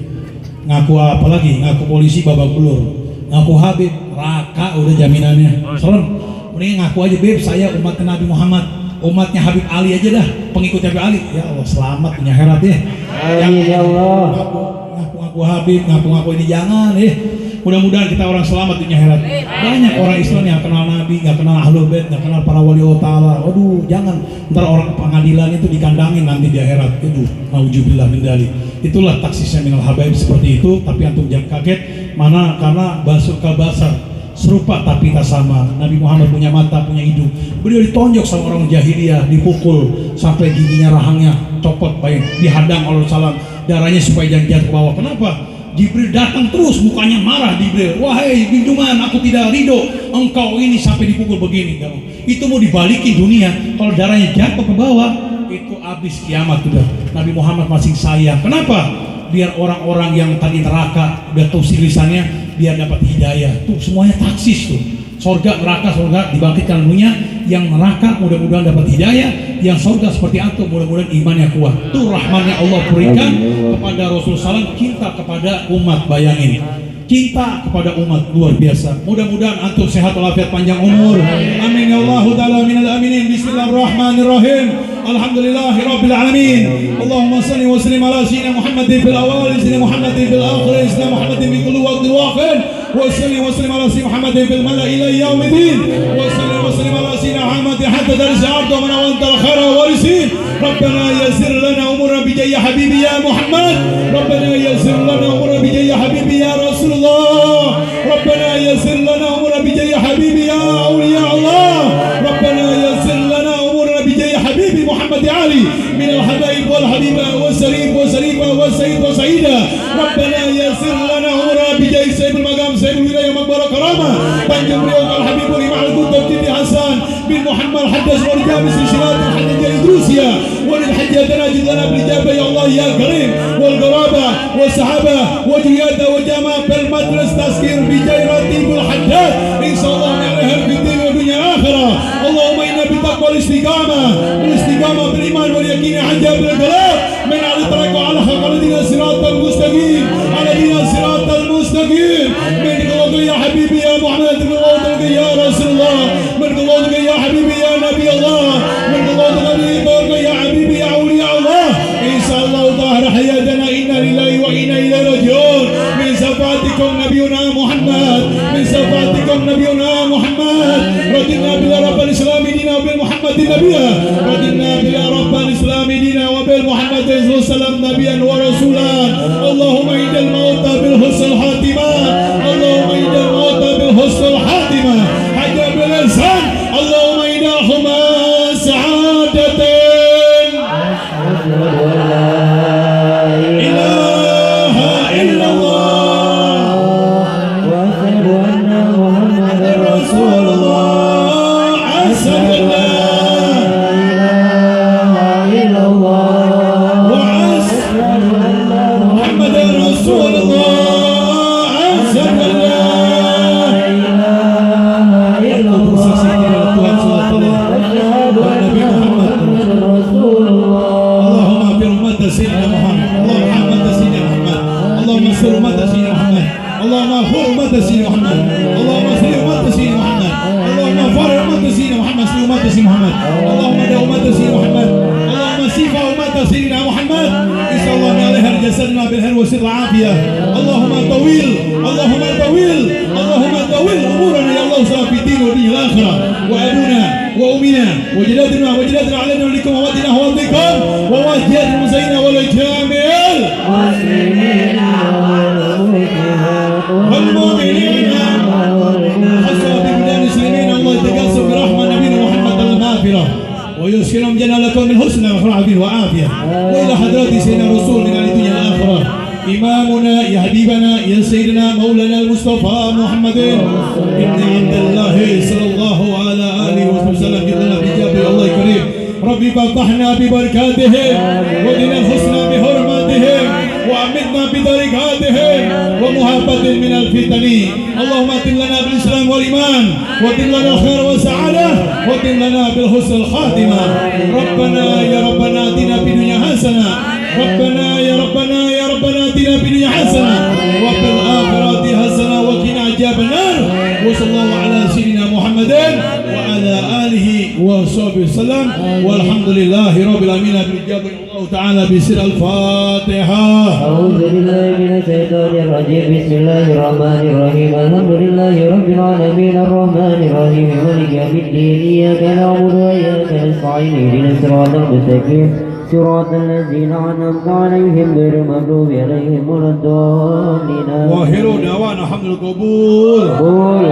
Ngaku apa lagi? Ngaku polisi babak belur. Ngaku Habib, raka udah jaminannya. Serem. Mending ngaku aja, Beb, saya umatnya Nabi Muhammad, umatnya Habib Ali aja dah, pengikut Habib Ali. Ya Allah, selamat punya herat ya. Amin ya Allah. Ngaku Habib, ngaku ini jangan Mudah-mudahan kita orang selamat dunia akhirat. Banyak orang Islam yang kenal Nabi, nggak kenal Ahlul Bait, nggak kenal para wali Allah Ta'ala. Waduh, jangan. Ntar orang pengadilan itu dikandangin nanti di akhirat. Waduh, nauzubillah min dzalik. Itulah taksisnya minal habaib seperti itu. Tapi antum jangan kaget, karena basur kal basar, serupa tapi tak sama. Nabi Muhammad punya mata, punya hidung. Beliau ditonjok sama orang jahiliyah, dipukul sampai giginya, rahangnya copot, baik dihadang oleh salam, darahnya supaya jangan jatuh ke bawah. Kenapa? Jibril datang terus, mukanya marah Jibril. Wahai junjungan, aku tidak ridho engkau ini sampai dipukul begini. Itu mau dibalikin dunia, kalau darahnya jatuh ke bawah itu habis kiamat sudah. Nabi Muhammad masih sayang. Kenapa? Biar orang-orang yang tadi neraka udah tahu lisannya, biar dapat hidayah. Tuh semuanya taksis tuh. Sorga, neraka, sorga dibangkitkan dunia. Yang neraka mudah-mudahan dapat hidayah. Yang sorga seperti antum mudah-mudahan imannya kuat. Itu rahmannya Allah berikan kepada Rasulullah SAW. Cinta kepada umat, bayangin. Cinta kepada umat luar biasa. Mudah-mudahan antum sehat walafiat panjang umur. Amin ya Allah taala minal aminin. Bismillahirrahmanirrahim. Alhamdulillahirabbil alamin. Allahumma shalli wa sallim ala sayyidina Muhammadin fil awwal, sayyidina Muhammadin fil akhir, sayyidina Muhammadin fi kulli waqtin wa akhir. Wa salli wa sallim ala sayyidina Muhammadin fil mala'i ila yaumiddin. Wa salli wa sallim ala sayyidina Muhammadin hatta darsa ardu man awanta al-khaira wa warisin. Rabbana yassir lana umurana bi jayyi habibi ya Muhammad. Rabbana yassir lana umurana bi jayyi habibi ya Rasulullah. ربنا يسر لنا أمورنا بجاه حبيبي يا أولياء الله. ربنا يسر لنا أمورنا بجاه حبيبي محمد علي من الحبايب والحبيبة والسريف والسريفة والسيد وسعيدة. ربنا يسر لنا أمورنا بجاه سيد المقام سيد الولاية مقبرة كرامة بنجم ريوك الحبيب والإمام القدام تيدي حسان بن محمد حدث والجامس الشرات الحدث الإدروسية وللحج تناجد لنا بالإجابة يا الله يا كريم والقرابة والسحابة وجيادة وجامعة بالمدرسة تذكير بجاي راتب الحداد إن شاء الله نعرف في الدين والدنيا الآخرة. اللهم إنا بتقوى الاستقامة بالإيمان واليقين حجاب القلوب من على الطريق وعلى حق الذين صراط المستقيم على دين الصراط المستقيم. من قولك يا حبيبي يا محمد، من قولك يا رسول الله، من قولك يا حبيبي يا نبي الله، من قولك يا حبيبي يا أولياء الله. إن شاء الله ظهر حياتنا إنا لله وإنا إليه راجعون. من صفاتكم نبينا محمد، من صفاتكم نبينا محمد. رضينا بالله رب الإسلام دينا وبالمحمد نبيا. رضينا بالله رب الإسلام دينا وبالمحمد صلى الله عليه وسلم نبيا ورسولا. اللهم إن الموت بالحسن الخاتمة، اللهم إن الموت بالحسن الخاتمة حجاب الإنسان. اللهم إنهما سعادتين إله إلا الله وأشهد أن محمدا رسول الله. أشهد أن لا إله إلا الله وأشهد أن محمدا رسول الله. أشهد أن لا إله إلا الله رسول الله. اللهم اغفر أمة سيدنا محمد، اللهم احمد سيدنا محمد، اللهم انصر أمة سيدنا محمد، اللهم اغفر أمة سيدنا محمد، اللهم اغفر أمة سيدنا محمد، اللهم اغفر أمة سيدنا محمد، اغفر أمة سيدنا محمد، اللهم ادع أمة سيدنا محمد، اللهم سيف أمة سيدنا محمد. إن شاء الله عليها جسدنا بالهر وسر العافية. اللهم طويل، اللهم طويل، اللهم طويل أمورنا يا الله في الدين ودين الآخرة. وأبونا وأمنا وجداتنا وجداتنا علينا ولكم ووالدنا ووالديكم ووالديات المسلمين والجامعين والمؤمنين حسب بلاد المسلمين. الله يتقاسم برحمة نبينا محمد المغفرة ويسكنهم جنة لكم من حسن وعافية وعافية. وإلى حضرات سيدنا الرسول من الدنيا الآخرة إمامنا يا حبيبنا يا سيدنا مولانا المصطفى محمد ابن عبد الله صلى الله على آله وسلم جدنا بجابه الله الكريم. ربي فتحنا ببركاتهم ودنا الحسنى بحرماتهم وأمتنا بدرجاتهم ومهابة من الفتن. اللهم اتم لنا بالإسلام والإيمان واتم لنا الخير والسعادة واتم لنا بالحسن الخاتمة. ربنا يا ربنا آتنا في الدنيا حسنة. ربنا يا ربنا يا ربنا آتنا في الدنيا حسنة وفي الآخرة حسنة وقنا عذاب النار. وصلى الله على سيدنا محمد وعلى آله وصحبه وسلم والحمد لله رب العالمين. بالإجابة الله تعالى بسر الفاتحة. أعوذ بالله من الشيطان الرجيم. بسم الله الرحمن الرحيم. الحمد لله رب العالمين الرحمن الرحيم مالك يوم الدين. إياك نعبد وإياك نستعين اهدنا الصراط المستقيم صراط الذين أنعمت عليهم غير المغضوب عليهم ولا الضالين. Wahiru dawana hamdul qabul. قول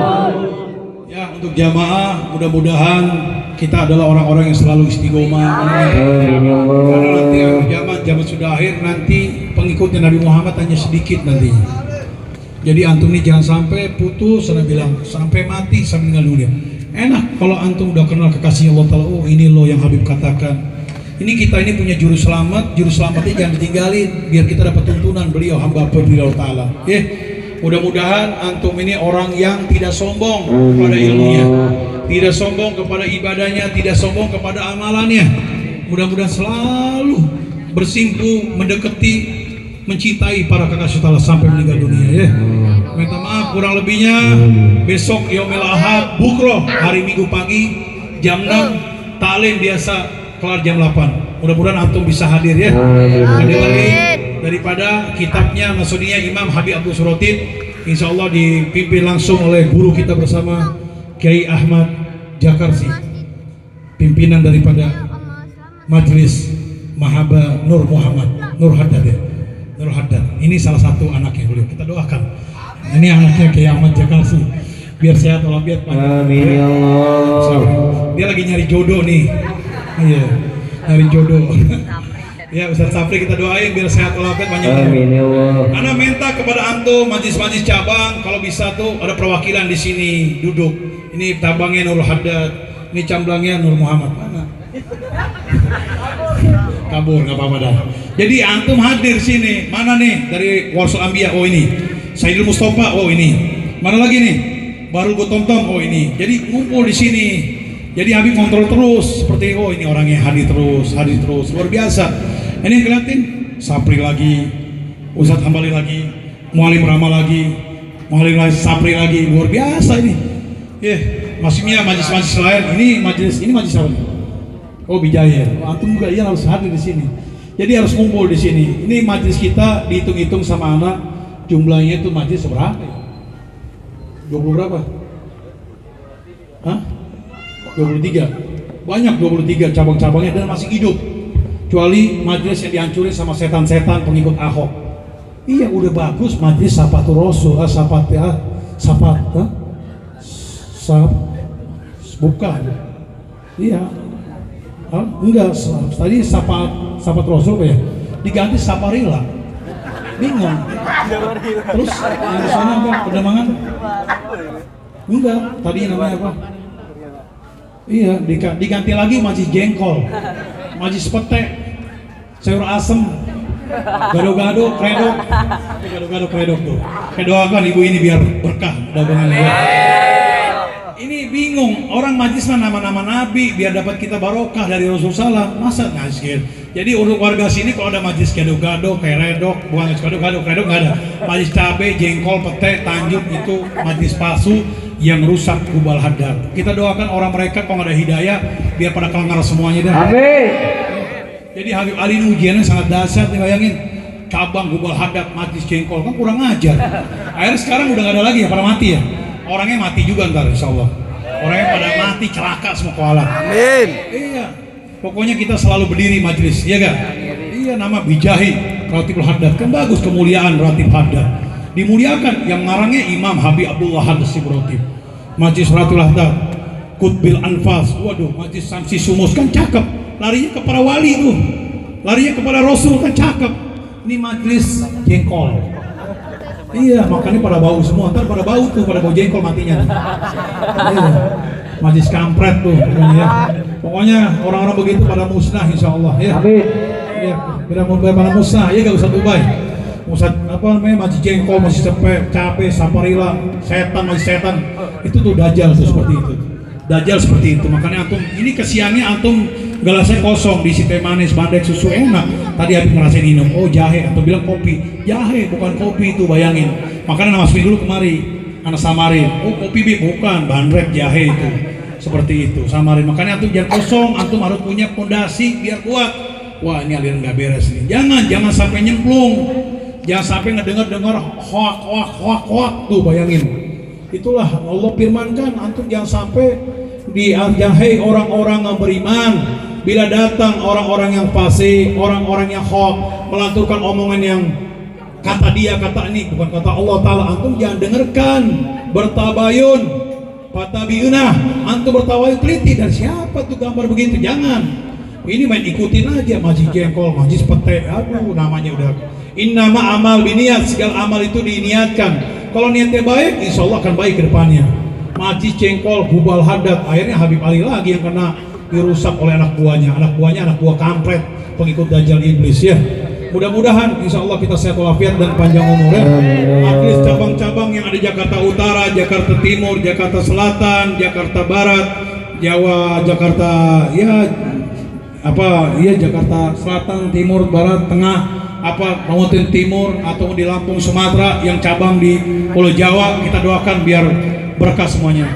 Ya, untuk jamaah mudah-mudahan kita adalah orang-orang yang selalu istiqomah. آمين يا Karena nanti الله. zaman sudah akhir, nanti pengikutnya Nabi Muhammad hanya sedikit nantinya. Jadi antum ini jangan sampai putus, saya bilang sampai mati sampai meninggal dunia. Enak kalau antum udah kenal kekasih Allah Taala. Oh ini loh yang Habib katakan. Ini kita ini punya juru selamatnya jangan ditinggalin biar kita dapat tuntunan beliau hamba beliau Taala. Mudah-mudahan antum ini orang yang tidak sombong kepada ilmunya, tidak sombong kepada ibadahnya, tidak sombong kepada amalannya. Mudah-mudahan selalu bersimpu, mendekati, mencintai para kakak setelah sampai meninggal dunia ya. Minta maaf kurang lebihnya. Besok Yaumil Ahad Bukroh, hari Minggu pagi jam 6, taklim biasa kelar jam 8. Mudah-mudahan antum bisa hadir ya. Hadir lagi daripada kitabnya maksudnya Imam Habib Abdul Surotid, insya Allah dipimpin langsung oleh guru kita bersama Kiai Ahmad Jakarsi, pimpinan daripada Majelis Mahaba Nur Muhammad Nur Haddad ya. Nur Haddad ini salah satu anaknya beliau, kita doakan ini anaknya Kiai Ahmad Jakarsi biar sehat walafiat. Amin ya Allah. Dia lagi nyari jodoh nih, iya nyari jodoh. Ya Ustaz Sapri kita doain biar sehat walafiat banyak. Amin ya Allah. Ana minta kepada antum majlis-majlis cabang kalau bisa tuh ada perwakilan di sini duduk. Ini cabangnya Nur Haddad, ini camblangnya Nur Muhammad. Mana? Kabur nggak apa-apa dah. Jadi antum hadir sini. Mana nih dari Warsul Ambia? Oh ini. Sayyidul Mustafa. Oh ini. Mana lagi nih? Baru Botomtom. Oh ini. Jadi ngumpul di sini. Jadi Habib kontrol terus seperti oh ini orangnya hadir terus luar biasa. Ini yang kelihatan Sapri lagi, Ustadz Hambali lagi, Mualim Rama lagi, Mualim Sapri lagi, luar biasa ini. Maksudnya majlis-majlis lain. Ini majlis apa? Oh Bijaya. Antum juga iya harus hadir di sini. Jadi harus ngumpul di sini. Ini majlis kita dihitung-hitung sama anak jumlahnya itu majlis berapa? 20 berapa? Hah? 23. Banyak 23 cabang-cabangnya dan masih hidup. Kecuali majelis yang dihancurin sama setan-setan pengikut Ahok. Iya udah bagus majelis Safatul Rasul, bukan. Iya. Enggak, tadi Safat Rasul apa ya? Diganti Saparila. Bingung. Terus yang di sana apa? Pedemangan? Enggak, tadi namanya apa? Iya, diganti lagi majlis jengkol, majlis pete, sayur asem, gado-gado, kredok tuh. Saya doakan ibu ini biar berkah dagangannya. Ini bingung, orang majlis mah nama-nama nabi biar dapat kita barokah dari Rasulullah. Masa ngasih? Jadi untuk warga sini kalau ada majlis gado-gado, kredok, bukan gado-gado, kredok nggak ada. Majlis cabe, jengkol, pete, tanjung itu majlis palsu yang rusak Gubal Haddad. Kita doakan orang mereka kalau ada hidayah biar pada kelengar semuanya dah. Amin. Jadi Habib Ali ujiannya sangat dahsyat nih, bayangin cabang Gubal Haddad majlis jengkol kan kurang ajar. Akhirnya sekarang udah nggak ada lagi ya, pada mati ya. Orangnya mati juga ntar insya Allah. Orangnya pada mati celaka semua kualat. Amin. Iya. Pokoknya kita selalu berdiri majlis, iya gak? Iya nama Bijahi Ratibul Haddad kan bagus kemuliaan Ratib Haddad. Dimuliakan yang ngarangnya Imam Habib Abdullah Haddad Sibrotib. Majlis Ratibul Haddad Qutbil Anfas. Waduh, majlis Samsi Sumus kan cakep. Larinya ke para wali tuh. Larinya kepada Rasul kan cakep. Ini majlis jengkol. Iya, makanya pada bau semua. Ntar pada bau tuh, pada bau jengkol matinya. Iya. Majlis kampret tuh. Ya. Pokoknya orang-orang begitu pada musnah insya Allah. Ya. Iya, biar pada musnah. Ya gak usah Dubai. Ustaz apa namanya majlis jengkol, majlis cape, saparila, setan, majlis setan. Itu tuh dajjal tuh seperti itu. Dajjal seperti itu. Makanya antum ini kesiannya antum gelasnya kosong, diisi teh manis, bandek, susu enak. Tadi habis ngerasain minum, oh jahe, atau bilang kopi. Jahe bukan kopi itu, bayangin. Makanya nama dulu kemari, anak samarin. Oh kopi bi bukan, bandrek jahe itu. Seperti itu, samarin. Makanya antum jangan kosong, antum harus punya fondasi biar kuat. Wah ini aliran nggak beres nih. Jangan sampai nyemplung. Jangan sampai ngedengar hoak tuh, bayangin. Itulah Allah firmankan, antum jangan sampai hei orang-orang yang beriman, bila datang orang-orang yang fasik, orang-orang yang hoak, melanturkan omongan yang kata dia, kata ini, bukan kata Allah Ta'ala, antum jangan dengarkan. Bertabayun, fatabiunah, antum bertabayun, teliti dan siapa tuh gambar begitu, jangan. Ini main ikutin aja, majlis jengkol, majlis pete, aduh namanya udah. Innama amal biniat, segala amal itu diniatkan. Kalau niatnya baik, insya Allah akan baik ke depannya. Majlis jengkol, Gubal Haddad, akhirnya Habib Ali lagi yang kena dirusak oleh anak buahnya anak buah kampret, pengikut Dajjal iblis ya. Mudah-mudahan insya Allah kita sehat walafiat dan panjang umur ya. Majelis cabang-cabang yang ada di Jakarta Utara, Jakarta Timur, Jakarta Selatan, Jakarta Barat, Jawa, Jakarta Jakarta Selatan, Timur, Barat, Tengah, Maluku Timur atau di Lampung, Sumatera, yang cabang di Pulau Jawa, kita doakan biar berkah semuanya.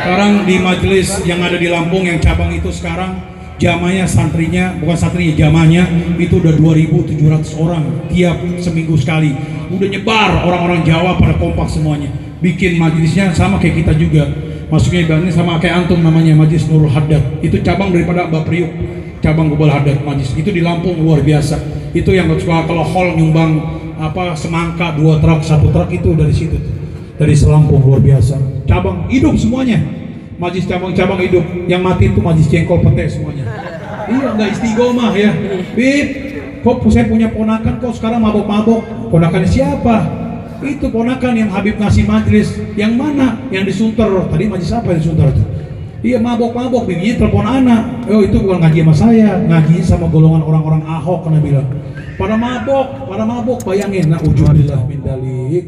Sekarang di majelis yang ada di Lampung yang cabang itu sekarang jamaahnya, santrinya, bukan santrinya, jamaahnya itu udah 2.700 orang tiap seminggu sekali. Udah nyebar, orang-orang Jawa pada kompak semuanya. Bikin majelisnya sama kayak kita juga. Masuknya ibaratnya sama kayak antum, namanya Majelis Nurul Haddad. Itu cabang daripada Mbak Priuk, cabang Gubal Haddad Majelis. Itu di Lampung luar biasa. Itu yang kalau hall nyumbang semangka 2 truk, 1 truk itu dari situ. Dari Selampung luar biasa. Cabang hidup semuanya. Majlis cabang-cabang hidup, yang mati itu majlis jengkol pete semuanya. Iya, nggak istiqomah ya. Bib, kok saya punya ponakan kok sekarang mabok-mabok. Ponakan siapa? Itu ponakan yang Habib ngasih majlis. Yang mana? Yang di Sunter. Tadi majlis apa yang di Sunter itu? Iya, mabok-mabok. Bibinya telepon anak. Oh, itu bukan ngaji sama saya, ngaji sama golongan orang-orang Ahok, kena bilang. Pada mabok, bayangin. Nah, ujubillah min dalik.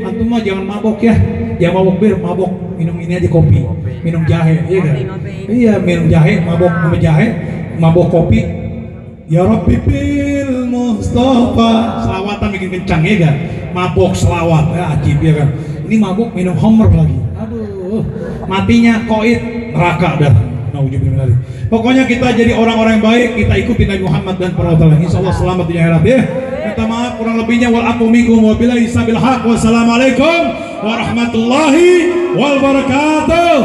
Antum mah jangan mabok ya. Jangan mabok bir, mabok. Minum ini aja kopi, minum jahe, iya kan? Iya, minum jahe, mabok minum jahe, mabok kopi. Ya Rabbi bil Mustafa, selawatan bikin kencang ya kan? Mabok selawat, ya ajib ya kan? Ini mabok minum homer lagi. Aduh, matinya koit neraka dah. Nauzubillah. Pokoknya kita jadi orang-orang yang baik, kita ikuti Nabi Muhammad dan para ulama. Insyaallah selamat di akhirat ya. Minta maaf kurang lebihnya, wal aqu minkum wa billahi sabil haq. Wassalamualaikum warahmatullahi wabarakatuh.